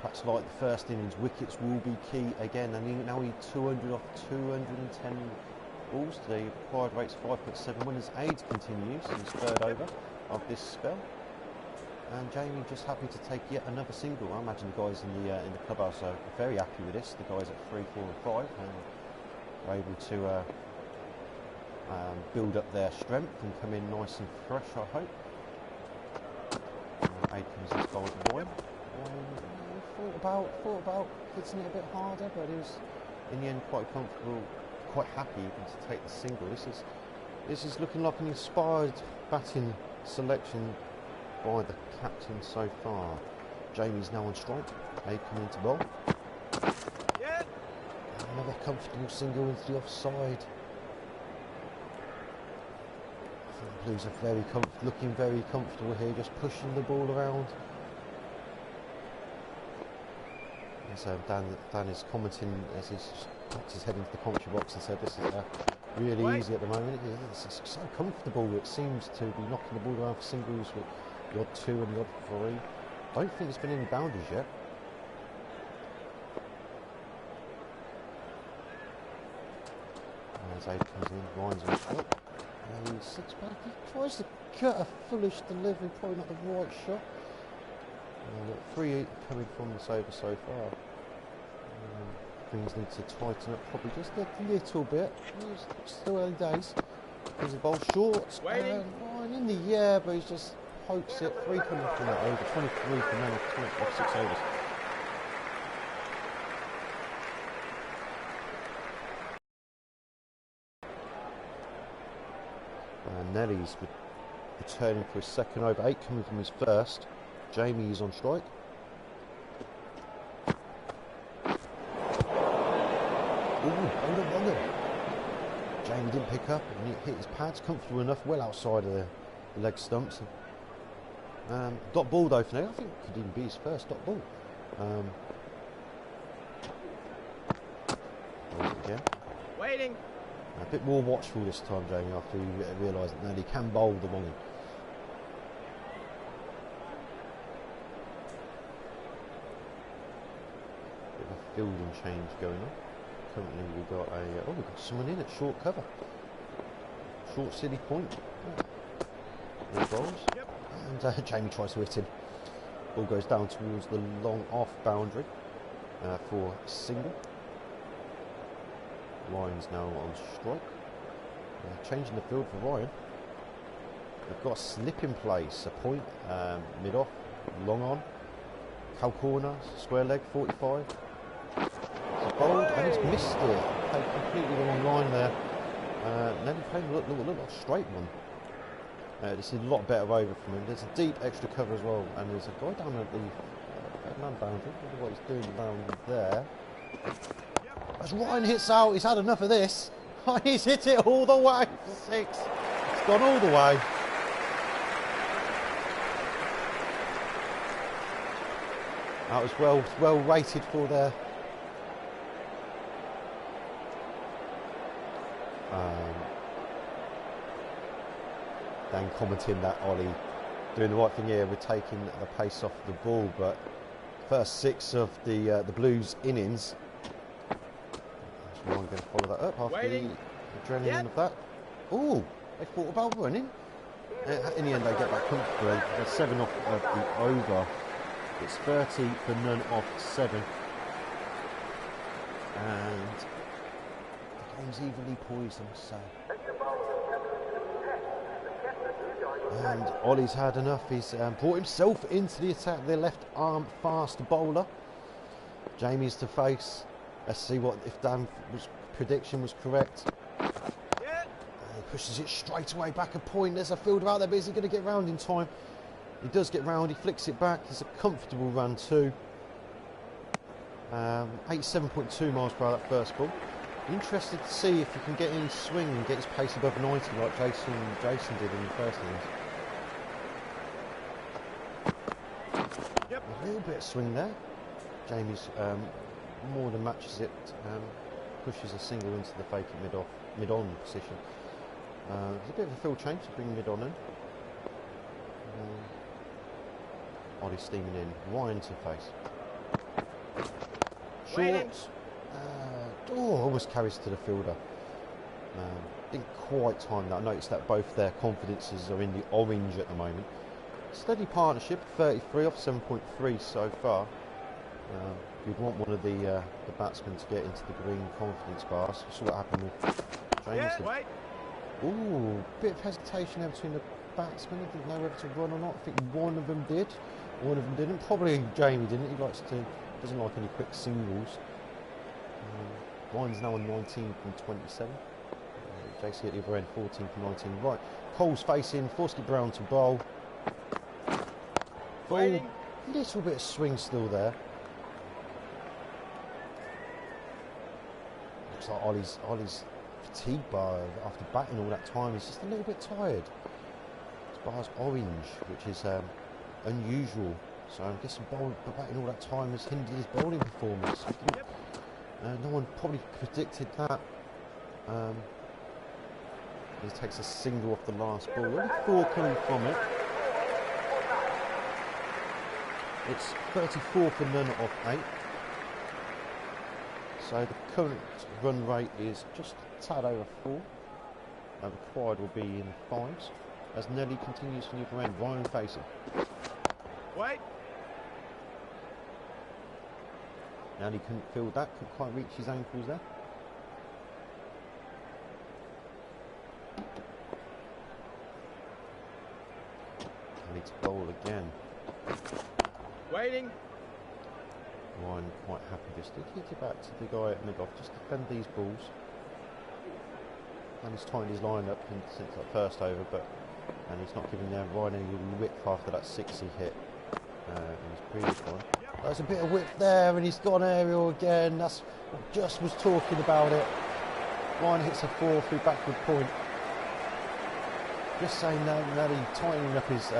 Perhaps like the first innings, wickets will be key again. And now we need 200 off 210 balls today. Required rate's 5.7. Winners' Aid continues in his 3rd over of this spell. And Jamie just happy to take yet another single. I imagine the guys in the clubhouse are very happy with this. The guys at 3, 4 and 5 and are able to build up their strength and come in nice and fresh, I hope. Aid comes into bowl at Ryan. Thought about hitting it a bit harder, but he was in the end quite comfortable, quite happy even to take the single. This is looking like an inspired batting selection by the captain so far. Jamie's now on strike. Aid coming into bowl. Another comfortable single into the offside. I think the Blues are looking very comfortable here, just pushing the ball around. So Dan is commenting as he's popped his head into the commentary box and said this is really easy at the moment. It's so comfortable. It seems to be knocking the ball around for singles with the odd 2 and the odd 3. Don't think there's been any boundaries yet. As Zaid comes in, Ryan's on shot. And he sits back, he tries to cut a foolish delivery, probably not the right shot. 3 coming from the Sabre so far. Things need to tighten up probably just a little bit. It's still early days. Here's the ball short. And Ryan in the air, but he just pokes it. 3 coming from that over. 23 for men off 6 overs. And Nelly's returning for his second over. 8 coming from his first. Jamie is on strike. Hold on. Jamie didn't pick up and he hit his pads comfortable enough, well outside of the leg stumps. Dot ball though for now. I think it could even be his first dot ball. Again.
Waiting.
A bit more watchful this time, Jamie, after he realised that now he can bowl the long one. Bit of a fielding change going on. Currently we've got we've got someone in at short cover. Short silly point. No balls.
Yep.
And Jamie tries to hit him. Ball goes down towards the long off boundary for a single. Ryan's now on strike. Changing the field for Ryan. They've got a slip in place, a point, mid off, long on, cow corner, square leg, 45. It's bowled and he's missed it. Played completely the wrong line there. Then he played a little straight one. This is a lot better over from him. There's a deep extra cover as well, and there's a guy down at the man boundary. I don't know what he's doing down there. As Ryan hits out, he's had enough of this. He's hit it all the way for 6. It's gone all the way. That was well rated for there. Dan commenting that Ollie doing the right thing here with taking the pace off the ball, but first 6 of the Blues innings. I'm going to follow that up after the adrenaline of that. Oh, they thought about running. In the end, they get that comfortably. They're 7 off of the over. It's 30 for none off 7. And the game's evenly poisoned, so. And Ollie's had enough. He's brought himself into the attack. The left arm fast bowler. Jamie's to face. Let's see if Dan's prediction was correct. He pushes it straight away back a point. There's a fielder out there, but is he going to get round in time? He does get round. He flicks it back. It's a comfortable run too. 87.2 miles per hour that first ball. Interested to see if he can get in swing and get his pace above 90 like Jason did in the first innings.
Yep.
A little bit of swing there. Jamie's more than matches it, pushes a single into the vacant mid-on position. There's a bit of a field change to bring mid-on in. Ollie steaming in, Ryan to face. Short. Almost carries to the fielder. Didn't quite time that. I noticed that both their confidences are in the orange at the moment. Steady partnership, 33 off 7.3 so far. You'd want one of the batsmen to get into the green confidence bars. Saw what happened with Jameson. Ooh, bit of hesitation there between the batsmen. I didn't know whether to run or not. I think one of them did, one of them didn't. Probably Jamie didn't. He doesn't like any quick singles. Ryan's now on 19 from 27. JC at the other end, 14 from 19. Right, Cole's facing, Forsky Brown to bowl. Ball, little bit of swing still there. Looks like Ollie's fatigue bar after batting all that time. He's just a little bit tired. His bar's orange, which is unusual. So I'm guessing batting all that time has hindered his bowling performance. No one probably predicted that. He takes a single off the last ball. Only 4 coming from it. It's 34 for none off 8. So the current run rate is just a tad over 4. Required will be in the 5s. As Nelly continues from the other end, Ryan facing.
Wait.
Nelly couldn't feel that, couldn't quite reach his ankles there. Nelly to bowl again.
Waiting.
Ryan quite happy just to kick it back to the guy at mid-off, just defend these balls. And he's tightened his line up since that first over, and he's not giving Ryan any width after that 6 he hit in his previous one. There's a bit of width there, and he's gone aerial again. That's what just was talking about it. Ryan hits a 4 through backward point. Just saying that he's tightening up his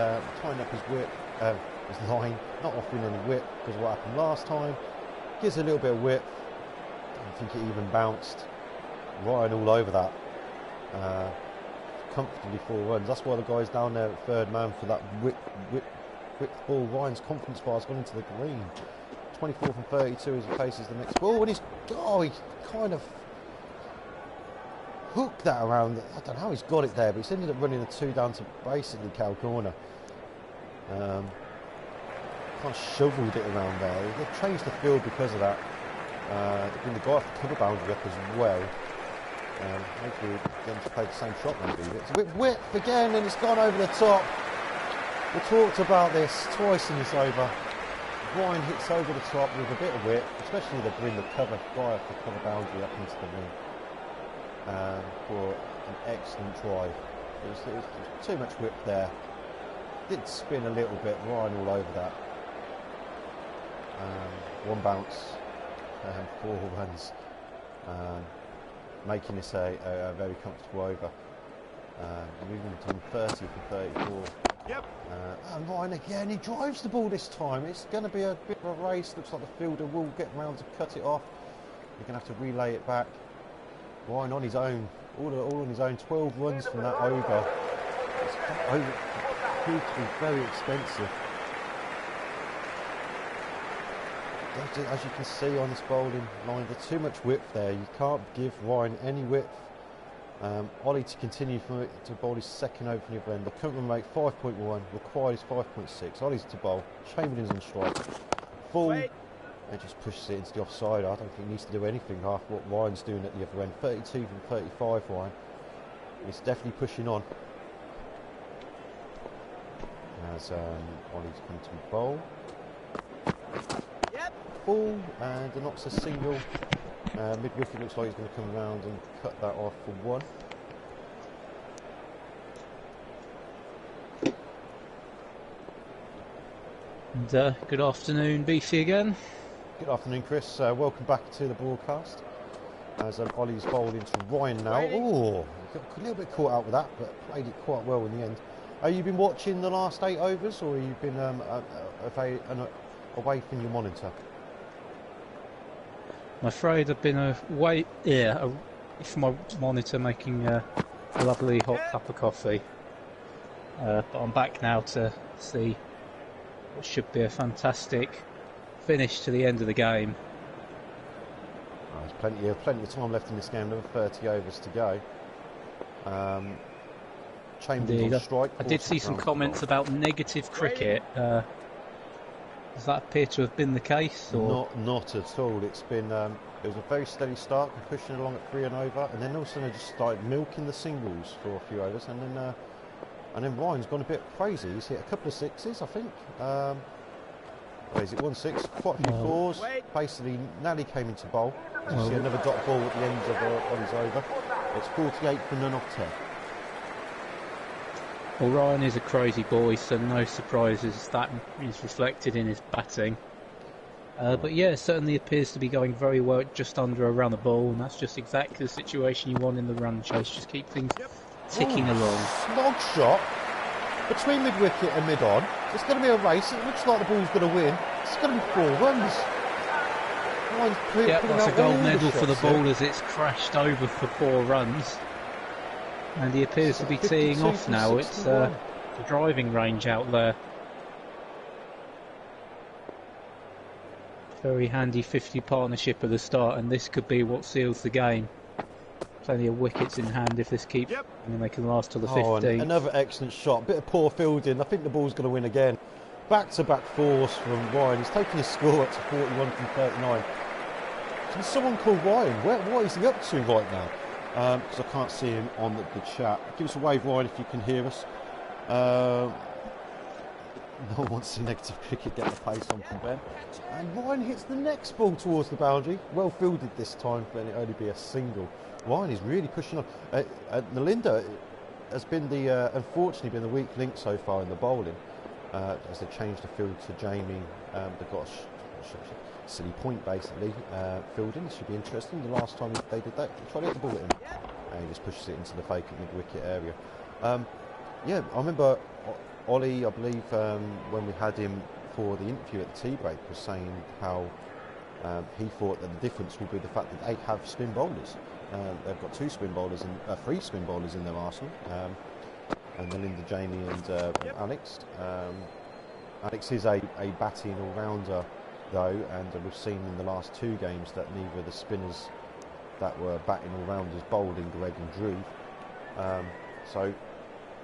width, his line, not offering any width because of what happened last time. Gives a little bit of width. I think it even bounced. Ryan all over that. Comfortably 4 runs. That's why the guy's down there at third man for that width ball. Ryan's confidence bar has gone into the green. 24 from 32 as he faces the next ball, and he kind of hooked that around. I don't know how he's got it there, but he's ended up running a 2 down to basically cow corner. Kind of shoveled it around there. They've changed the field because of that. They've been the guy off the cover boundary up as well. Hopefully going to play the same shot maybe. It's a bit width again, and it's gone over the top. We talked about this twice in this over. Ryan hits over the top with a bit of width, especially the bring the cover guy off the cover boundary up into the ring for an excellent drive. It was too much width there. Did spin a little bit. Ryan all over that. 1 bounce, 4 runs. Making this a very comfortable over. Moving to 30 for 34.
Yep.
And Ryan again, he drives the ball this time. It's going to be a bit of a race. Looks like the fielder will get round to cut it off. You're going to have to relay it back. Ryan on his own, all on his own. 12 runs from that over. It's over. Proved to be very expensive. As you can see on this bowling line, there's too much width there. You can't give Ryan any width. Ollie to continue to bowl his second over from the other end. The current run rate 5.1, required is 5.6. Ollie's to bowl. Chamberlain's on strike. Full. It just pushes it into the offside. I don't think he needs to do anything after what Ryan's doing at the other end. 32 from 35, Ryan. He's definitely pushing on. As Ollie's come to bowl. Ball, and the knocks a single. Mid-wicket looks like he's going to come around and cut that off for 1.
And good afternoon, BC again.
Good afternoon, Chris. Welcome back to the broadcast. As Ollie's bowled into Ryan now. Oh, got a little bit caught out with that, but played it quite well in the end. Have you been watching the last 8 overs, or have you been away from your monitor?
I'm afraid I've been away from my monitor making a lovely hot cup of coffee. But I'm back now to see what should be a fantastic finish to the end of the game.
There's plenty of time left in this game, another 30 overs to go. Chamberlain's on strike.
I did see some comments about negative cricket. Does that appear to have been the case? Or?
Not at all. It's been it was a very steady start, pushing along at 3 and over, and then all of a sudden they just started milking the singles for a few overs, and then Ryan's gone a bit crazy. He's hit a couple of 6s, I think. Is it 1 6? Quite a few 4s. Basically, Nally came into bowl. You see another dot ball at the end of his over. It's 48 for none off 10.
Well, Ryan is a crazy boy, so no surprises that is reflected in his batting. But yeah, it certainly appears to be going very well, just under a run a ball, and that's just exactly the situation you want in the run chase. Just keep things ticking along.
Slog shot between mid-wicket and mid-on. It's going to be a race. It looks like the ball's going to win. It's going to be 4 runs.
That's a gold medal for the ball as it's crashed over for 4 runs. And he appears to be teeing off now. It's the driving range out there. Very handy 50 partnership at the start, and this could be what seals the game. Plenty of wickets in hand if this keeps, and then they can last till the 15th.
Another excellent shot. Bit of poor fielding. I think the ball's going to win again. Back-to-back force from Ryan. He's taking his score up to 41 from 39. There's someone called Ryan. What is he up to right now? Because I can't see him on the chat. Give us a wave, Ryan, if you can hear us. No one wants to see negative cricket get the pace on from Ben. And Ryan hits the next ball towards the boundary. Well fielded this time, but it only be a single. Ryan is really pushing on. Nalinda has been unfortunately been the weak link so far in the bowling. As they changed the field to Jamie, they've got a silly point basically fielding. This should be interesting. The last time they did that, he tried to hit the ball at him, and he just pushes it into the vacant mid-wicket area. Yeah, I remember Ollie, I believe, when we had him for the interview at the tea break, was saying how he thought that the difference would be the fact that they have spin bowlers. They've got 2 spin bowlers and 3 spin bowlers in their arsenal. And Nalinda, Jamie and Alex. Alex is a batting all-rounder though, and we've seen in the last 2 games that neither of the spinners that were batting all-rounders bowled in Greg and Drew. So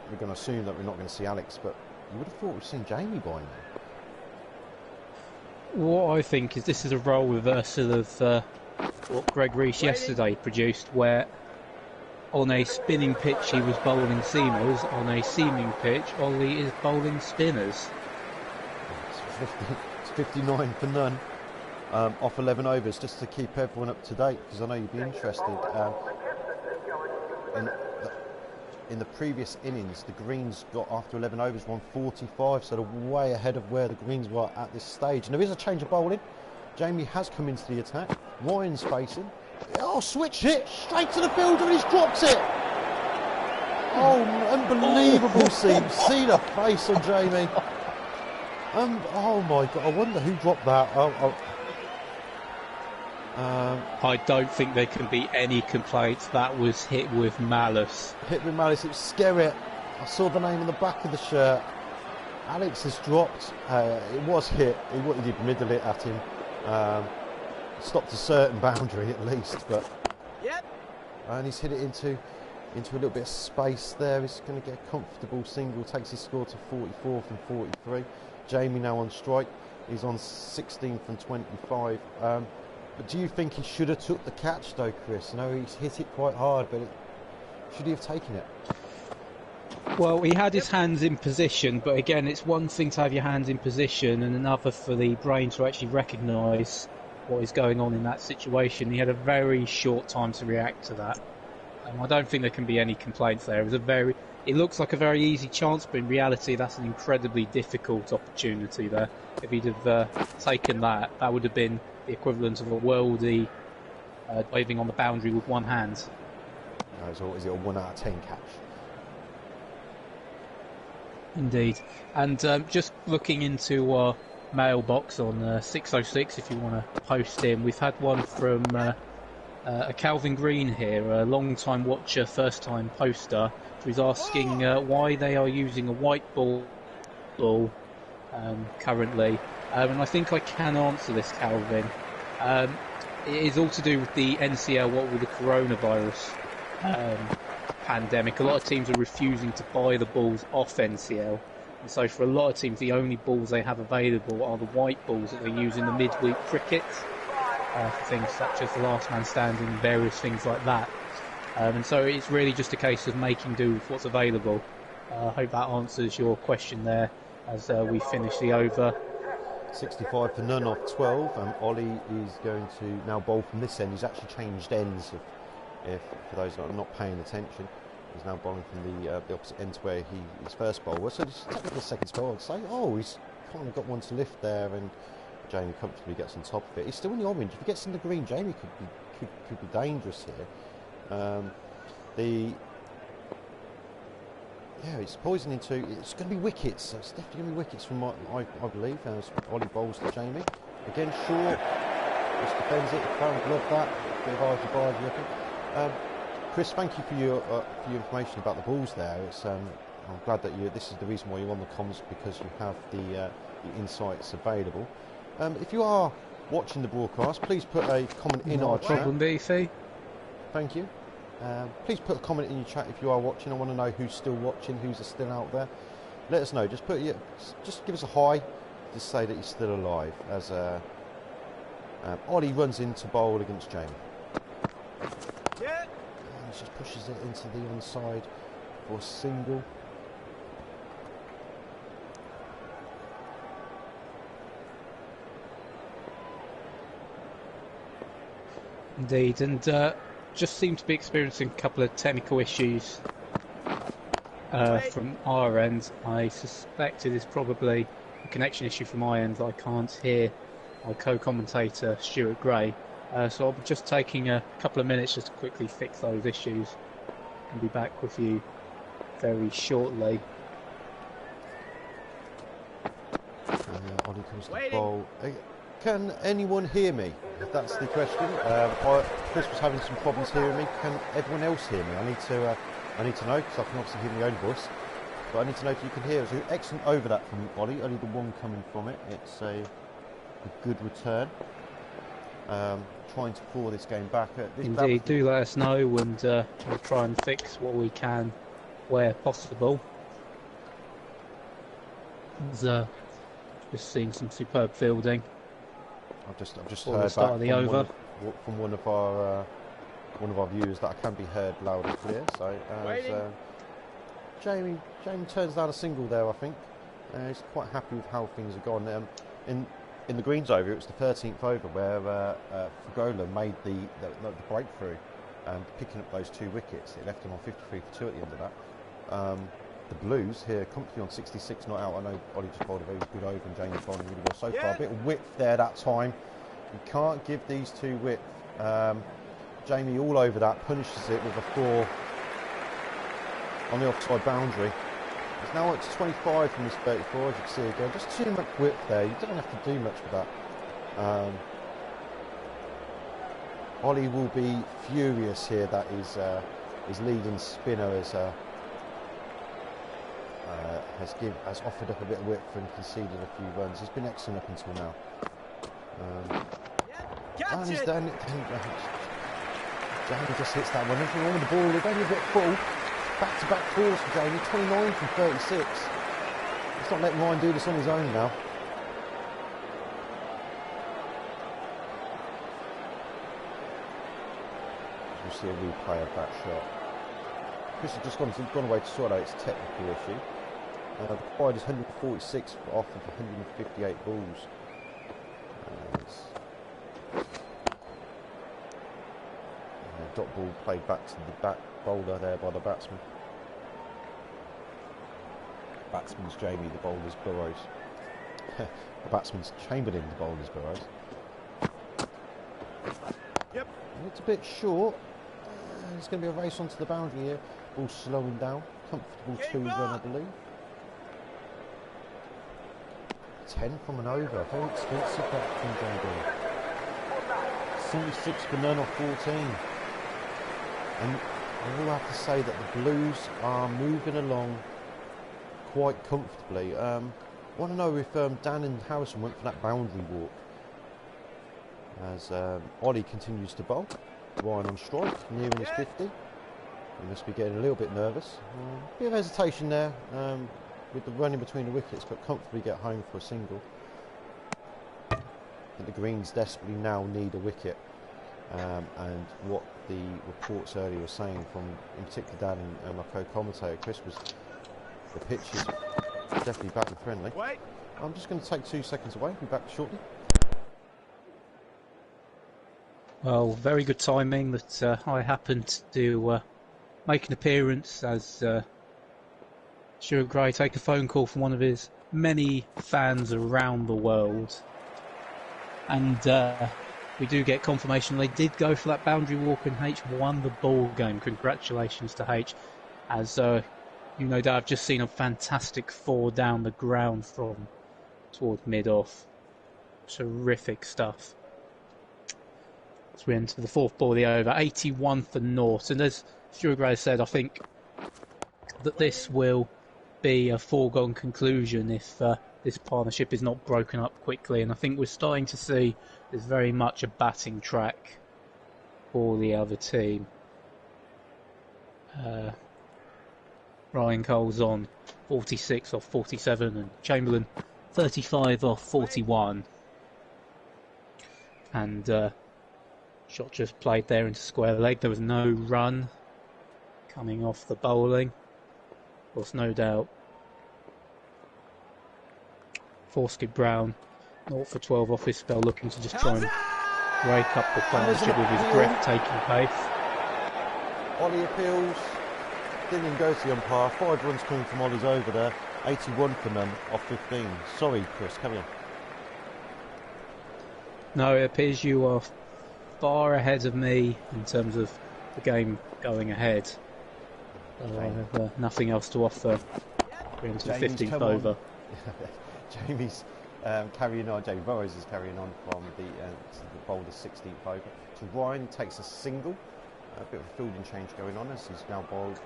we're going to assume that we're not going to see Alex, but you would have thought we've seen Jamie by now.
What I think is this is a role reversal of what Greg Reece yesterday produced, where on a spinning pitch he was bowling seamers, on a seaming pitch Ollie is bowling spinners.
It's 59 for none off 11 overs, just to keep everyone up to date, because I know you'd be interested. In the previous innings, the Greens got, after 11 overs, 145, so they're way ahead of where the Greens were at this stage. And there is a change of bowling. Jamie has come into the attack. Ryan's facing. Oh, switch hit straight to the fielder, and he's dropped it. Oh, unbelievable scene. See the face on Jamie. Oh my God, I wonder who dropped that.
I don't think there can be any complaints. That was hit with malice.
Hit with malice, it was scary. I saw the name on the back of the shirt. Alex has dropped. It was hit. He did middle it at him. Stopped a certain boundary at least, but and he's hit it into a little bit of space there. He's going to get a comfortable single. Takes his score to 44 from 43. Jamie now on strike. He's on 16 from 25. But do you think he should have took the catch though, Chris? No, he's hit it quite hard, but should he have taken it?
Well, he had his hands in position, but again, it's one thing to have your hands in position and another for the brain to actually recognise what is going on in that situation. He had a very short time to react to that. I don't think there can be any complaints there. It looks like a very easy chance, but in reality that's an incredibly difficult opportunity there. If he'd have taken that, that would have been the equivalent of a worldie waving on the boundary with one hand.
No, is it a 1 out of 10 catch?
Indeed. And just looking into our mailbox on 606, if you want to post in, we've had one from a Calvin Green here, a long-time watcher, first-time poster, who's asking why they are using a white ball currently. And I think I can answer this, Calvin. It is all to do with the NCL, what with the coronavirus pandemic. A lot of teams are refusing to buy the balls off NCL. And so for a lot of teams, the only balls they have available are the white balls that they use in the midweek cricket. For things such as the last man standing and various things like that. And so it's really just a case of making do with what's available. I hope that answers your question there as we finish the over.
65 for none off 12, and Ollie is going to now bowl from this end. He's actually changed ends, if for those that are not paying attention. He's now bowling from the opposite end to where his first bowl was. So this is technically the second spell, I'd say. Oh, he's kind of got one to lift there, and Jamie comfortably gets on top of it. He's still in the orange. If he gets in the green, Jamie could be dangerous here. It's poisoning to. It's going to be wickets. So it's definitely going to be wickets from I believe. As Ollie bowls to Jamie again, short. Just defends it. Can't glove that. Bit of argy-bargy looking. Chris, thank you for your information about the balls there. I'm glad that this is the reason why you're on the comms, because you have the insights available. If you are watching the broadcast, please put a comment in our
No
chat.
problem, Beefy.
Thank you. Please put a comment in your chat if you are watching. I want to know who's still watching, who's still out there. Let us know. Just give us a hi. Just say that you're still alive. As Ollie runs into bowl against Jamie.
Yeah.
And he just pushes it into the onside for a single.
Indeed, and just seem to be experiencing a couple of technical issues from our end. I suspect it is probably a connection issue from my end. I can't hear my co-commentator Stuart Gray, so I'll be just taking a couple of minutes just to quickly fix those issues and be back with you very shortly.
Ollie comes to the
Waiting.
bowl. Can anyone hear me? If that's the question. Chris was having some problems hearing me. Can everyone else hear me? I need to know, because I can obviously hear my own voice. But I need to know if you can hear us. So excellent over that from Ollie. Only the one coming from it. It's a good return. Trying to claw this game back.
Indeed, do let us know, and we'll try and fix what we can where possible. There's, just seeing some superb fielding.
I've just
Before the
heard
start
back
of the
from
over.
from one of our viewers that I can be heard loud and clear. So
Waiting.
Jamie turns down a single there. I think he's quite happy with how things have gone. In the Greens over, it was the 13th over where Fregola made the breakthrough and picking up those 2 wickets. It left him on 53 for 2 at the end of that. The Blues here comfortably on 66 not out. I know Ollie just bowled a very good over and Jamie's bowling really well so far.
Yeah.
A bit of width there that time. You can't give these 2 width. Jamie all over that, punishes it with a 4 on the offside boundary. It's now up to 25 from his 34, as you can see again. Just too much width there. You don't have to do much with that. Ollie will be furious here that his leading spinner has offered up a bit of width and conceded a few runs. He's been excellent up until now. And
Catch
he's
it.
done it. Jamie just hits that one. Nothing wrong with the ball. They're only a bit full. Back-to-back fours for Jamie. 29 from 36. He's not letting Ryan do this on his own now. We'll see a replay of that shot. Chris has just gone away to sort out its technical issue. The quad is 146 off of 158 balls. Dot ball played back to the back bowler there by the batsman. Batsman's Jamie, the bowler's Burrows. The batsman's Chamberlain, the bowler's Burrows.
Yep.
And it's a bit short. It's going to be a race onto the boundary here. Ball slowing down. Comfortable
Keep
2 run, I
up.
believe. 10 from an over. Very expensive that from JB. 76 for none off 14. And I will have to say that the Blues are moving along quite comfortably. I want to know if Dan and Harrison went for that boundary walk. As Ollie continues to bowl. Ryan on strike, nearing his 50. He must be getting a little bit nervous. Bit of hesitation there with the running between the wickets, but comfortably get home for a single. I think the Greens desperately now need a wicket. And what the reports earlier were saying from, in particular Dan and my co-commentator Chris, was the pitch is definitely batter friendly.
Wait.
I'm just going to take 2 seconds away. Be back shortly.
Well, very good timing that I happened to make an appearance as Stuart Gray take a phone call from one of his many fans around the world. And we do get confirmation they did go for that boundary walk and H won the ball game. Congratulations to H. As you no doubt have just seen a fantastic 4 down the ground from towards mid-off. Terrific stuff. So we enter the 4th ball of the over, 81 for naught. And as Stuart Gray said, I think that this will be a foregone conclusion if this partnership is not broken up quickly, and I think we're starting to see there's very much a batting track for the other team. Ryan Cole's on 46 off 47 and Chamberlain 35 off 41. And shot just played there into square leg. There was no run coming off the bowling. Of course, no doubt Forsky Brown 0 for 12 off his spell, looking to just try and break up the partnership with his breathtaking pace.
Ollie appeals, didn't go to the umpire. 5 runs coming from Ollie's over there. 81 for none off 15. Sorry, Chris, carry on.
No, it appears you are far ahead of me in terms of the game going ahead. So I have nothing else to offer. We're into the 15th over.
Jamie's carrying on. Jamie Burrows is carrying on from the bowled the 16th over. So Ryan takes a single. A bit of a fielding change going on as he's now bowled.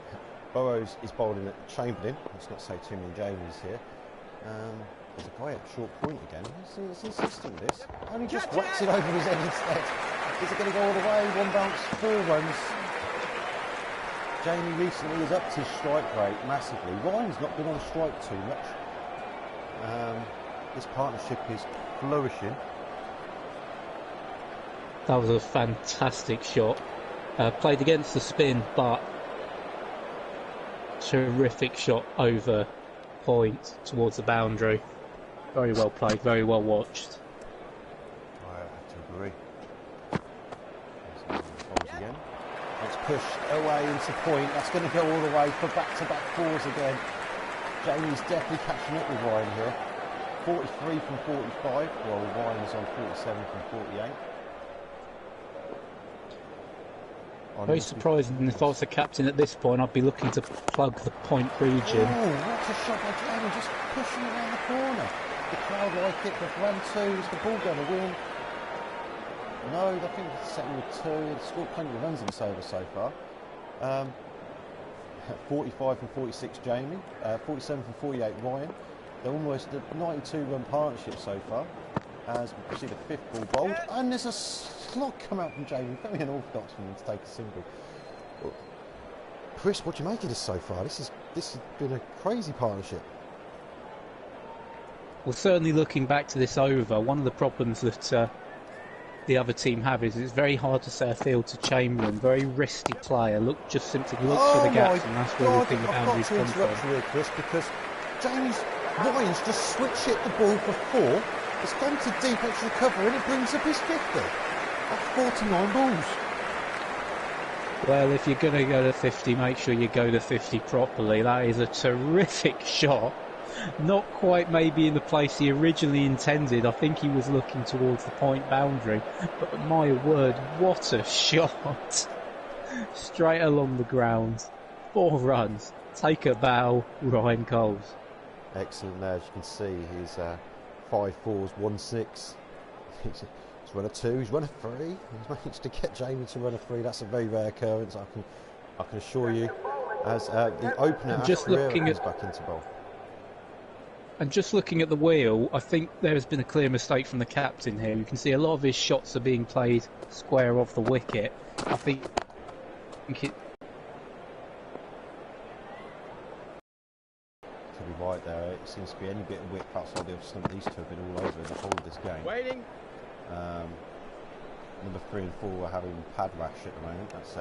Burrows is bowling at Chamberlain. Let's not say too many Jamies here. There's a guy at short point again. He's insistent with this. Only just whacks it over his head instead. Is it going to go all the way? 1 bounce, 4 runs. Jamie recently has upped his strike rate massively. Ryan's not been on strike too much. This partnership is flourishing.
That was a fantastic shot. Played against the spin, but terrific shot over point towards the boundary. Very well played, very well watched.
I have to agree. Balls again. It's pushed away into point. That's going to go all the way for back-to-back 4s again. Jamie's definitely catching up with Ryan here. 43 from 45, while Ryan's on 47 from 48.
Very surprising. If I was the captain at this point, I'd be looking to plug the point region.
Oh, what a shot by Jamie, just pushing around the corner. The crowd like it, they've run 2, is the ball going to win? No, I think it's setting with 2, they've scored plenty of runs in this over so far. 45 from 46 Jamie, 47 from 48 Ryan. They're almost a 92 run partnership so far. As we see the 5th ball bowled, and there's a slog come out from Jamie, very unorthodox for him to take a single. Chris, what do you make of this so far? This has been a crazy partnership.
Well, certainly looking back to this over, one of the problems that the other team have is it's very hard to set a field to Chamberlain. Very risky player. Just simply looks for the gaps, and that's where we think the boundaries come from.
I've got to interrupt you here, Chris, because Ryan's just switch hit the ball for 4. It's gone to deep extra cover and it brings up his 50. That's 49 balls.
Well, if you're going to go to 50, make sure you go to 50 properly. That is a terrific shot. Not quite maybe in the place he originally intended. I think he was looking towards the point boundary. But my word, what a shot. Straight along the ground. 4 runs. Take a bow, Ryan Coles.
Excellent there, as you can see, he's 5 4s, 1 6. He's run a 2, he's run a 3. He's managed to get Jamie to run a 3. That's a very rare occurrence, I can assure you. As the opener
just looking
is back into bowl.
And just looking at the wheel, I think there has been a clear mistake from the captain here. You can see a lot of his shots are being played square off the wicket. I think it...
Could be right there. It seems to be any bit of whip outside the off stump. These two have been all over the whole of this game.
Waiting.
Number 3 and 4 are having pad rash at the moment. That's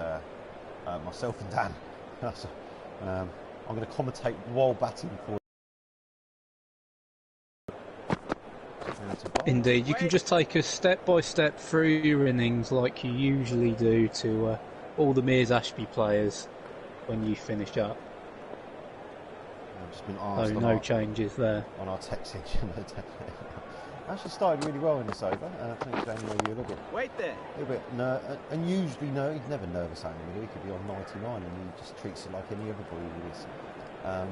myself and Dan. I'm going to commentate while batting for.
Indeed, you can just take us step by step through your innings like you usually do to all the Mears Ashby players when you finish up.
I've just been asked
no changes there.
On our text engine. Actually started really well in this over. I think Jamie maybe a little bit.
Wait there.
A little bit unusually he's never nervous out in the middle. He could be on 99 and he just treats it like any other ball he is.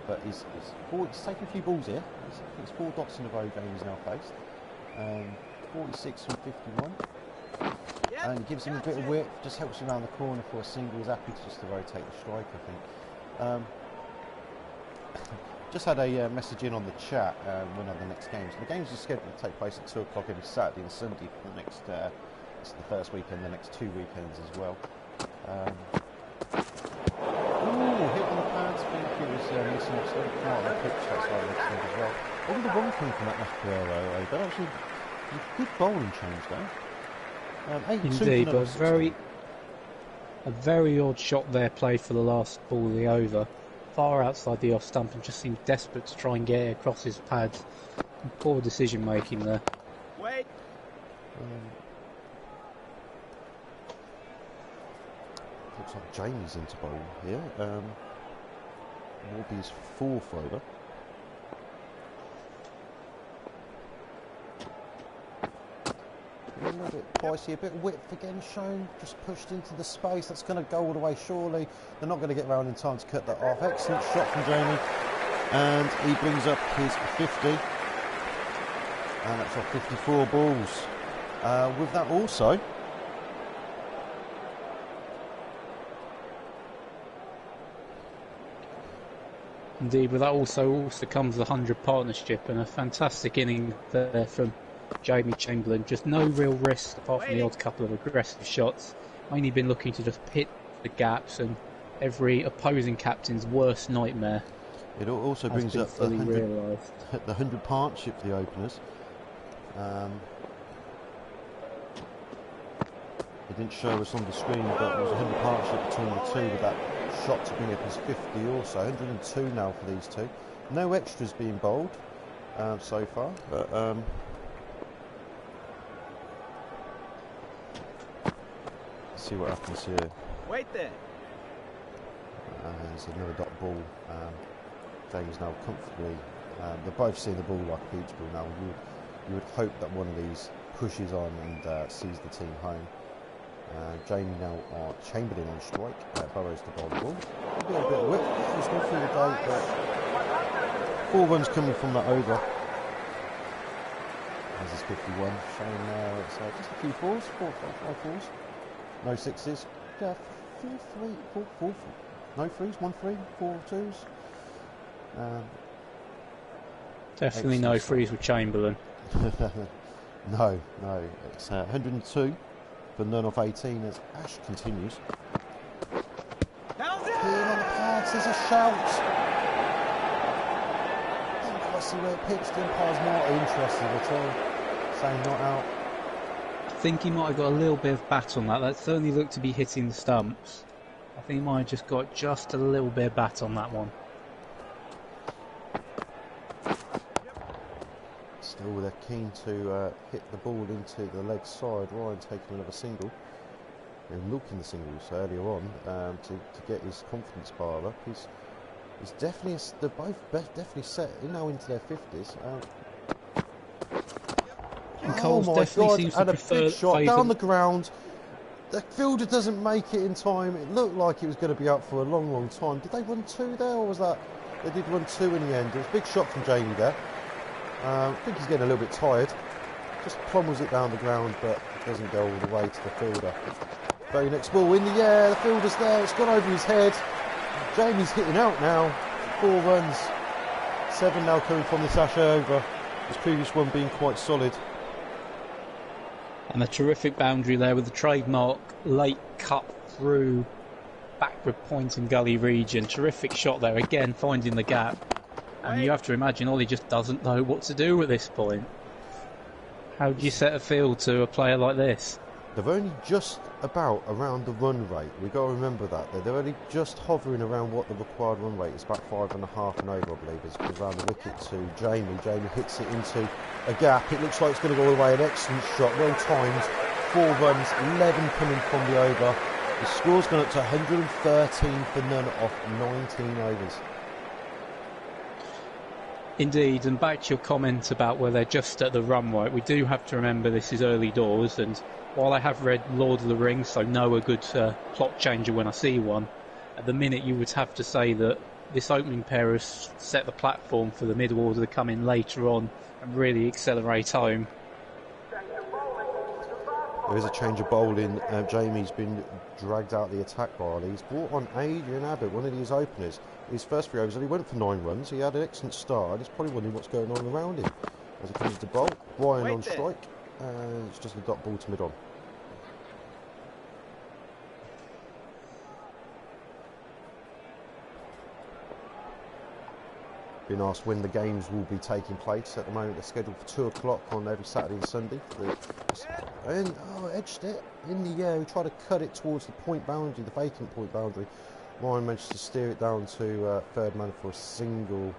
But he's taking a few balls here. I think it's 4 dots in a row Jamie's now faced. 46 from 51.
Yep,
And gives him a bit of whip, just helps him around the corner for a single. He's happy just to rotate the strike, I think. Just had a message in on the chat when are the next games. The games are scheduled to take place at 2 o'clock every Saturday and Sunday for the next, it's the first weekend, the next 2 weekends as well. Ooh, hit on the pads, thank you, was missing off something out on the pitch, that's why I mentioned as well. Only the one thing from that Mascherano, but actually, a good bowling change though. 8-2
Indeed,
for
but
number 16.
a very odd shot there played for the last ball of the over. Far outside the off stump and just seemed desperate to try and get it across his pads. Poor decision making there.
Wait.
Looks like Jamie's into bowl here. Warby's 4th over. A little bit pricey, a bit of width again shown, just pushed into the space. That's going to go all the way, surely. They're not going to get round in time to cut that off. Excellent shot from Jamie. And he brings up his 50. And that's off 54 balls. With that also,
Indeed, with that also comes the 100 partnership and a fantastic inning there from Jamie Chamberlain. Just no real risk apart from the odd couple of aggressive shots. Mainly been looking to just hit the gaps and every opposing captain's worst nightmare.
it also
has
brings
been
up the
fully
100,
realised.
the 100 partnership for the openers. It didn't show us on the screen, but there was a 100 partnership between the two with that shot to bring up his 50 also. 102 now for these two. No extras being bowled so far, but let's see what happens here.
Wait there.
There's another dot ball. James now comfortably. They're both seeing the ball like a beach ball now. You would hope that one of these pushes on and sees the team home. Jamie now on Chamberlain on strike. Burrows to bowl the ball. A bit of whip. Just going through the day, but 4 runs coming from that over. This is 51. Showing it's just a few 4s, 4, 5 4s. No 6s. Yeah, 4. No 3s, 1 3, 4 2s.
Definitely no freeze with Chamberlain.
No. It's 102 for none off 18 as Ash continues.
How's
Being on the pads, there's a shout. Didn't quite see where it pitched. Umpire's not interested at all. Saying not out.
I think he might have got a little bit of bat on that. That certainly looked to be hitting the stumps. I think he might have just got just a little bit of bat on that one.
Still, they're keen to hit the ball into the leg side. Ryan taking another single. And milking the singles earlier on to get his confidence bar up. He's definitely, they're both definitely set now into their 50s.
And Coles
my
definitely
God,
seems
and
to
a
prefer
big shot
favour-
down the ground. The fielder doesn't make it in time. It looked like it was going to be up for a long time. Did they run 2 there, or was that... They did run 2 in the end. It was a big shot from Jamie there. I think he's getting a little bit tired. Just plummels it down the ground, but doesn't go all the way to the fielder. Very next ball in the air. The fielder's there. It's gone over his head. Jamie's hitting out now. 4 runs. 7 now coming from the sachet over. His previous one being quite solid.
And a terrific boundary there with the trademark late cut through backward point and gully region. Terrific shot there, again finding the gap. And you have to imagine Ollie just doesn't know what to do at this point. How do you set a field to a player like this?
They're only just about around the run rate. We've got to remember that. They're only just hovering around what the required run rate is. About 5.5 and over, I believe, is around the wicket to Jamie. Jamie hits it into a gap. It looks like it's going to go all the way. An excellent shot, well timed. 4 runs, 11 coming from the over. The score's gone up to 113 for none off 19 overs.
Indeed, and back to your comment about where they're just at the run rate, we do have to remember this is early doors, and while I have read Lord of the Rings, so know a good plot changer when I see one, at the minute you would have to say that this opening pair has set the platform for the middle order to come in later on and really accelerate home.
There is a change of bowling. Jamie's been dragged out the attack bar. He's brought on Adrian Abbott, one of these openers. his first 3 overs, and he went for 9 runs. He had an excellent start. He's probably wondering what's going on around him as he comes to bowl. Ryan
Wait
on
there.
strike, and it's just a dot ball to mid-on. Been asked when the games will be taking place. At the moment, they're scheduled for 2 o'clock on every Saturday and Sunday. And edged it in the air. He tried to cut it towards the point boundary, the vacant point boundary. Ryan managed to steer it down to third man for a single.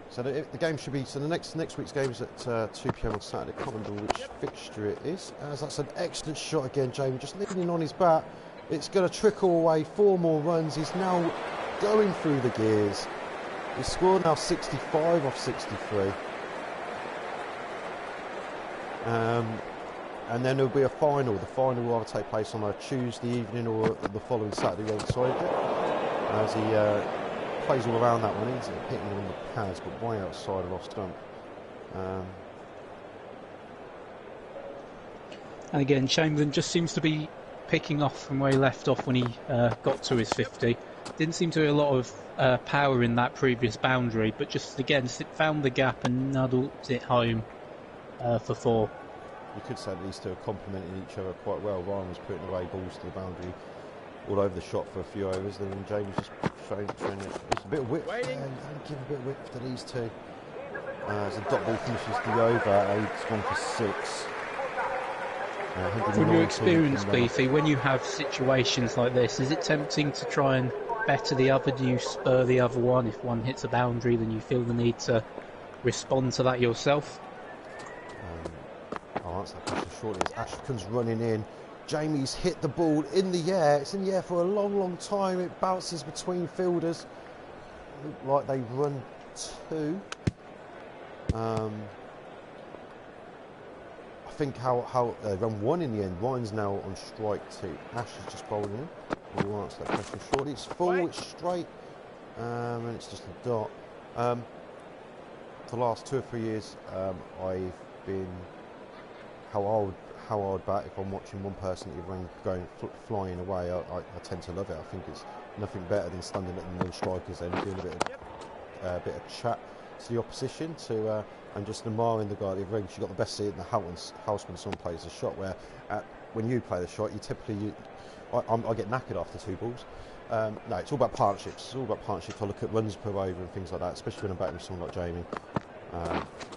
So the game should be. So the next week's game is at 2 p.m. on Saturday. I can't remember which fixture it is. As that's an excellent shot again, Jamie. Just leaning on his bat. It's going to trickle away. 4 more runs. He's now going through the gears. He's scored now 65 off 63. And then there'll be a final. The final will either take place on a Tuesday evening or the following Saturday alongside it. As he plays all around that one. He's hitting on the pads, but way outside of off stump.
And again, Chamberlain just seems to be picking off from where he left off when he got to his 50. Didn't seem to have a lot of power in that previous boundary, but just again found the gap and nuddled it home for 4.
You could say that these two are complementing each other quite well. Ryan was putting away balls to the boundary all over the shot for a few overs, then Jamie's just showing it. It's a bit of width, and give a bit of width to these two. As the dot ball finishes the over, Aid's gone for 6.
From your experience, Beefy, when you have situations like this, is it tempting to try and better the other? Do you spur the other one? If one hits a boundary, then you feel the need to respond to that yourself?
I'll answer that question shortly. As Ash comes running in, Jamie's hit the ball in the air. It's in the air for a long, long time. It bounces between fielders. Look like they run 2. I think how run 1 in the end. Ryan's now on strike 2. Ash is just bowling in. We'll answer that question shortly. It's full, it's straight, and it's just a dot. For the last 2 or 3 years, I've been how I would bat if I'm watching one person going flying away. I tend to love it. I think it's nothing better than standing at the non-strikers then doing a bit of chat to the opposition and just admiring the guy at the other end. You've got the best seat in the house when someone plays a shot. Where when you play the shot, I get knackered after 2 balls. No, it's all about partnerships. It's all about partnerships. I look at runs per over and things like that, especially when I'm batting with someone like Jamie.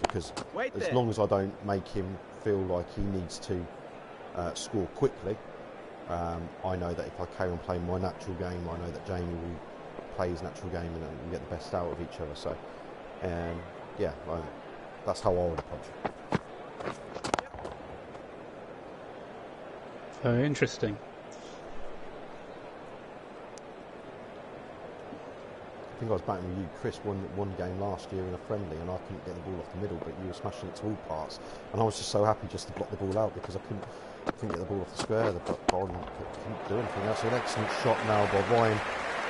Because as long as I don't make him feel like he needs to score quickly, I know that if I carry on playing my natural game, I know that Jamie will play his natural game and we'll get the best out of each other. So, yeah, that's how I would approach it.
Very interesting.
I think I was batting with you, Chris, one game last year in a friendly, and I couldn't get the ball off the middle, but you were smashing it to all parts, and I was just so happy just to block the ball out because I couldn't get the ball off the square. The bowling couldn't do anything else. So an excellent shot now by Ryan.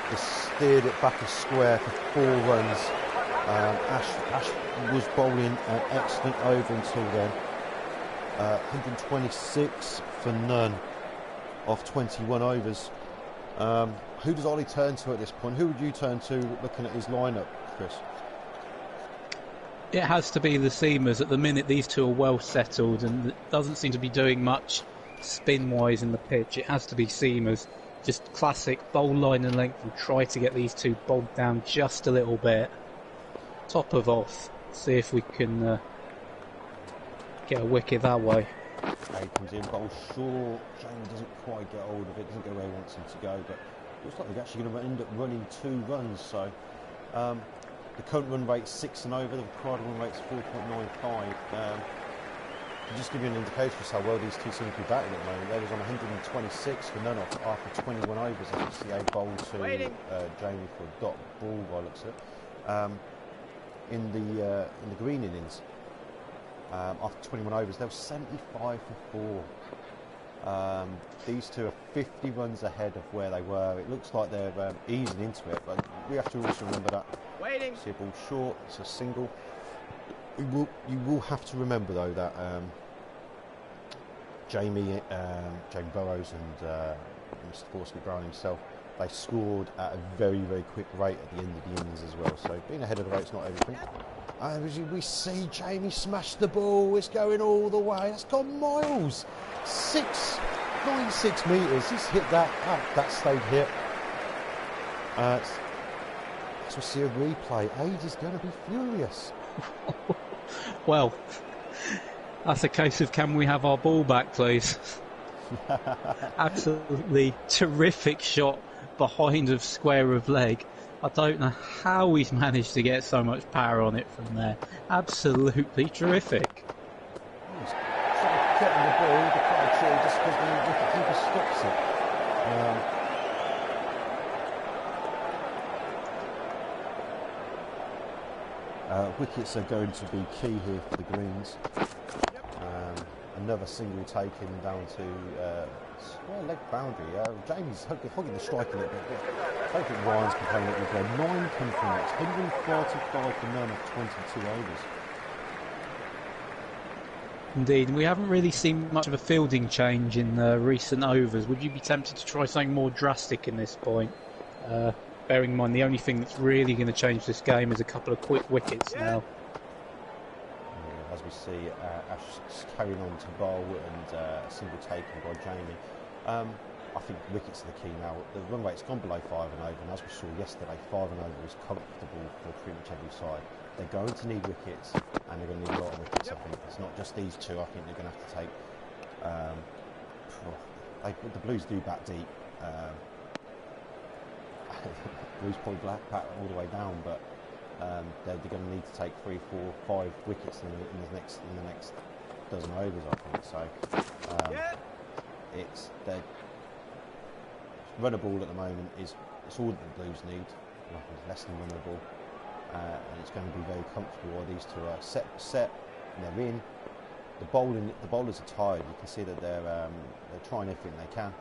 Just steered it back a square for 4 runs. Ash was bowling an excellent over until then. 126 for none off 21 overs. Who does Ollie turn to at this point? Who would you turn to looking at his lineup, Chris?
It has to be the seamers. At the minute, these two are well settled and it doesn't seem to be doing much spin-wise in the pitch. It has to be seamers. Just classic bowl line and length. We'll try to get these two bogged down just a little bit. Top of off. See if we can get a wicket that way.
He comes in, bowl short. Jamie doesn't quite get hold of it. Doesn't go where he wants him to go, but looks like they're actually going to end up running 2 runs. So the current run rate's 6 and over. The required run rate's 4.95. To just give you an indication of how well these two seem to be batting at the moment. They was on 126 for none off after 21 overs. As you see, a bowl to Jamie for a dot ball by looks at it. In the green innings, after 21 overs, they were 75 for 4. These two are 50 runs ahead of where they were. It looks like they're easing into it, but we have to also remember that. See a ball short, it's a single. You will have to remember though that Jamie Burrows and Mr. Forsby Brown himself, they scored at a very, very quick rate at the end of the innings as well. So being ahead of the rate's not everything. And as we see Jamie smash the ball, it's going all the way. That's gone miles. 6.96 metres. He's hit that. That stayed hit. As we see a replay, Age is going to be furious.
Well, that's a case of can we have our ball back, please? Absolutely terrific shot behind of square of leg. I don't know how he's managed to get so much power on it from there. Absolutely terrific.
He's trying to get on the ball, the criteria just because the wicketkeeper stops it. Wickets are going to be key here for the Greens. Another single taken down to square leg boundary. Jamie's hogging the strike a little bit. I don't think Ryan's complaining that we've got 9 come from it. 135 for none of 22 overs.
Indeed, we haven't really seen much of a fielding change in recent overs. Would you be tempted to try something more drastic in this point? Bearing in mind the only thing that's really going to change this game is a couple of quick wickets now.
As we see Ash carrying on to bowl and a single taken by Jamie. I think wickets are the key now. The run rate's gone below 5 and over, and as we saw yesterday, 5 and over is comfortable for pretty much every side. They're going to need wickets, and they're going to need a lot of wickets. I think it's not just these two. I think they're going to have to take. The Blues do bat deep. Blues point black bat all the way down, but they're going to need to take 3, 4, 5 wickets in the next dozen overs, I think. So it's the runnable at the moment is all that the Blues need. Nothing less than runnable, and it's going to be very comfortable while these two are set, and they're in. The bowlers are tired. You can see that they're trying everything they can.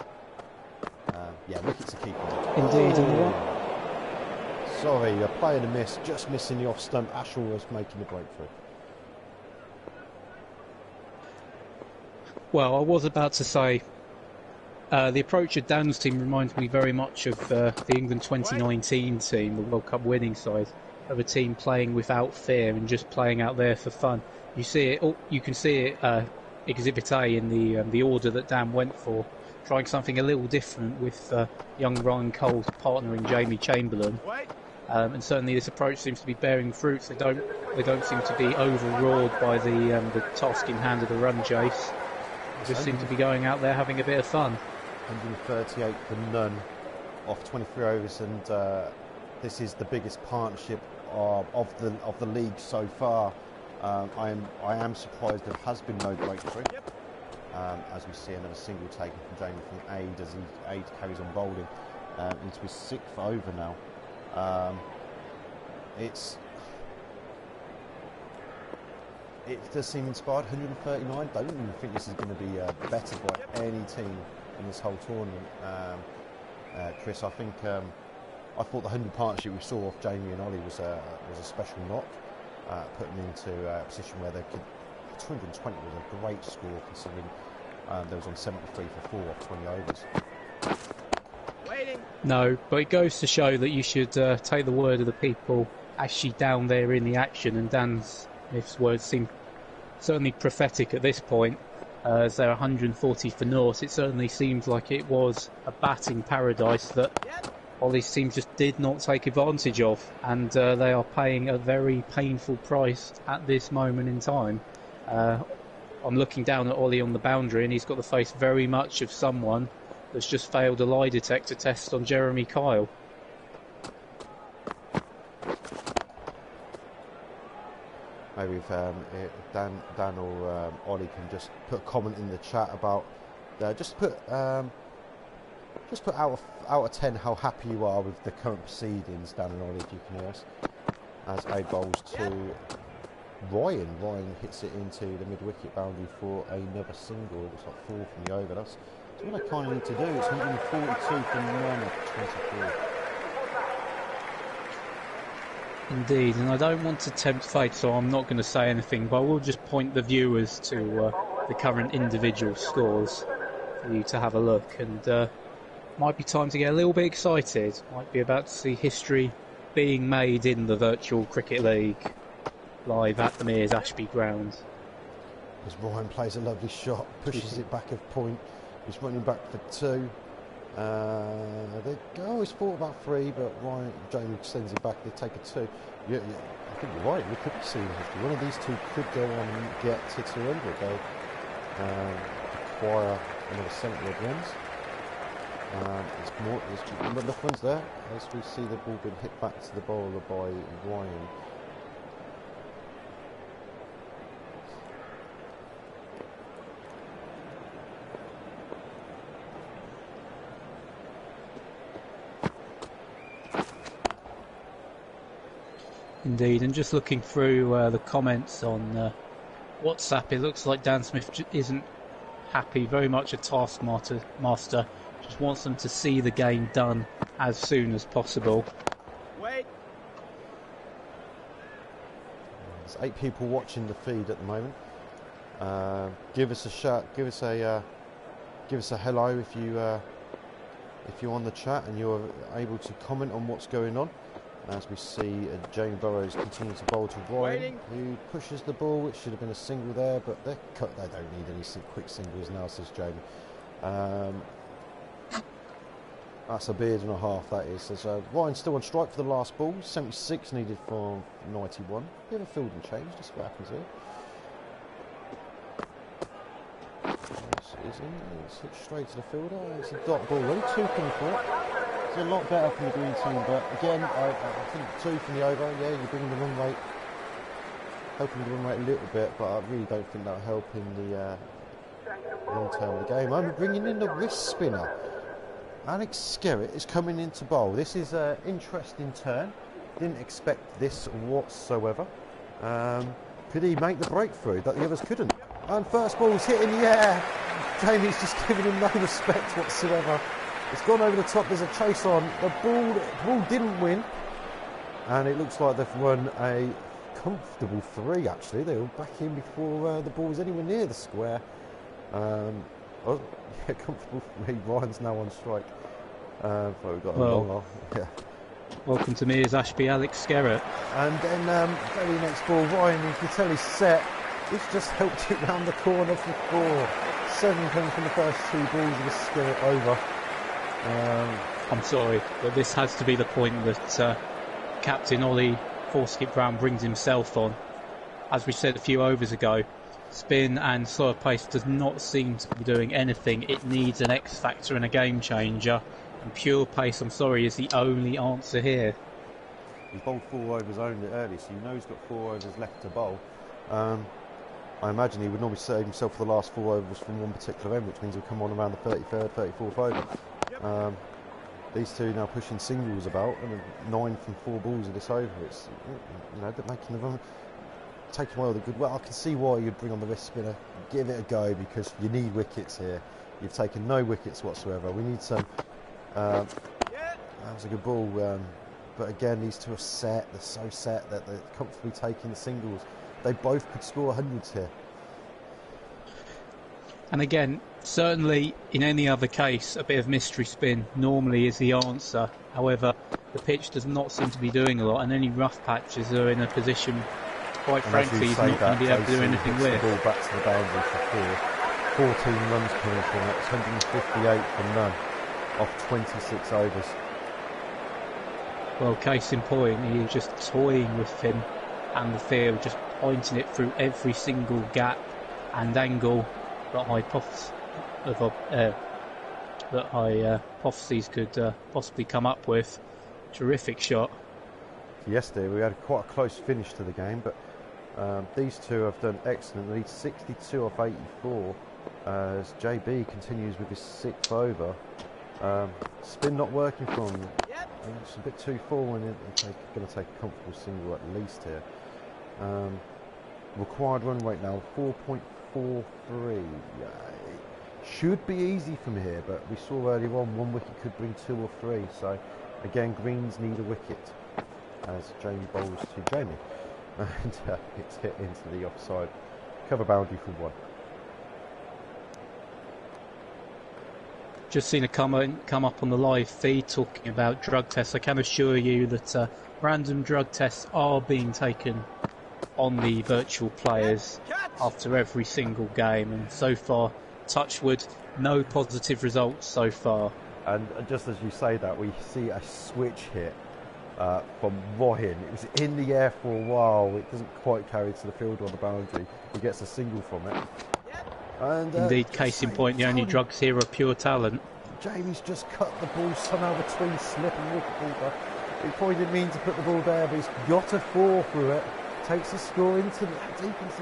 Wickets are keeping it.
Indeed.
Sorry, a play and a miss, just missing the off stump. Ashworth making the breakthrough.
Well, I was about to say, the approach of Dan's team reminds me very much of the England 2019 team, the World Cup winning side, of a team playing without fear and just playing out there for fun. You see it. You can see it. Exhibit A in the order that Dan went for, trying something a little different with young Ryan Cole partnering Jamie Chamberlain. And certainly this approach seems to be bearing fruits. They don't seem to be overawed by the task in hand of the run chase. They just seem to be going out there having a bit of fun.
138 for none off 23 overs, and this is the biggest partnership of the league so far. I am surprised there has been no breakthrough. As we see another single taken from Jamie from Ade as Ade carries on bowling into his 6th over now. It does seem inspired. 139. Don't even think this is going to be better by any team in this whole tournament. Chris, I think I thought the 100 partnership we saw off Jamie and Ollie was a special knock, putting them into a position where they could. 220 was a great score considering there was on 73 for 4 off 20 overs.
No, but it goes to show that you should take the word of the people actually down there in the action, and Dan Smith's words seem certainly prophetic at this point. As they're 140 for naught, it certainly seems like it was a batting paradise that Ollie's team just did not take advantage of, and they are paying a very painful price at this moment in time. I'm looking down at Ollie on the boundary, and he's got the face very much of someone that's just failed a lie detector test on Jeremy Kyle.
Maybe if Dan or Ollie can just put a comment in the chat about just put out of 10 how happy you are with the current proceedings, Dan and Ollie, if you can hear us. As Ade bowls to Ryan hits it into the mid-wicket boundary for another single. It looks like 4 from the over. That's what I kind of need to do. It's 142 from none of 24.
Indeed, and I don't want to tempt fate, so I'm not going to say anything, but I will just point the viewers to the current individual scores for you to have a look. And might be time to get a little bit excited. Might be about to see history being made in the Virtual Cricket League live at the Mears Ashby ground.
As Ryan plays a lovely shot, pushes it back of point. He's running back for 2. They always thought about 3, but Ryan Jamie sends it back. They take a 2. Yeah, I think you're right. We could be seeing history. One of these two could go on and get to 200. They'll acquire another 70 odd runs. There's enough ones there as we see the ball being hit back to the bowler by Ryan.
Indeed, and just looking through the comments on WhatsApp, it looks like Dan Smith isn't happy, very much a taskmaster, just wants them to see the game done as soon as possible.
Wait.
There's 8 people watching the feed at the moment. Give us a shout, give us a hello if you're on the chat and you're able to comment on what's going on. As we see Jamie Burrows continue to bowl to Ryan, who pushes the ball, which should have been a single there, but they don't need any quick singles now, says Jamie. That's a beard and a half, that is. So Ryan's still on strike for the last ball, 76 needed for 91. Bit of a fielding change, just what happens here. It's hit straight to the fielder, it's a dot ball, really 2 coming for it. It's a lot better from the green team, but again, I think 2 from the over. Yeah, you're bringing the run rate, helping the run rate a little bit, but I really don't think that'll help in the long term of the game. I'm bringing in the wrist spinner. Alex Skerritt is coming into bowl. This is an interesting turn. Didn't expect this whatsoever. Could he make the breakthrough that the others couldn't? And first ball's hit in the air. Jamie's just giving him no respect whatsoever. It's gone over the top, there's a chase on. The ball didn't win. And it looks like they've run a comfortable 3 actually. They were back in before the ball was anywhere near the square. Comfortable for me. Ryan's now on strike. We've got a long off. Yeah.
Welcome to Mears Ashby, Alex Skerritt.
And then very next ball, Ryan, you can tell he's set. He's just helped it round the corner for 4. 7 coming from the first 2 balls of the Skerritt over.
I'm sorry, but this has to be the point that Captain Ollie Forskett-Brown brings himself on. As we said a few overs ago, spin and slower pace does not seem to be doing anything. It needs an X factor and a game changer. And pure pace, I'm sorry, is the only answer here.
He's bowled 4 overs only early, so you know he's got 4 overs left to bowl. I imagine he would normally save himself for the last 4 overs from one particular end, which means he'll come on around the 33rd, 34th over. These two now pushing singles about, and 9 from 4 balls of this over. It's, you know, they're making them taking away all the good. Well, I can see why you'd bring on the wrist spinner, give it a go, because you need wickets here. You've taken no wickets whatsoever. We need some. That was a good ball, but again, these two are set. They're so set that they're comfortably taking the singles. They both could score hundreds here.
And again, certainly in any other case, a bit of mystery spin normally is the answer. However, the pitch does not seem to be doing a lot, and any rough patches are in a position, quite frankly, he's not going to be able to do anything with.
The ball back to the boundary for 4. 14 runs coming from it. It's 158 from none off 26 overs.
Well, case in point, he is just toying with Finn and the field, just pointing it through every single gap and angle that hypotheses could possibly come up with. Terrific shot.
Yesterday we had quite a close finish to the game, but these two have done excellently. 62 off 84 as JB continues with his 6th over. Spin not working for him. It's a bit too full, and they're going to take a comfortable single at least here. Required run rate now 4.43. Should be easy from here, but we saw earlier on 1 wicket could bring 2 or 3. So again, Greens need a wicket as Jamie bowls to Jamie, and it's hit into the offside cover boundary for 1.
just seen a comment come up on the live feed talking about drug tests. I can assure you that random drug tests are being taken on the virtual players after every single game, and so far, touch wood, no positive results so far.
And just as you say that, we see a switch hit from Ryan. It was in the air for a while. It doesn't quite carry to the field on the boundary. He gets a single from it. And,
indeed, case in point, the only drugs here are pure talent.
Jamie's just cut the ball somehow between slip and wicketkeeper. He probably didn't mean to put the ball there, but he's got a 4 through it. Takes the score deep into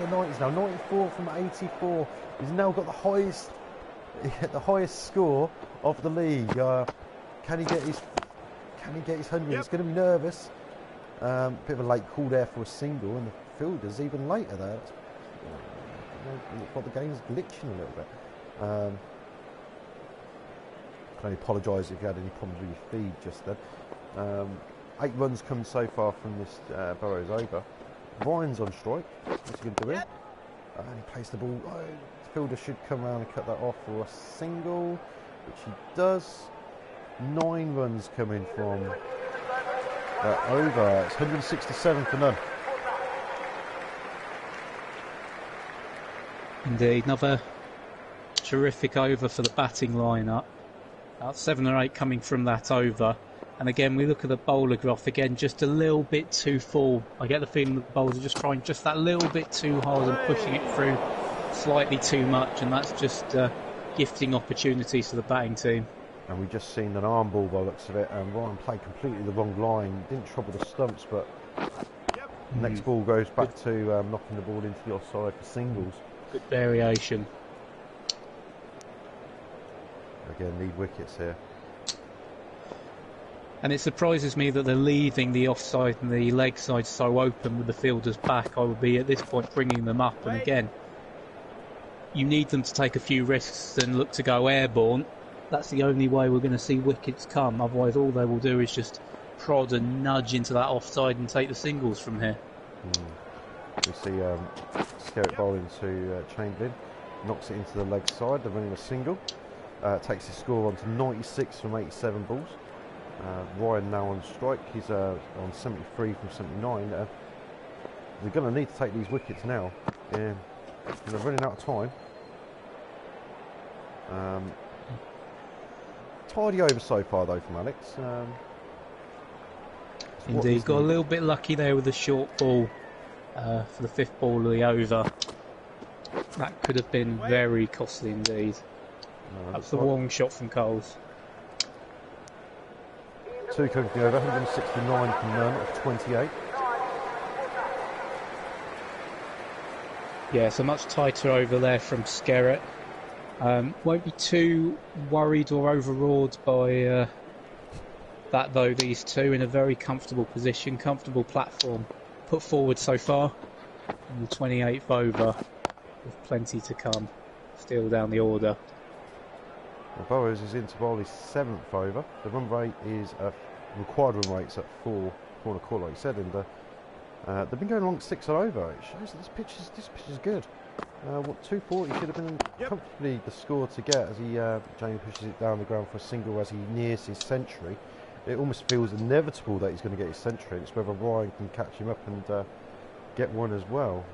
the 90s now. 94 from 84. He's now got the highest score of the league. Can he get his 100? He's going to be nervous. Bit of a late call there for a single, and the fielder's even later there. The game's glitching a little bit. Can only apologise if you had any problems with your feed just then. 8 runs come so far from this Burrows over. Ryan's on strike. What's he going to do here? And he plays the ball. Oh, the fielder should come around and cut that off for a single, which he does. 9 runs coming from over. It's 167 for none.
Indeed, another terrific over for the batting lineup. About 7 or 8 coming from that over. And again, we look at the bowler graph, again, just a little bit too full. I get the feeling that the bowlers are just trying just that little bit too hard and pushing it through slightly too much, and that's just gifting opportunities to the batting team. And
we've just seen an arm ball by the looks of it, and Ryan played completely the wrong line. Didn't trouble the stumps, but next ball goes back to knocking the ball into the offside for singles.
Good variation.
Again, need wickets here.
And it surprises me that they're leaving the offside and the leg side so open with the fielders back. I would be at this point bringing them up, and again, you need them to take a few risks and look to go airborne. That's the only way we're going to see wickets come. Otherwise, all they will do is just prod and nudge into that offside and take the singles from here.
We see Skerritt bowling to Chamberlain, knocks it into the leg side. They're running a single. Takes his score on to 96 from 87 balls. Ryan now on strike. He's on 73 from 79. They're going to need to take these wickets now. They're running out of time. Tidy over so far though from Alex.
Indeed, got a little bit lucky there with the short ball for the 5th ball of the over. That could have been very costly indeed. That's the wrong shot from Coles.
2 coming from the over, 169 from none of 28.
Yeah, so much tighter over there from Skerritt. Won't be too worried or overawed by that though, these two in a very comfortable position, comfortable platform put forward so far. And the 28th over with plenty to come, still down the order.
Well, Burrows is into bowl his 7th over. The run rate is required run rate's at 4 and a quarter, like you said, and they've been going along 6 and over. It shows that this pitch is good. 240 should have been comfortably the score to get as Jamie pushes it down the ground for a single as he nears his century. It almost feels inevitable that he's going to get his century. It's whether Ryan can catch him up and get one as well.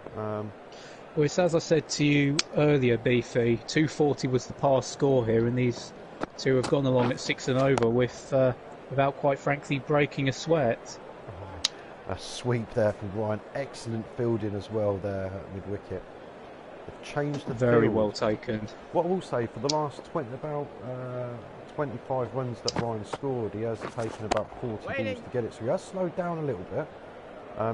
Well, it's as I said to you earlier, Beefy, 240 was the past score here, and these two have gone along at 6 and over without quite frankly breaking a sweat.
A sweep there from Ryan. Excellent fielding as well there mid wicket. They've changed the
very
field.
well taken.
What I will say, for the last 25 runs that Ryan scored, he has taken about 40 balls to get it, so he has slowed down a little bit.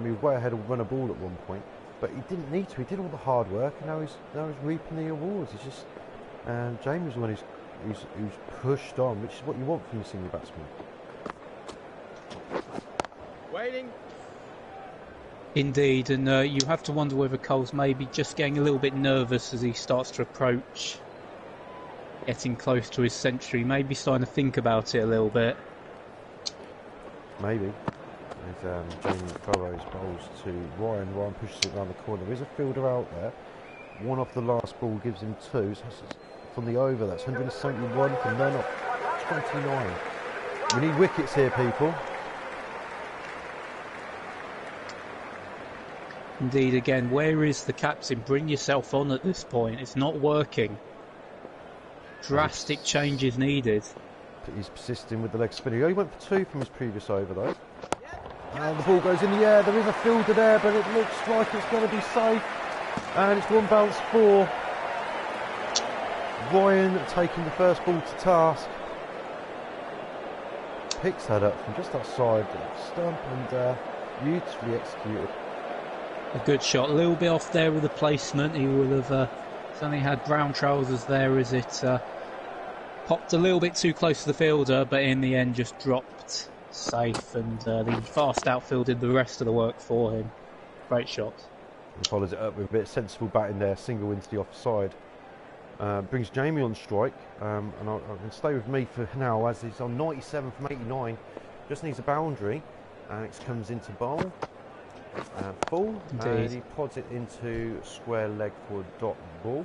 He was way ahead of run a ball at one point, but he didn't need to. He did all the hard work, and now he's reaping the awards. He's just Jamie was the one who's pushed on, which is what you want from your senior batsman.
Waiting.
Indeed, and you have to wonder whether Cole's maybe just getting a little bit nervous as he starts to approach, getting close to his century, maybe starting to think about it a little bit.
Maybe. As Jamie Burrows bowls to Ryan. Ryan pushes it around the corner. There is a fielder out there. One off the last ball gives him 2, so that's left on the over. That's 171 for Murnock, 29. We need wickets here, people.
Indeed, again, where is the captain? Bring yourself on at this point. It's not working. Drastic changes needed.
He's persisting with the leg spinner. He only went for 2 from his previous over, though. And the ball goes in the air. There is a fielder there, but it looks like it's going to be safe. And it's 1 bounce for Ryan, taking the first ball to task. Picks that up from just outside the stump and beautifully executed.
A good shot. A little bit off there with the placement. He would have certainly had brown trousers there as it popped a little bit too close to the fielder, but in the end just dropped safe, and the fast outfield did the rest of the work for him. Great shot.
And follows it up with a bit of sensible batting there, single into the offside. Brings Jamie on strike, and I'll stay with me for now as he's on 97 from 89. Just needs a boundary, and it comes into bowl. Full, and he pods it into square leg for a dot ball.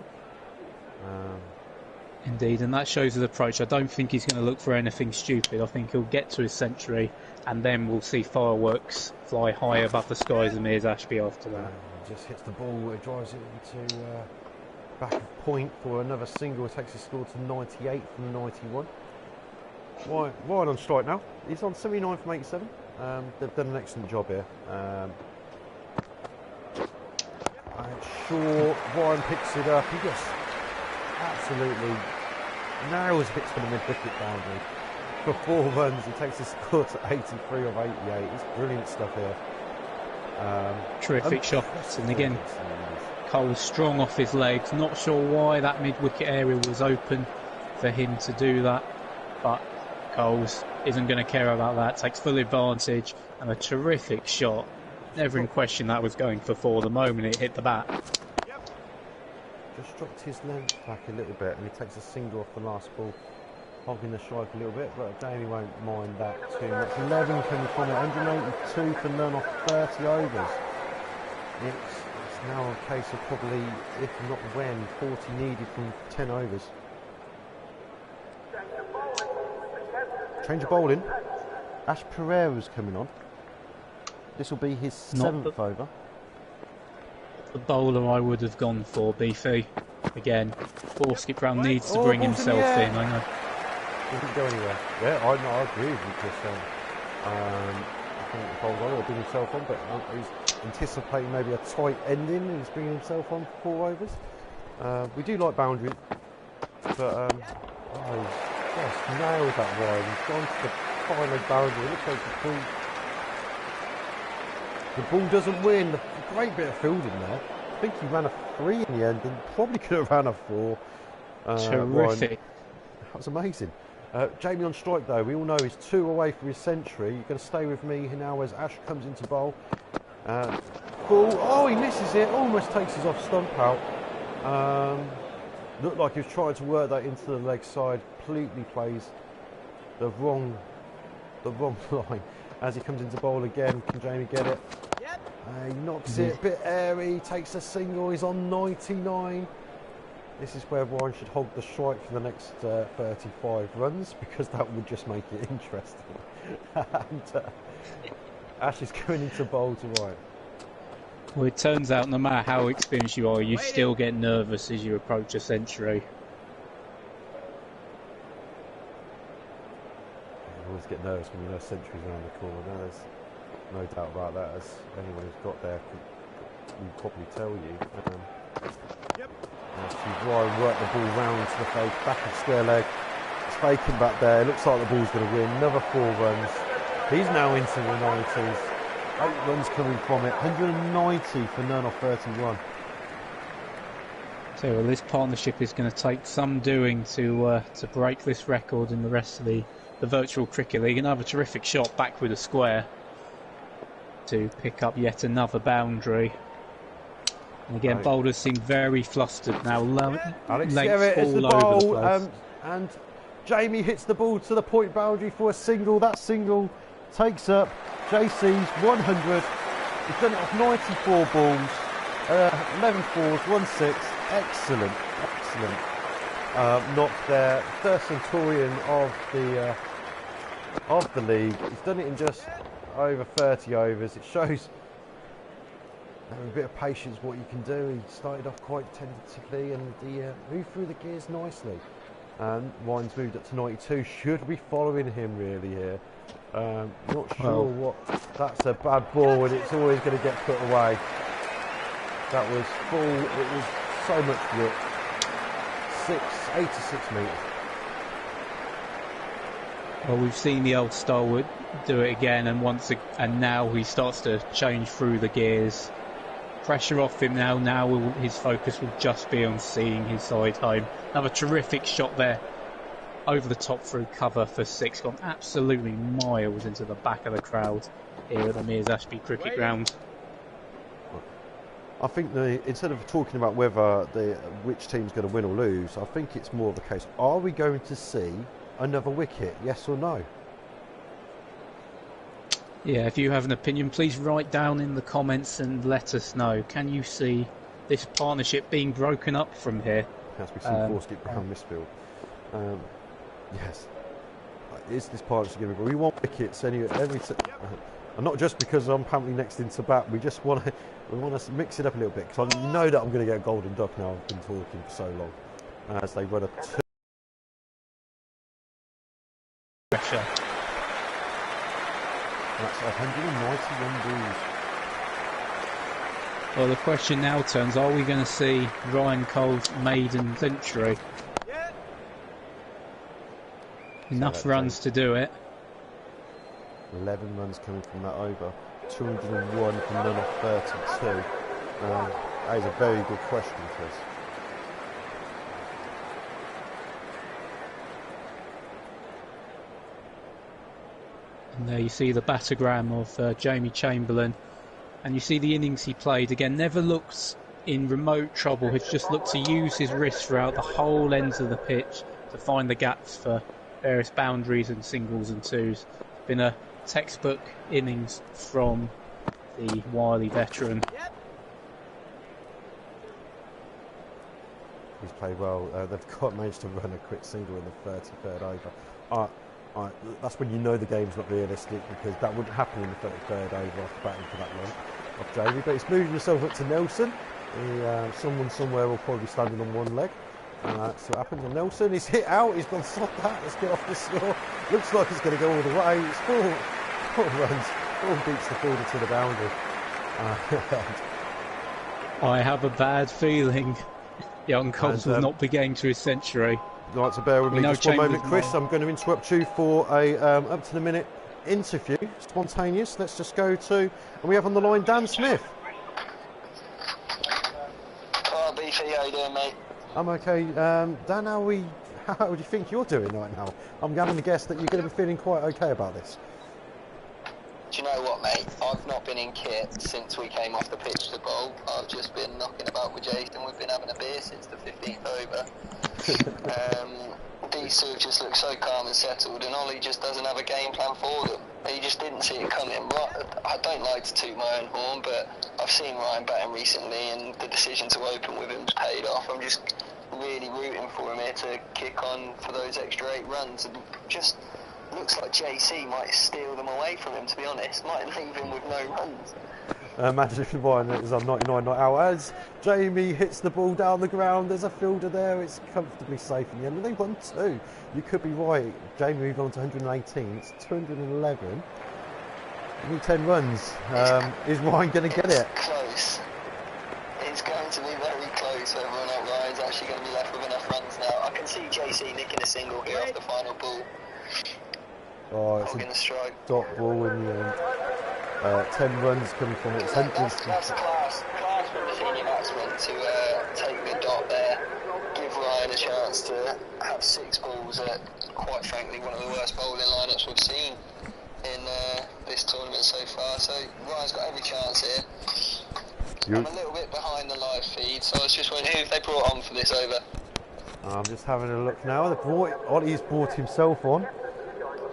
Indeed, and that shows his approach. I don't think he's going to look for anything stupid. I think he'll get to his century, and then we'll see fireworks fly high above the skies of Mears Ashby after that.
Just hits the ball, it drives it into back of point for another single. It takes his score to 98 from 91. Ryan on strike now. He's on 79 from 87. They've done an excellent job here. Short, Ryan picks it up. He just absolutely nails hits for the mid-wicket boundary. For 4 runs, he takes his score to 83 of 88. It's brilliant stuff here.
Terrific shots, and again, Cole strong off his legs. Not sure why that mid-wicket area was open for him to do that, but Coles isn't going to care about that. Takes full advantage, and a terrific shot. Never in question that was going for 4 the moment it hit the bat.
Just dropped his length back a little bit, and he takes a single off the last ball, hogging the strike a little bit, but Jamie won't mind that too much. 11 coming from it, 182 for none off 30 overs. It's now a case of probably, if not when, 40 needed from 10 overs. Change of bowling. Ash Pereira's coming on. This will be his 7th over.
The bowler I would have gone for, Beefy. Again, poor Skip Brown needs to bring himself in, I know.
He didn't go anywhere. Yeah, I agree with you, Chris. I think the bowler will bring himself on, but he's anticipating maybe a tight ending, and he's bringing himself on for 4 overs. We do like boundaries, but he's just nailed that wide. He's gone to the final boundary. It looks like the ball doesn't win. A great bit of fielding there. I think he ran a 3 in the end, and probably could have ran a 4.
Terrific.
That was amazing. Jamie on strike though, we all know he's 2 away from his century. You're going to stay with me now as Ash comes into bowl. Ball, oh, he misses it, almost takes his off stump out. Looked like he was trying to work that into the leg side, completely plays the wrong line. As he comes into bowl again, can Jamie get it? He knocks it, a bit airy, takes a single, he's on 99. This is where Ryan should hold the strike for the next 35 runs, because that would just make it interesting. And Ash is going into bowl to Ryan.
Well, it turns out no matter how experienced you are, you still get nervous as you approach a century.
You always get nervous when you know centuries around the corner. There's no doubt about that, as anyone who's got there will probably tell you. Ryan worked the ball round to the face, back of square leg. It's faking back there. It looks like the ball's going to win. Another 4 runs. He's now into the 90s. 8 runs coming from it. 190 for none off 31.
So well, this partnership is going to take some doing to break this record in the rest of the virtual cricket league. Another terrific shot back with a square to pick up yet another boundary. And again, right. Bowlers seem very flustered now.
Alex Garrett is the bowl, and Jamie hits the ball to the point boundary for a single. That single takes up JC's 100. He's done it off 94 balls, 11 fours, 1 6. Excellent, excellent. knocked their first centurion of the league. He's done it in just over 30 overs. It shows a bit of patience what you can do. He started off quite tentatively and he moved through the gears nicely. And Ryan's moved up to 92. Should be following him really here. Not sure what. That's a bad ball and it's always going to get put away. That was full. It was so much width. 86 metres.
Well, we've seen the old stalwart do it again, and now he starts to change through the gears. Pressure off him now. Now his focus will just be on seeing his side home. Another terrific shot there, over the top through cover for 6, gone absolutely miles into the back of the crowd here at the Mears Ashby Cricket Ground.
I think instead of talking about whether which team's going to win or lose, I think it's more of a case: are we going to see another wicket? Yes or no?
Yeah, if you have an opinion, please write down in the comments and let us know. Can you see this partnership being broken up from here?
As we see Forsket Brown misfield. Yes. Is this partnership going to be? We want wickets anyway. And not just because I'm apparently next into bat. We just want to mix it up a little bit, because I know that I'm going to get a golden duck now. I've been talking for so long. As they run a
pressure.
That's 191 balls.
Well, the question now turns: are we going to see Ryan Cole's maiden century?
Yeah.
Enough runs to do it.
11 runs coming from that over. 201 from none off 32. That is a very good question, Chris.
And there you see the battogram of Jamie Chamberlain, and you see the innings he played. Again, never looked in remote trouble. He's just looked to use his wrist throughout the whole ends of the pitch to find the gaps for various boundaries and singles and twos. It's been a textbook innings from the wily veteran.
He's played well. They've managed to run a quick single in the 33rd over. That's when you know the game's not realistic, because that wouldn't happen in the 33rd over after batting for that long off Jamie. But he's moving himself up to Nelson. Someone somewhere will probably be standing on one leg. See what happens. And Nelson, he's hit out. He's gone, stop that. Let's get off the score. Looks like it's going to go all the way. It's four runs. 4 beats the fielder to the boundary.
I have a bad feeling young Coles will not be getting to his century.
Right, so bear with me just one moment, Chris. I'm going to interrupt you for a up to the minute interview, spontaneous. Let's just go to, and we have on the line Dan Smith.
Oh, Beefy, how you doing, mate?
I'm okay. Dan, how do you think you're doing right now? I'm having to guess that you're going to be feeling quite okay about this.
Do you know what, mate? I've not been in kit since we came off the pitch to bowl. I've just been knocking about with Jason. We've been having a beer since the 15th over. These two have just looked so calm and settled, and Ollie just doesn't have a game plan for them. He just didn't see it coming. I don't like to toot my own horn, but I've seen Ryan batting recently, and the decision to open with him's paid off. I'm just really rooting for him here to kick on for those extra 8 runs, and just looks like JC might steal them away from him, to be honest. Might leave him with no runs.
Imagine if Ryan is on 99 not out. As Jamie hits the ball down the ground, there's a fielder there. It's comfortably safe in the end. And they won 2. You could be right. Jamie moved on to 118. It's 211. You need 10 runs. Is Ryan going to get it?
Close. It's going to be very close whether or not Ryan's actually going to be left with enough runs now. I can see JC nicking a single here off the final ball.
Oh, it's
a strike.
Dot ball in the end. 10 runs coming from it.
That's class from the senior batsman to take the dot there, give Ryan a chance to have 6 balls at, quite frankly, one of the worst bowling lineups we've seen in this tournament so far. So Ryan's got every chance here. I'm a little bit behind the live feed, so I was just wondering who they brought on for this over.
I'm just having a look now. Ollie's brought himself on.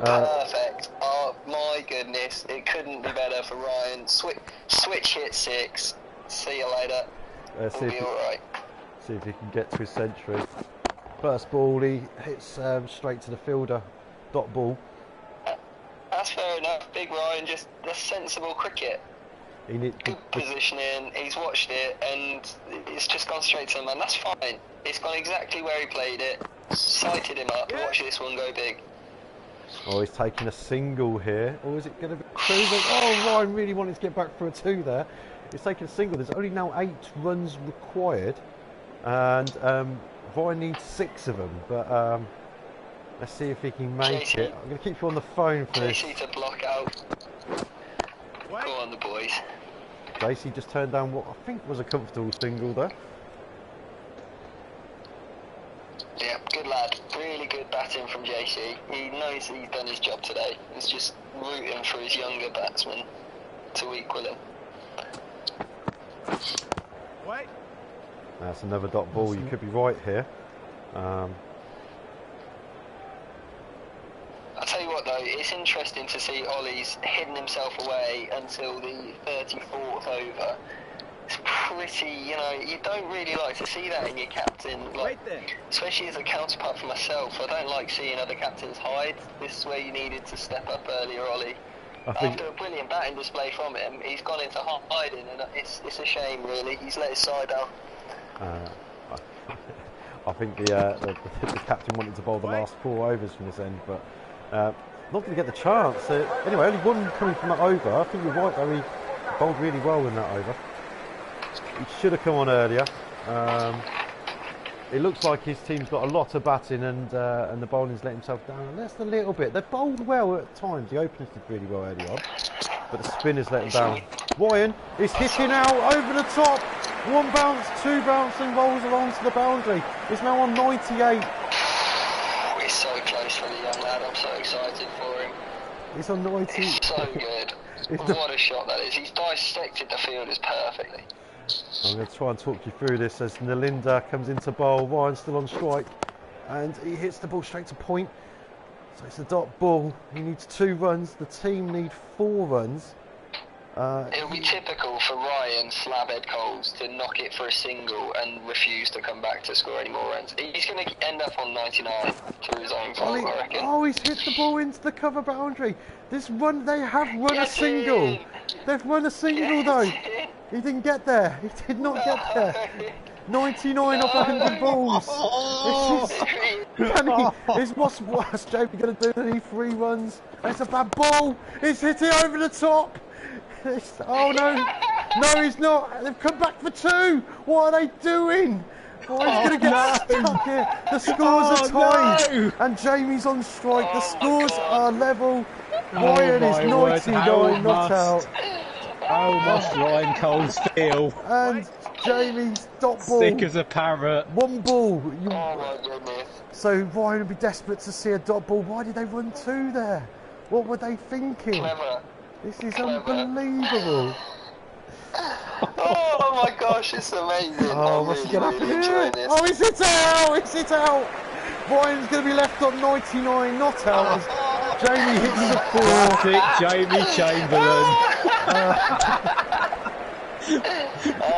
Perfect. Oh my goodness, it couldn't be better for Ryan. Switch hit 6. See you later. We'll be alright.
See if he can get to his century. First ball, he hits straight to the fielder. Dot ball.
That's fair enough. Big Ryan, just a sensible cricket. Good positioning. He's watched it, and it's just gone straight to the man. That's fine. It's gone exactly where he played it. Sighted him up. Watch this one go big.
Oh, he's taking a single here. Or is it going to be two? Oh, Ryan really wanted to get back for a two there. He's taking a single. There's only now 8 runs required, and Ryan needs 6 of them. But let's see if he can make it. I'm going to keep you on the phone for this.
JC to block out. Go on, the boys.
JC just turned down what I think was a comfortable single there.
Yeah, good lad. Really good batting from JC. He knows he's done his job today. He's just rooting for his younger batsman to equal him.
Wait.
That's another dot ball. You could be right here.
I'll tell you what though, it's interesting to see Ollie's hidden himself away until the 34th over. It's pretty, you know, you don't really like to see that in your captain, like, especially as a counterpart for myself. I don't like seeing other captains hide. This is where you needed to step up earlier, Ollie. After a brilliant batting display from him, he's gone into hiding, and it's a shame really. He's let his side down.
I think the captain wanted to bowl the last 4 overs from this end, but not going to get the chance. Anyway, only 1 coming from that over. I think you're right though, he bowled really well in that over. He should have come on earlier. It looks like his team's got a lot of batting, and the bowling's let himself down just a little bit. They've bowled well at times. The openers did really well early on, but the spinners let him down. Ryan is hitting out over the top. 1 bounce, 2 bouncing rolls along to the boundary. He's now on 98.
He's so close for the young lad. I'm so excited for him.
He's on 90.
It's so good. What a shot that is. He's dissected the fielders perfectly.
I'm going to try and talk you through this as Nalinda comes into bowl. Ryan's still on strike, and he hits the ball straight to point. So it's a dot ball. He needs 2 runs. The team need 4 runs.
It'll be typical for Ryan Slabhead Coles to knock it for a single and refuse to come back to score any more runs. He's going to end up on 99 through his own fault, I reckon.
Oh, he's hit the ball into the cover boundary. This run, they have run a single. They've run a single though. He didn't get there. He did not get there. 99 off 100 balls. It's what's worse Jamie going to do than 3 runs. It's a bad ball. He's hit it over the top. Oh no, no he's not. They've come back for 2. What are they doing? Oh, he's going to get stuck here. The scores are tied, and Jamie's on strike. The scores are level. Ryan is 99, not out.
How must Ryan Coles feel?
And Jamie's dot ball.
Sick as a parrot.
1 ball.
Oh my goodness.
So Ryan would be desperate to see a dot ball. Why did they run 2 there? What were they thinking?
Clever.
This is unbelievable.
Oh my gosh, it's amazing.
Oh, what's he going to have to do? Oh, he's hit out! He's hit out! Ryan's going to be left on 99, not out. Jamie hits the 4.
Classic Jamie Chamberlain.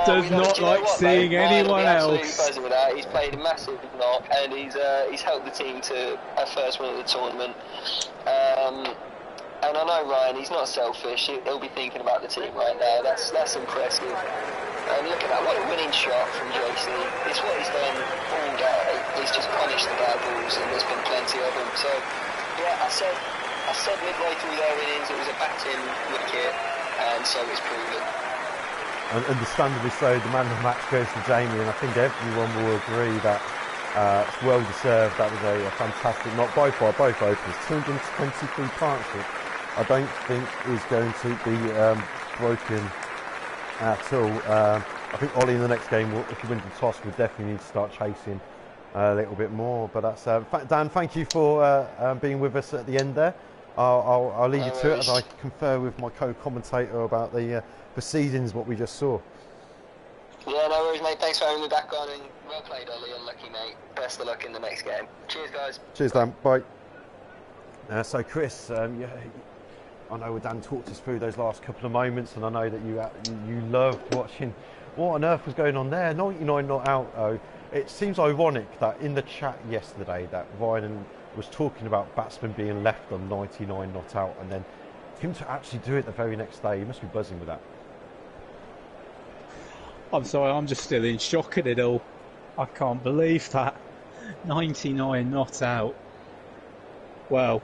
Does not like seeing anyone else.
He's played a massive knock, and he's helped the team to a first win of the tournament. And I know Ryan, he's not selfish. He'll be thinking about the team right now. That's impressive. And look at that, what a winning shot from JC. It's what he's done all day. He's just punished the bad balls, and there's been plenty of them. So, yeah, I said midway through their innings it was a batting wicket, and so it's proven.
And understandably so, the man of the match goes to Jamie, and I think everyone will agree that it's well deserved. That was a fantastic knock by both openers. 223 partnership. I don't think is going to be broken at all. I think Ollie in the next game, if he wins the toss, will definitely need to start chasing a little bit more. But that's Dan. Thank you for being with us at the end there. I'll leave you to it as I confer with my co-commentator about the proceedings, what we just saw.
Yeah, no worries, mate. Thanks for having me back on, and well played, Ollie. Unlucky, mate. Best of luck in the next game. Cheers, guys.
Cheers, Dan. Bye. So, Chris, I know Dan talked us through those last couple of moments, and I know that you loved watching. What on earth was going on there? 99 not out, though. It seems ironic that in the chat yesterday that Ryan was talking about batsmen being left on 99 not out, and then him to actually do it the very next day. He must be buzzing with that.
I'm sorry, I'm just still in shock at it all. I can't believe that. 99 not out. Well,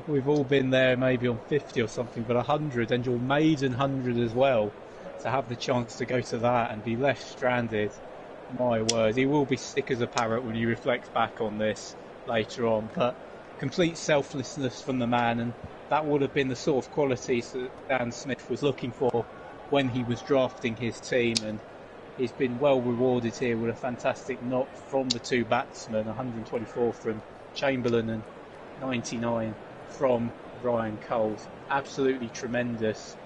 we've all been there maybe on 50 or something, but 100, and your maiden 100 as well, to have the chance to go to that and be left stranded. My word, he will be sick as a parrot when he reflects back on this later on, but complete selflessness from the man, and that would have been the sort of qualities that Dan Smith was looking for when he was drafting his team, and he's been well rewarded here with a fantastic knock from the two batsmen, 124 from Chamberlain and 99 from Ryan Coles. Absolutely tremendous.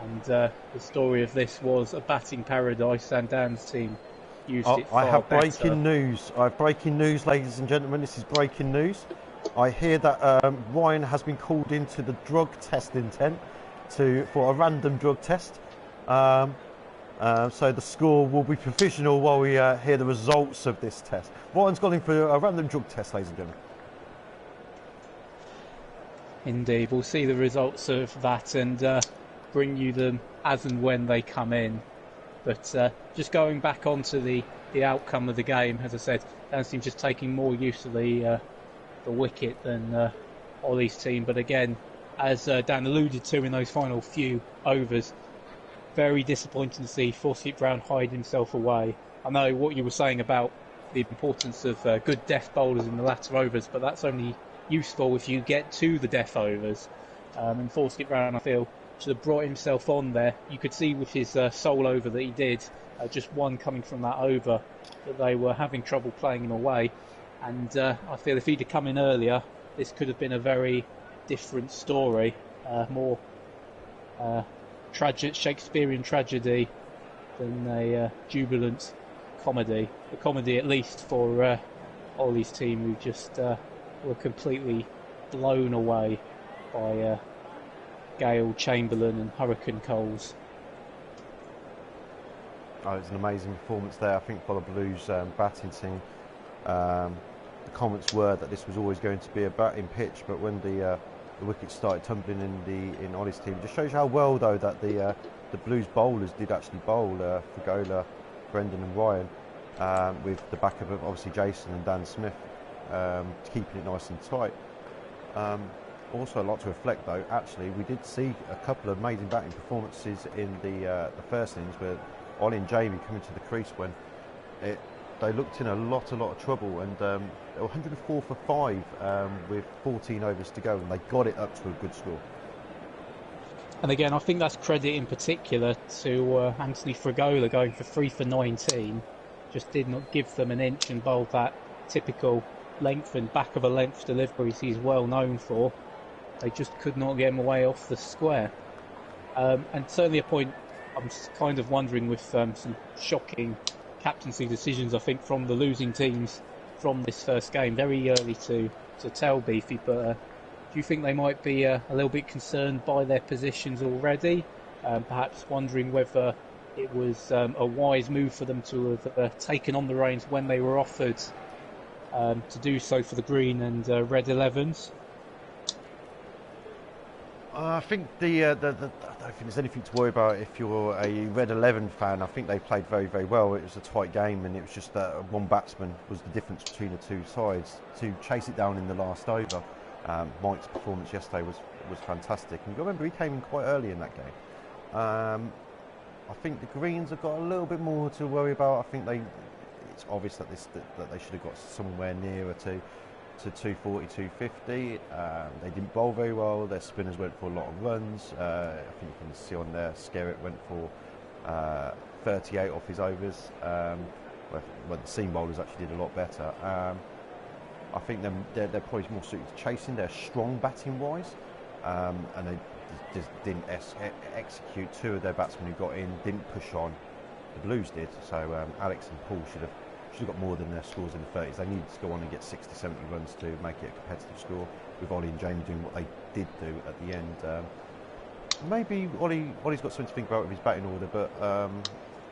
And the story of this was a batting paradise, and Dan's team used it far
I have
better.
breaking news. I have breaking news, ladies and gentlemen. This is breaking news. I hear that Ryan has been called into the drug testing tent for a random drug test. So the score will be provisional while we hear the results of this test. Ryan's gone in for a random drug test, ladies and gentlemen.
Indeed, we'll see the results of that and bring you them as and when they come in. But just going back onto the outcome of the game, as I said, Dan's team just taking more use of the wicket than Ollie's team. But again, as Dan alluded to in those final few overs, very disappointing to see Fawcett Brown hide himself away. I know what you were saying about the importance of good death bowlers in the latter overs, but that's only useful if you get to the death overs. And Fawcett Brown, I feel, should have brought himself on there. You could see with his sole over that he did, just one coming from that over, that they were having trouble playing him away. And I feel if he'd have come in earlier, this could have been a very different story, more Shakespearean tragedy than a jubilant comedy. A comedy, at least, for Ollie's team, who just were completely blown away by Gale, Chamberlain and Hurricane Coles.
Oh, it was an amazing performance there. I think for the Blues batting team, the comments were that this was always going to be a batting pitch, but when the wickets started tumbling in Ollie's team, it just shows you how well though that the Blues bowlers did actually bowl. Fregola, Brendan and Ryan, with the backup of obviously Jason and Dan Smith, keeping it nice and tight. Also, a lot to reflect though. Actually, we did see a couple of amazing batting performances in the first innings, where Ollie and Jamie coming to the crease when they looked in a lot of trouble, and they were 104 for 5 with 14 overs to go, and they got it up to a good score.
And again, I think that's credit in particular to Anthony Fregola going for 3 for 19. Just did not give them an inch and bowled that typical length and back of a length deliveries he's well known for. They just could not get him away off the square. And certainly a point I'm kind of wondering with some shocking captaincy decisions, I think, from the losing teams from this first game. Very early to tell, Beefy, but do you think they might be a little bit concerned by their positions already? Perhaps wondering whether it was a wise move for them to have taken on the reins when they were offered to do so for the green and red 11s?
I think I don't think there's anything to worry about if you're a Red 11 fan. I think they played very, very well. It was a tight game, and it was just that one batsman was the difference between the two sides. To chase it down in the last over, Mike's performance yesterday was fantastic. And you remember he came in quite early in that game. I think the Greens have got a little bit more to worry about. I think it's obvious that they should have got somewhere nearer to 240, 250. They didn't bowl very well. Their spinners went for a lot of runs. I think you can see on there, Skerritt went for 38 off his overs. Well, the seam bowlers actually did a lot better. I think they're probably more suited to chasing. They're strong batting wise, and they just didn't execute. Two of their batsmen who got in didn't push on. The Blues did. So Alex and Paul should have got more than their scores in the 30s. They needed to go on and get 60, 70 runs to make it a competitive score, with Ollie and Jamie doing what they did do at the end. Maybe Ollie's got something to think about with his batting order, but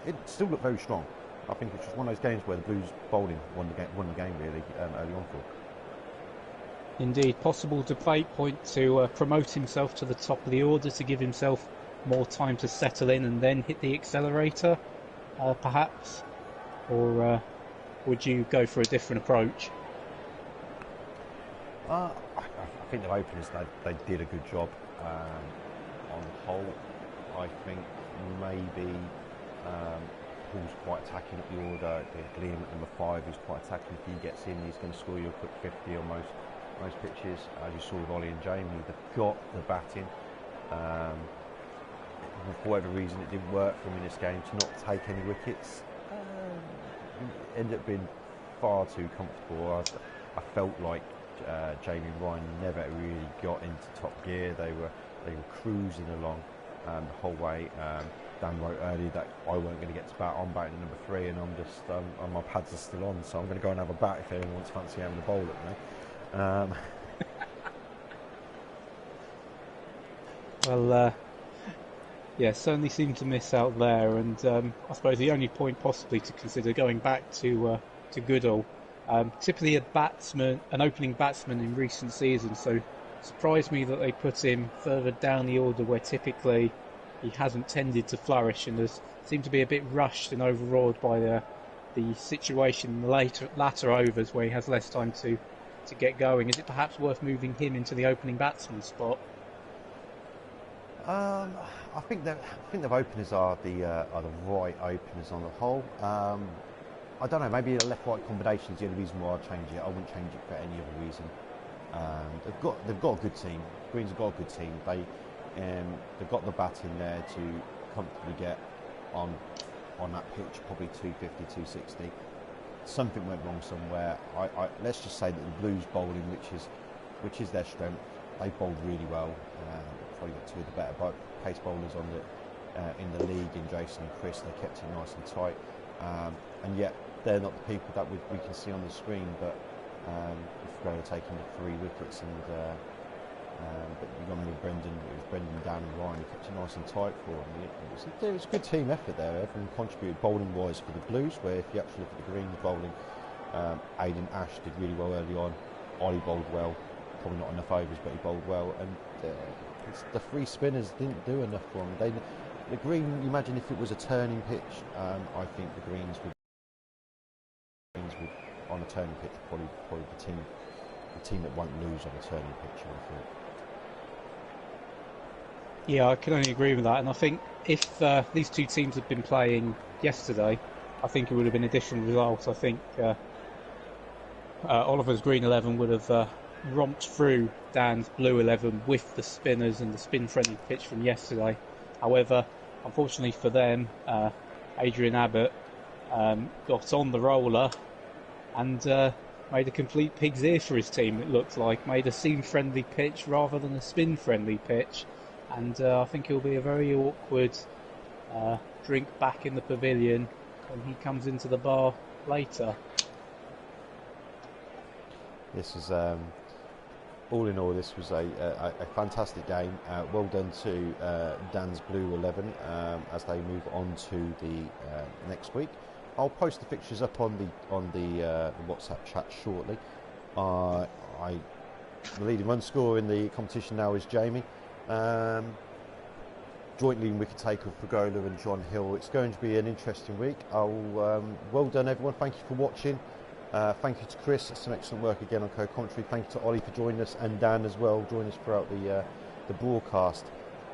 it still looked very strong. I think it's just one of those games where the Blues bowling won the game really early on for.
Indeed, possible debate point to promote himself to the top of the order to give himself more time to settle in and then hit the accelerator, perhaps? Or would you go for a different approach?
I think the openers, they did a good job on the whole. I think maybe Paul's quite attacking at the order. Liam at number 5 is quite attacking. If he gets in, he's going to score you a quick 50 on most pitches. As you saw with Ollie and Jamie, they've got the batting. For whatever reason, it didn't work for him in this game to not take any wickets. Ended up being far too comfortable. I felt like Jamie and Ryan never really got into top gear. They were cruising along the whole way. Dan wrote earlier that I weren't going to get to bat. I'm batting number 3, and I'm just my pads are still on, so I'm going to go and have a bat if anyone wants fancy having a bowl at me.
Well, yeah, certainly seemed to miss out there, and I suppose the only point possibly to consider going back to Goodall, typically an opening batsman in recent seasons, so surprised me that they put him further down the order where typically he hasn't tended to flourish, and has seemed to be a bit rushed and overawed by the situation in the latter overs where he has less time to get going. Is it perhaps worth moving him into the opening batsman spot?
I think the openers are the right openers on the whole. I don't know. Maybe a left-right combination is the only reason why I'd change it. I wouldn't change it for any other reason. They've got a good team. Greens have got a good team. They've got the bat in there to comfortably get on that pitch, probably 250, 260. Something went wrong somewhere. Let's just say that the Blues bowling, which is their strength, they bowled really well. Probably got 2 of the better pace bowlers in the league, in Jason and Chris. They kept it nice and tight, and yet they're not the people that we can see on the screen. But Ferreira taking the 3 wickets, and but you got with Brendan, Dan and Ryan, who kept it nice and tight for them. It was a good team effort there. Everyone contributed bowling wise for the Blues, where if you actually look at the Greens bowling, Aidan Ash did really well early on. Ollie bowled well, probably not enough overs, but he bowled well, and the 3 spinners didn't do enough for them. The Green, imagine if it was a turning pitch, I think the Greens would on a turning pitch probably the team that won't lose on a turning pitch, I think.
Yeah, I can only agree with that, and I think if these two teams had been playing yesterday, I think it would have been a different result. I think Oliver's Green 11 would have romped through Dan's Blue 11 with the spinners and the spin-friendly pitch from yesterday. However, unfortunately for them, Adrian Abbott got on the roller and made a complete pig's ear for his team, it looked like. Made a seam-friendly pitch rather than a spin-friendly pitch. And I think it'll be a very awkward drink back in the pavilion when he comes into the bar later.
This is all in all, this was a fantastic game. Well done to Dan's Blue 11 as they move on to the next week. I'll post the fixtures up on the WhatsApp chat shortly. The leading run scorer in the competition now is Jamie. Jointly in wicket taker of Pagola and John Hill. It's going to be an interesting week. Well done everyone, thank you for watching. Thank you to Chris, that's some excellent work again on co-commentary. Thank you to Ollie for joining us, and Dan as well, joining us throughout the broadcast.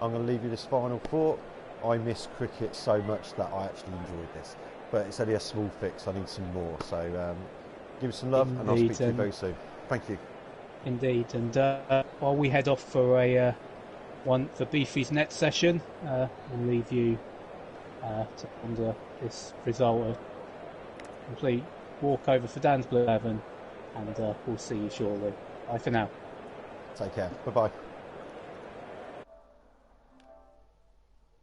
I'm going to leave you this final thought. I miss cricket so much that I actually enjoyed this, but it's only a small fix, I need some more, so give us some love. Indeed, and I'll speak to you very soon. Thank you.
Indeed, and while we head off for one for Beefy's net session, we'll leave you to ponder this result, a complete walkover for Dan's Blue 11, and we'll see you shortly. Bye for now.
Take care. Bye bye.